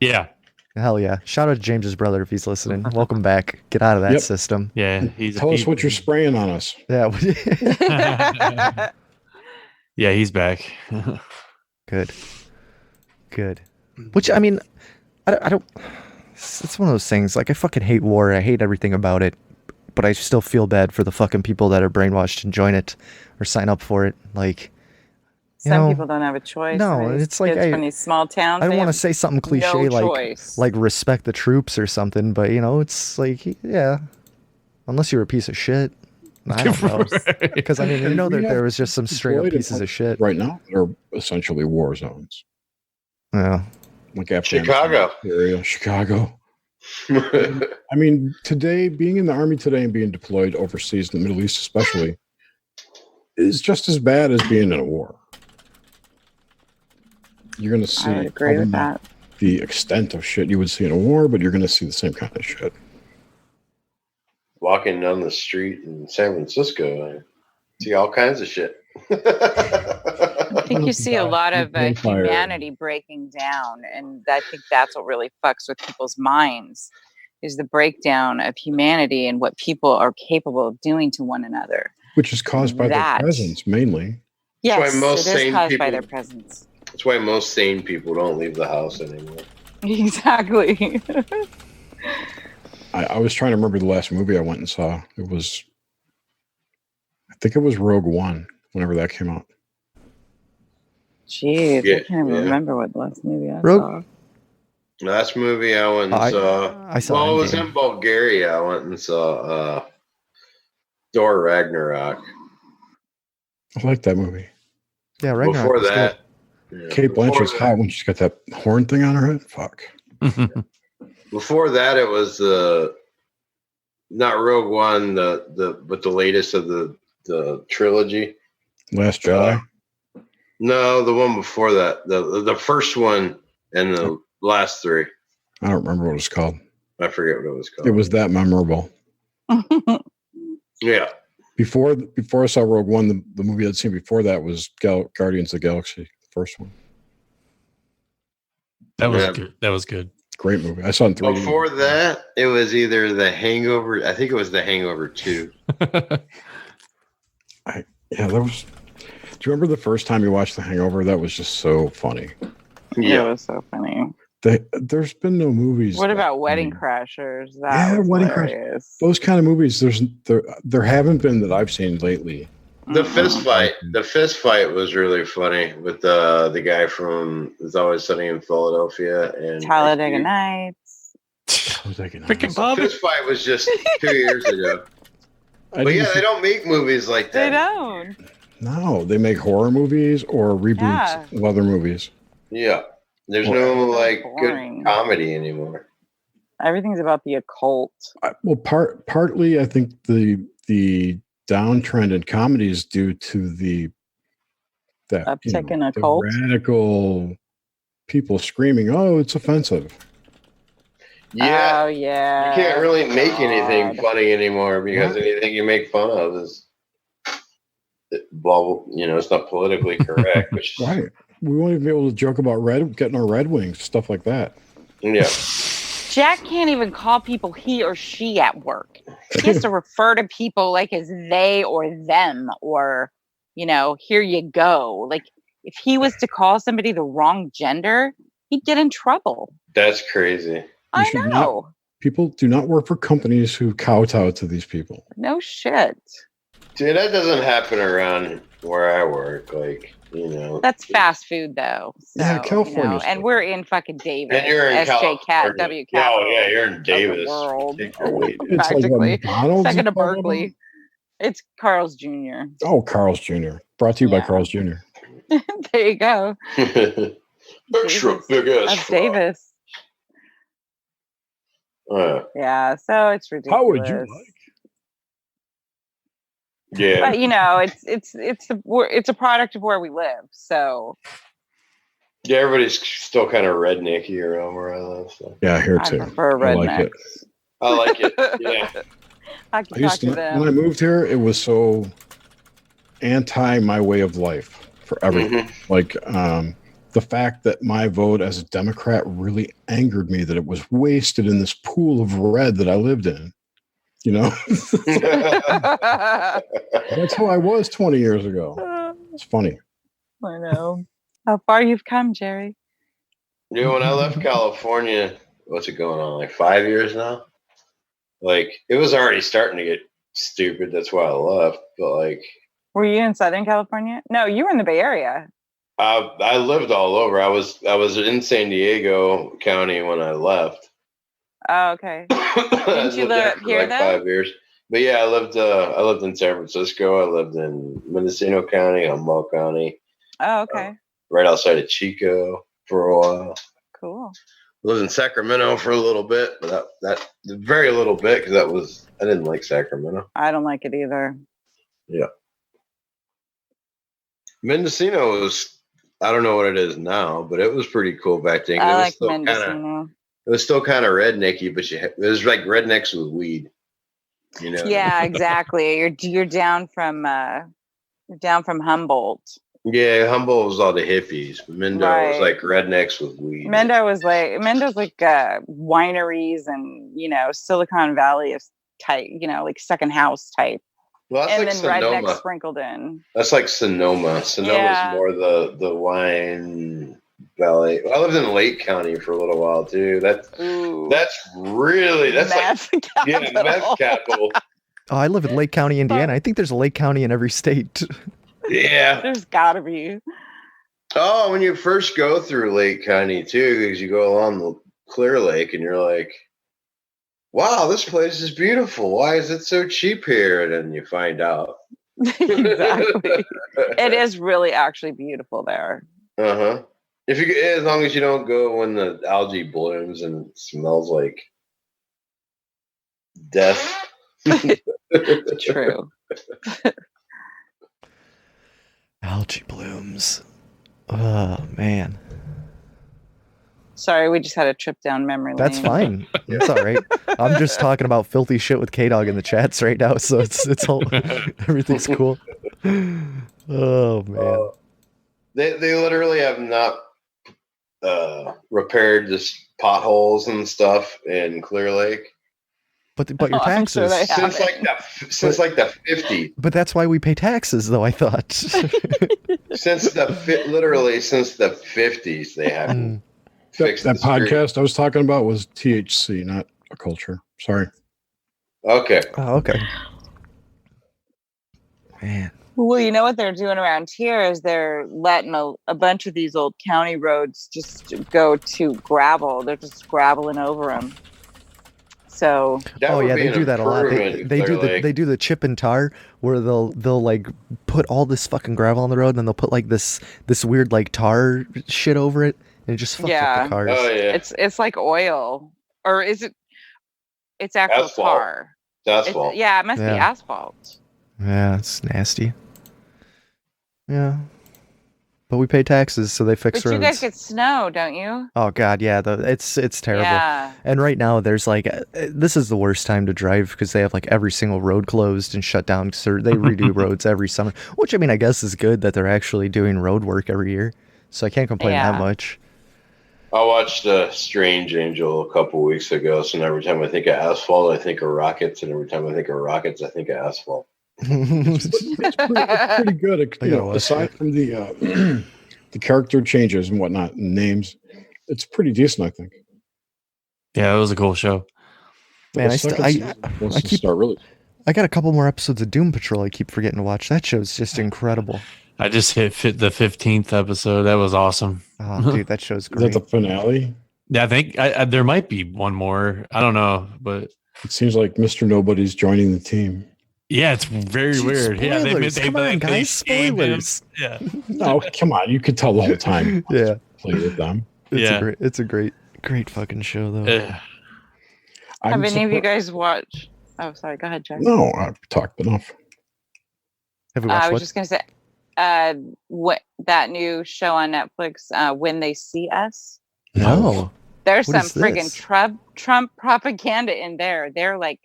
Yeah. Hell yeah. Shout out to James's brother if he's listening. Welcome back. Get out of that system. Yeah. Tell us what you're spraying on us. Yeah. Yeah, he's back. Good. Which, I mean, I don't. It's one of those things. I fucking hate war. I hate everything about it. But I still feel bad for the fucking people that are brainwashed and join it or sign up for it. Some people don't have a choice. No, it's from these small towns. I don't want to say something cliche no like respect the troops or something, but it's unless you're a piece of shit. I don't know. Because that there was just some straight up pieces of shit right now that are essentially war zones. Yeah. Like Afghanistan, Chicago. I mean, being in the Army today and being deployed overseas in the Middle East especially is just as bad as being in a war. You're going to see agree with that. The extent of shit you would see in a war, but you're going to see the same kind of shit. Walking down the street in San Francisco, I see all kinds of shit. I think you see a lot of humanity breaking down, and I think that's what really fucks with people's minds, is the breakdown of humanity and what people are capable of doing to one another. Which is caused by their presence, mainly. Yes, it is caused by their presence. That's why most sane people don't leave the house anymore. Exactly. I was trying to remember the last movie I went and saw. I think it was Rogue One, whenever that came out. Jeez, I can't even remember what the last movie I saw. Last movie I went and saw. Well, it was in Bulgaria. I went and saw Thor Ragnarok. I like that movie. Yeah, Ragnarok. Before that, Kate Blanchett's hot when she's got that horn thing on her head. Fuck. Before that, it was not Rogue One, but the latest of the trilogy. Last Jedi. No, the one before that, the first one and the last three. I don't remember what it was called. I forget what it was called. It was that memorable. Yeah. Before I saw Rogue One, the movie I'd seen before that was Guardians of the Galaxy, the first one. That was good. That was good. Great movie. I saw it in 3D. Before that, it was either The Hangover. I think it was The Hangover 2. That was. Do you remember the first time you watched The Hangover? That was just so funny. Yeah, it was so funny. There's been no movies. What about Wedding Crashers? Wedding Crashers. Those kind of movies. There haven't been that I've seen lately. The fist fight was really funny with the guy from It's Always Sunny in Philadelphia and Talladega Nights. Freaking Bobby. Fist fight was just 2 years ago. But they don't make movies like that. They don't. No, they make horror movies or reboots of other movies. Yeah, there's no good comedy anymore. Everything's about the occult. Well, partly I think the downtrend in comedy is due to the uptick in occult, radical people screaming, "Oh, it's offensive." Yeah, you can't really make anything funny anymore because anything you make fun of is, it's not politically correct. Right. We won't even be able to joke about getting our Red Wings, stuff like that. Yeah. Jack can't even call people he or she at work. He has to refer to people like as they or them or, here you go. Like if he was to call somebody the wrong gender, he'd get in trouble. That's crazy. I know. People do not work for companies who kowtow to these people. No shit. Dude, that doesn't happen around where I work. That's fast food, though. So, yeah, California. And we're in fucking Davis. And you're in SJ Cat, W Cat. Oh, yeah, you're in Davis. World. It's practically. McDonald's second to Berkeley. It's Carl's Jr. Oh, Carl's Jr. Brought to you by Carl's Jr. There you go. Extra big ass. That's Davis. Yeah, so it's ridiculous. How would you like? Yeah, but it's a product of where we live. So yeah, everybody's still kind of rednecky around where I live. So. Yeah, here too. I prefer rednecks. I like it. Yeah, I can talk to them. When I moved here, it was so anti my way of life for everything. Mm-hmm. The fact that my vote as a Democrat really angered me, that it was wasted in this pool of red that I lived in. That's how I was 20 years ago. It's funny. I know. How far you've come, Jerry. When I left California, what's it going on? 5 years now? It was already starting to get stupid. That's why I left. But were you in Southern California? No, you were in the Bay Area. I lived all over. I was in San Diego County when I left. Oh, okay. Didn't you live here though? 5 years. But yeah, I lived in San Francisco. I lived in Mendocino County, Humboldt County. Oh, okay. Right outside of Chico for a while. Cool. Lived in Sacramento for a little bit, but that very little bit because I didn't like Sacramento. I don't like it either. Yeah. Mendocino was, I don't know what it is now, but it was pretty cool back then. I like Mendocino. It was still kind of rednecky, but it was like rednecks with weed. Yeah, exactly. You're down from Humboldt, Yeah, Humboldt was all the hippies. Mendo was like rednecks with weed. Mendo's like wineries and Silicon Valley is type, like second house type. Well, that's and like then Sonoma. rednecks sprinkled in. That's like Sonoma. Sonoma's more the wine valley. I lived in Lake County for a little while too. That's really meth capital. Yeah, meth capital. Oh, I live in Lake County, Indiana. I think there's a Lake County in every state. Yeah. There's gotta be. Oh, when you first go through Lake County too, because you go along the Clear Lake and you're like, wow, this place is beautiful. Why is it so cheap here? And then you find out. Exactly. It is really actually beautiful there. Uh-huh. As long as you don't go when the algae blooms and it smells like death. True. Algae blooms. Oh man. Sorry, we just had a trip down memory lane. That's fine. It's all right. I'm just talking about filthy shit with K-Dog in the chats right now, so it's all everything's cool. Oh man. They literally have not repaired this potholes and stuff in Clear Lake. But your taxes since like the 50s. But that's why we pay taxes, though. I thought since the 50s they haven't fixed that the street. podcast I was talking about was THC, not a culture. Sorry. Okay. Oh, okay. Man. Well, you know what they're doing around here is they're letting a bunch of these old county roads just go to gravel. They're just graveling over them. So they do that a lot. They do the chip and tar where they'll like put all this fucking gravel on the road and then they'll put like this weird like tar shit over it and it just fucks up the cars. Oh yeah. It's like oil, or is it? It's actual asphalt. tar. It's asphalt. It must be asphalt. Yeah, it's nasty. Yeah. But we pay taxes, so they fix roads. But you guys get snow, don't you? Oh God, yeah. It's terrible. Yeah. And right now, there's like this is the worst time to drive because they have like every single road closed and shut down. So they redo roads every summer, which I mean, I guess is good that they're actually doing road work every year. So I can't complain that much. I watched Strange Angel a couple weeks ago, so every time I think of asphalt, I think of rockets, and every time I think of rockets, I think of asphalt. It's pretty good. Aside from the character changes and whatnot, and names, it's pretty decent, I think. Yeah, it was a cool show. Man, I got a couple more episodes of Doom Patrol. I keep forgetting to watch. That show's just incredible. I just hit the 15th episode. That was awesome. Oh, dude, that show's great. Is that the finale? Yeah, I think there might be one more. I don't know, but it seems like Mr. Nobody's joining the team. Yeah, it's very weird. Spoilers. Yeah, come on, guys. Spoilers. Yeah. No, come on. You could tell the whole time. Yeah. Play with them. It's a great fucking show, though. Have any of you guys watched? Oh, sorry. Go ahead, Jack. No, I've talked enough. Have we watched I was just going to say, that new show on Netflix, When They See Us. No. There's What some is friggin' Trump propaganda in there. They're like,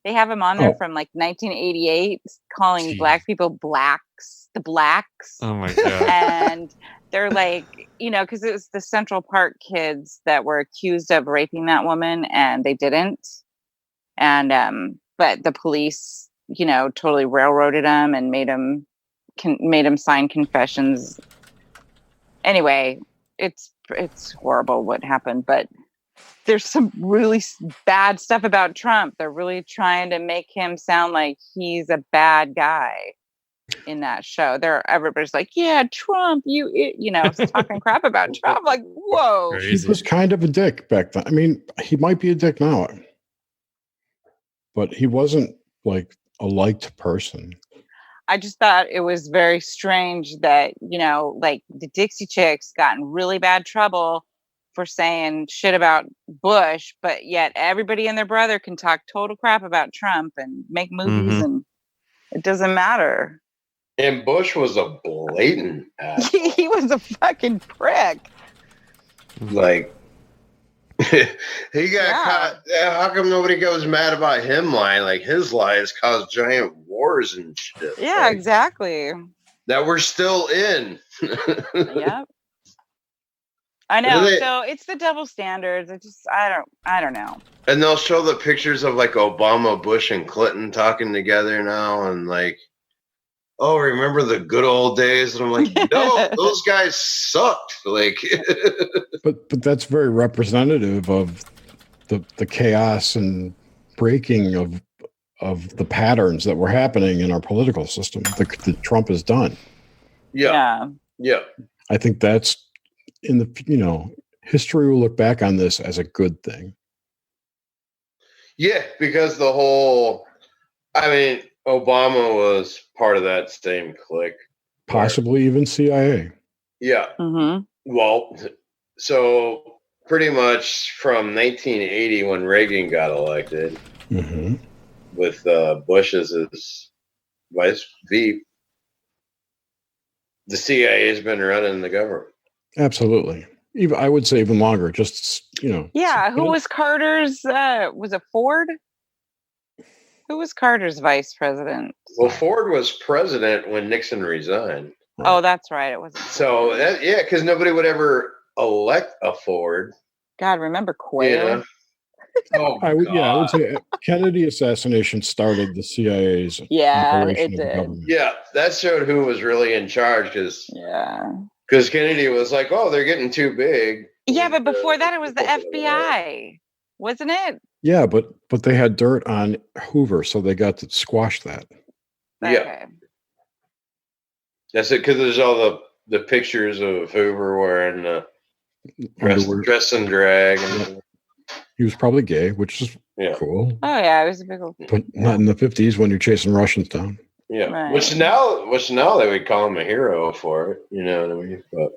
they have him on there from like 1988, calling black people the blacks. Oh my God. And they're like, because it was the Central Park kids that were accused of raping that woman and they didn't. And, but the police, totally railroaded them and made them sign confessions. Anyway, it's horrible what happened, but there's some really bad stuff about Trump. They're really trying to make him sound like he's a bad guy in that show. Everybody's like, yeah, Trump, talking crap about Trump. Like, whoa. Crazy. He was kind of a dick back then. I mean, he might be a dick now, but he wasn't like a liked person. I just thought it was very strange that, like the Dixie Chicks got in really bad trouble for saying shit about Bush, but yet everybody and their brother can talk total crap about Trump and make movies and it doesn't matter. And Bush was a blatant asshole. He was a fucking prick. Like, he got caught. How come nobody goes mad about him lying? Like, his lies caused giant wars and shit. Yeah, exactly. that we're still in. Yep. I know. So it's the double standards. I don't know. And they'll show the pictures of like Obama, Bush, and Clinton talking together now, and like, oh, remember the good old days? And I'm like, no, those guys sucked. Like, but that's very representative of the chaos and breaking of the patterns that were happening in our political system that Trump has done. Yeah. I think that's in the history will look back on this as a good thing. Yeah, because Obama was part of that same clique. Possibly even CIA. Yeah. Mm-hmm. Well, so pretty much from 1980 when Reagan got elected, with Bush as his vice VP, the CIA has been running the government. Absolutely. Even I would say even longer. Just Yeah. Who was Carter's? Was it Ford? Who was Carter's vice president? Well, Ford was president when Nixon resigned. Right. Oh, that's right. It wasn't. So because nobody would ever elect a Ford. God, remember Quayle? Oh, I would say Kennedy assassination started the CIA's operation of the government. Yeah, that showed who was really in charge because Kennedy was like, oh, they're getting too big. Yeah, but before that, it was the FBI, wasn't it? Yeah, but they had dirt on Hoover, so they got to squash that. Yeah, okay. That's it. Because there's all the pictures of Hoover wearing dress and drag. And he was probably gay, which is cool. Oh yeah, it was a big old. But not in the 50s when you're chasing Russians down. Yeah, right. which now they would call him a hero for it. You know what I mean? But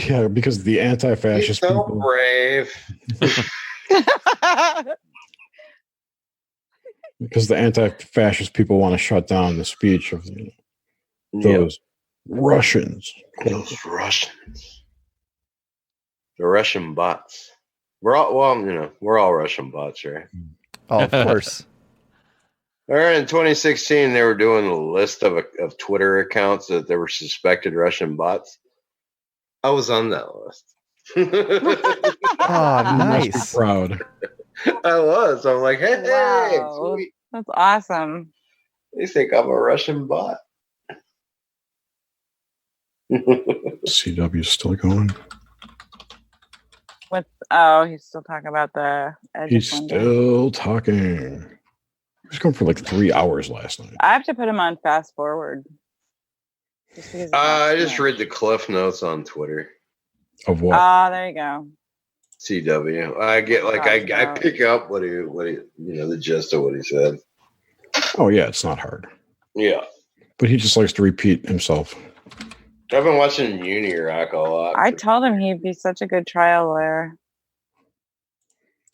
yeah, because the anti-fascist he's so people. brave. Because the anti-fascist people want to shut down the speech of those Russians. Those Russians. The Russian bots. We're all Russian bots, right? Oh, of course. In 2016, they were doing a list of Twitter accounts that there were suspected Russian bots. I was on that list. Oh, nice. You must be proud. I was. I'm like, hey, Wow. sweet. That's awesome. They think I'm a Russian bot. CW's still going. He's still talking about the edge. He's still talking. He was going for like 3 hours last night. I have to put him on fast forward. I just read the cliff notes on Twitter. Of what? There you go. CW. I get I pick up what he the gist of what he said. Oh yeah, it's not hard. Yeah. But he just likes to repeat himself. I've been watching Unirock a lot. I told him he'd be such a good trial lawyer.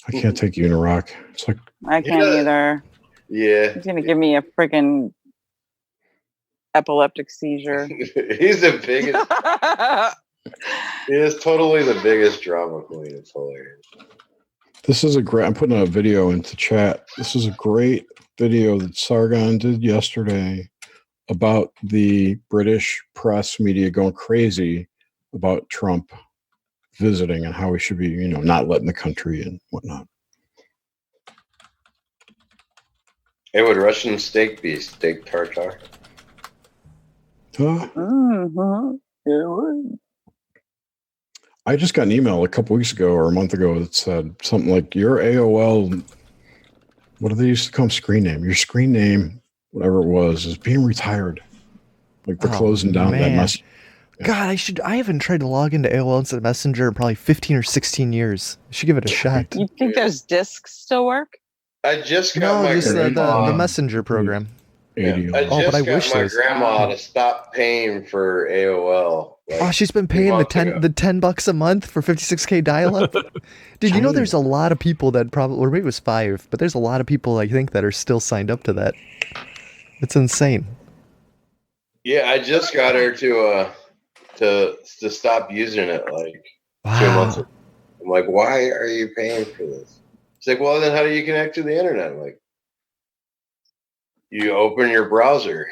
I can't take Unirock. It's like I can't either. Yeah. He's gonna give me a freaking epileptic seizure. He's the biggest. He is totally the biggest drama queen. It's hilarious. This is I'm putting a video into chat. This is a great video that Sargon did yesterday about the British press media going crazy about Trump visiting and how he should be, not letting the country and whatnot. Hey, would Russian steak be steak tartare? I just got an email a couple weeks ago or a month ago that said something like, your AOL, what do they used to call them? Screen name. Your screen name, whatever it was, is being retired. Like they're closing down that mess. God, I haven't tried to log into AOL Instant Messenger in probably 15 or 16 years. I should give it a shot. You think those discs still work? I just got my the Messenger program. Yeah. I just got my grandma to stop paying for AOL. She's been paying the $10 a month for 56K dial-up. Dude, you know there's a lot of people that probably, or maybe it was 5, but there's a lot of people I think that are still signed up to that. It's insane. Yeah, I just got her to stop using it 2 months ago. I'm like, why are you paying for this? She's like, well, then how do you connect to the internet? I'm like, you open your browser.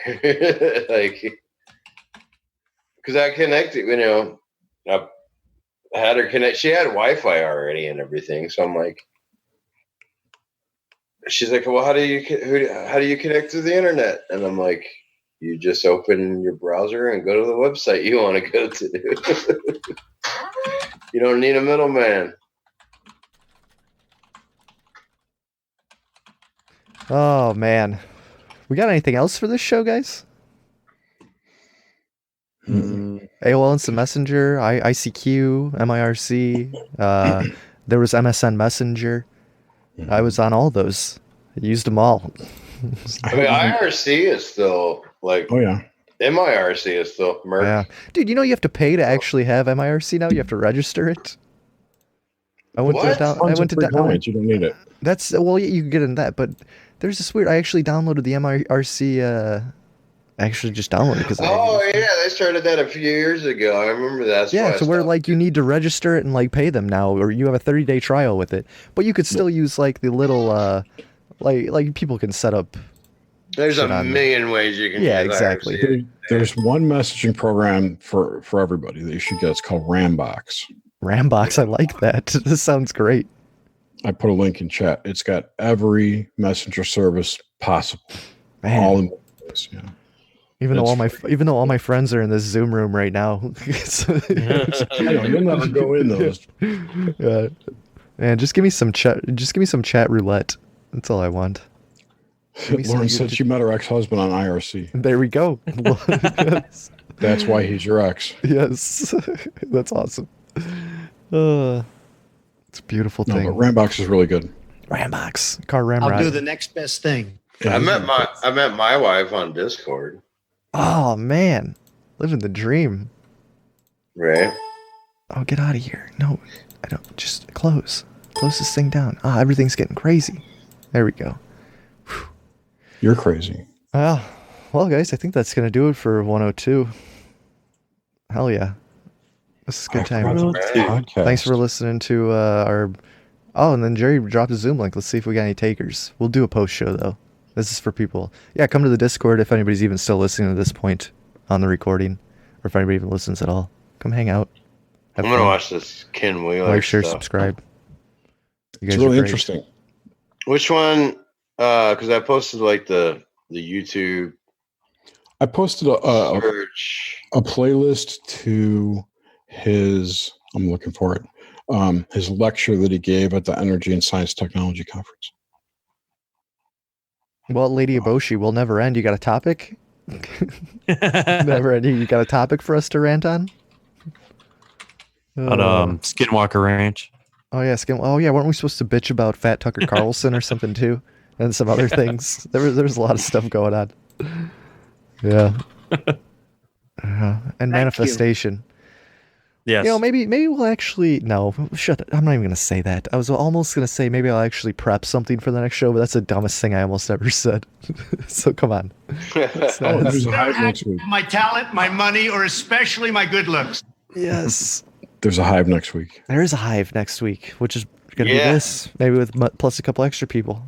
because I connected, I had her connect. She had Wi-Fi already and everything. So I'm like, she's like, well, how do you connect to the internet? And I'm like, you just open your browser and go to the website you want to go to. You don't need a middleman. Oh man, we got anything else for this show, guys? AOL Instant Messenger, ICQ, MIRC. There was MSN Messenger. I was on all those. I used them all. I mean, IRC is still like. Oh yeah. MIRC is still merch. Yeah, dude. You know you have to pay to actually have MIRC now. You have to register it. I went What? to You don't need it. That's well, you can get in that, but there's this weird. I actually downloaded the MIRC. Actually, just downloaded it because. Yeah, they started that a few years ago. I remember that. Yeah, so where like you need to register it and like pay them now, or you have a 30-day trial with it, but you could still use like the little like people can set up. There's a million ways you can. Yeah, use exactly. IRC. There's one messaging program for everybody that you should get. It's called Rambox. Rambox, I like that. This sounds great. I put a link in chat. It's got every messenger service possible. Man. All in one place. Yeah. Even though all my friends are in this Zoom room right now. You'll never go in those. Yeah. Man, just give me some chat. Just give me some chat roulette. That's all I want. Lauren said she met her ex-husband on IRC. There we go. Yes. That's why he's your ex. Yes. That's awesome. It's a beautiful thing. No, but Rambox is really good. Rambox. Car Ramrod. I'll do the next best thing. I met my wife on Discord. Oh man. Living the dream. Right. Oh, get out of here. No, I don't. Just close. Close this thing down. Everything's getting crazy. There we go. Whew. You're crazy. Well, guys, I think that's going to do it for 102. Hell yeah. This is a good time. Thanks for listening to our... Oh, and then Jerry dropped a Zoom link. Let's see if we got any takers. We'll do a post show, though. This is for people. Yeah, come to the Discord if anybody's even still listening to this point on the recording. Or if anybody even listens at all. Come hang out. I'm going to watch this Ken Wheeler Like, share, stuff. subscribe. You guys It's really are great. interesting. Which one? Because I posted like the YouTube. I posted a playlist to his. I'm looking for it. His lecture that he gave at the Energy and Science Technology Conference. Well, Lady Eboshi will never end. You got a topic? Never ending. You got a topic for us to rant on? On Skinwalker Ranch. Oh yeah, Oh yeah, weren't we supposed to bitch about Fat Tucker Carlson or something too, and some other things? There was a lot of stuff going on. Yeah. And manifestation. Yes. You know, maybe we'll actually shut it. I'm not even gonna say that. I was almost gonna say maybe I'll actually prep something for the next show, but that's the dumbest thing I almost ever said. So come on. There's a Hive next week. My talent, my money, or especially my good looks. Yes. There's a Hive next week. There is a Hive next week, which is gonna be this, maybe with plus a couple extra people.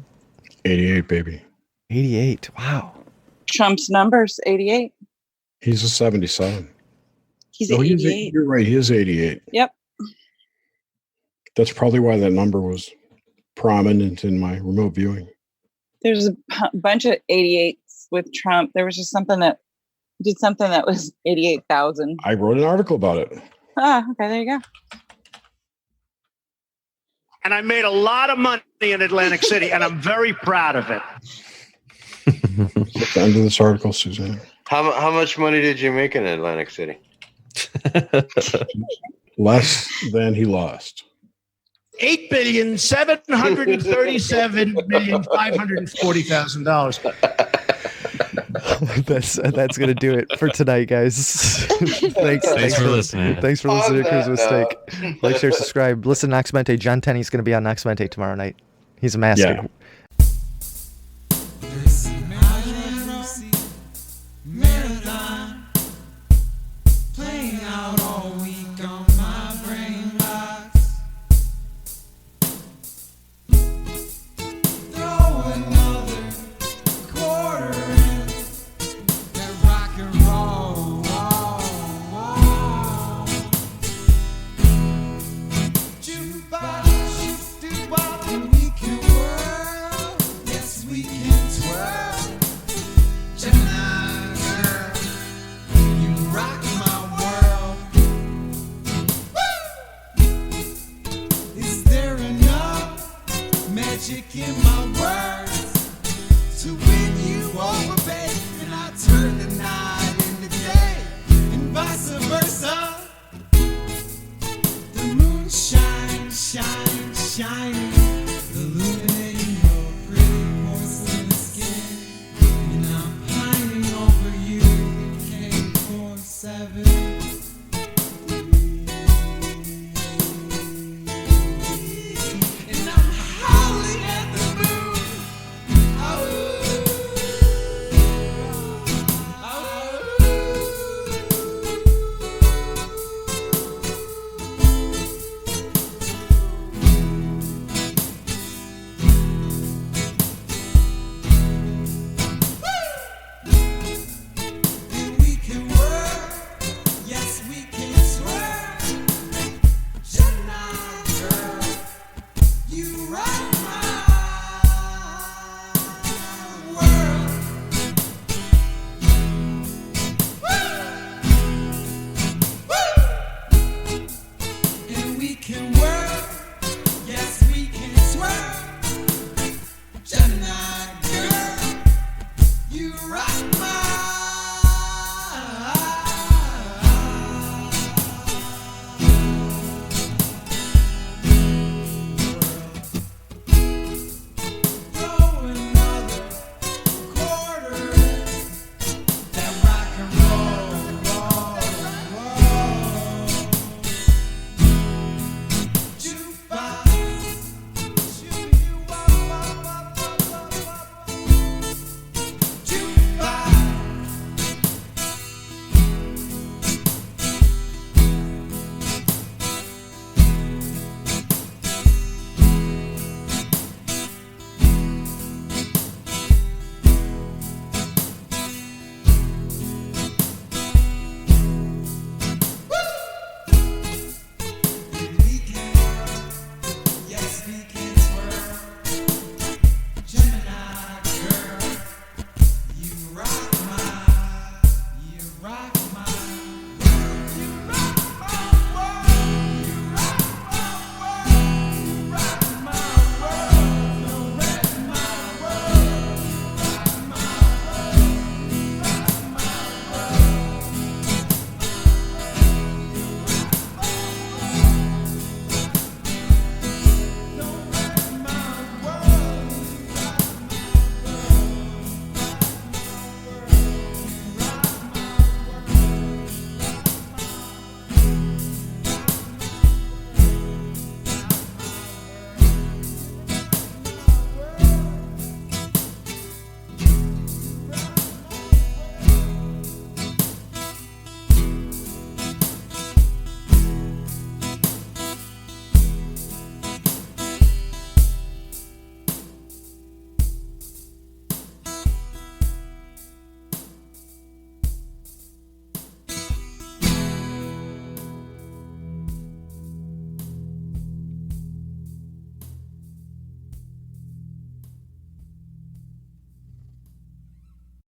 88, baby. 88. Wow. Trump's numbers 88. He's a 77. He's 88. You're right. He is 88. Yep. That's probably why that number was prominent in my remote viewing. There's a bunch of 88s with Trump. There was just something that was 88,000. I wrote an article about it. Ah, okay, there you go. And I made a lot of money in Atlantic City, and I'm very proud of it. At the end of this article, Suzanne. How much money did you make in Atlantic City? Less than he lost. $8,737,540,000. That's gonna do it for tonight, guys. thanks for listening. Thanks for listening to Cruise Mistake. Like, share, subscribe. Listen to Nox Mente. John Tenney's gonna be on Nox Mente tomorrow night. He's a master. Yeah. rock my world. Is there enough magic in my words to win you over, babe? And I turn the night into day, and vice versa. The moon shines, shines, shining, illuminating your pretty porcelain skin. And I'm pining over you, K47.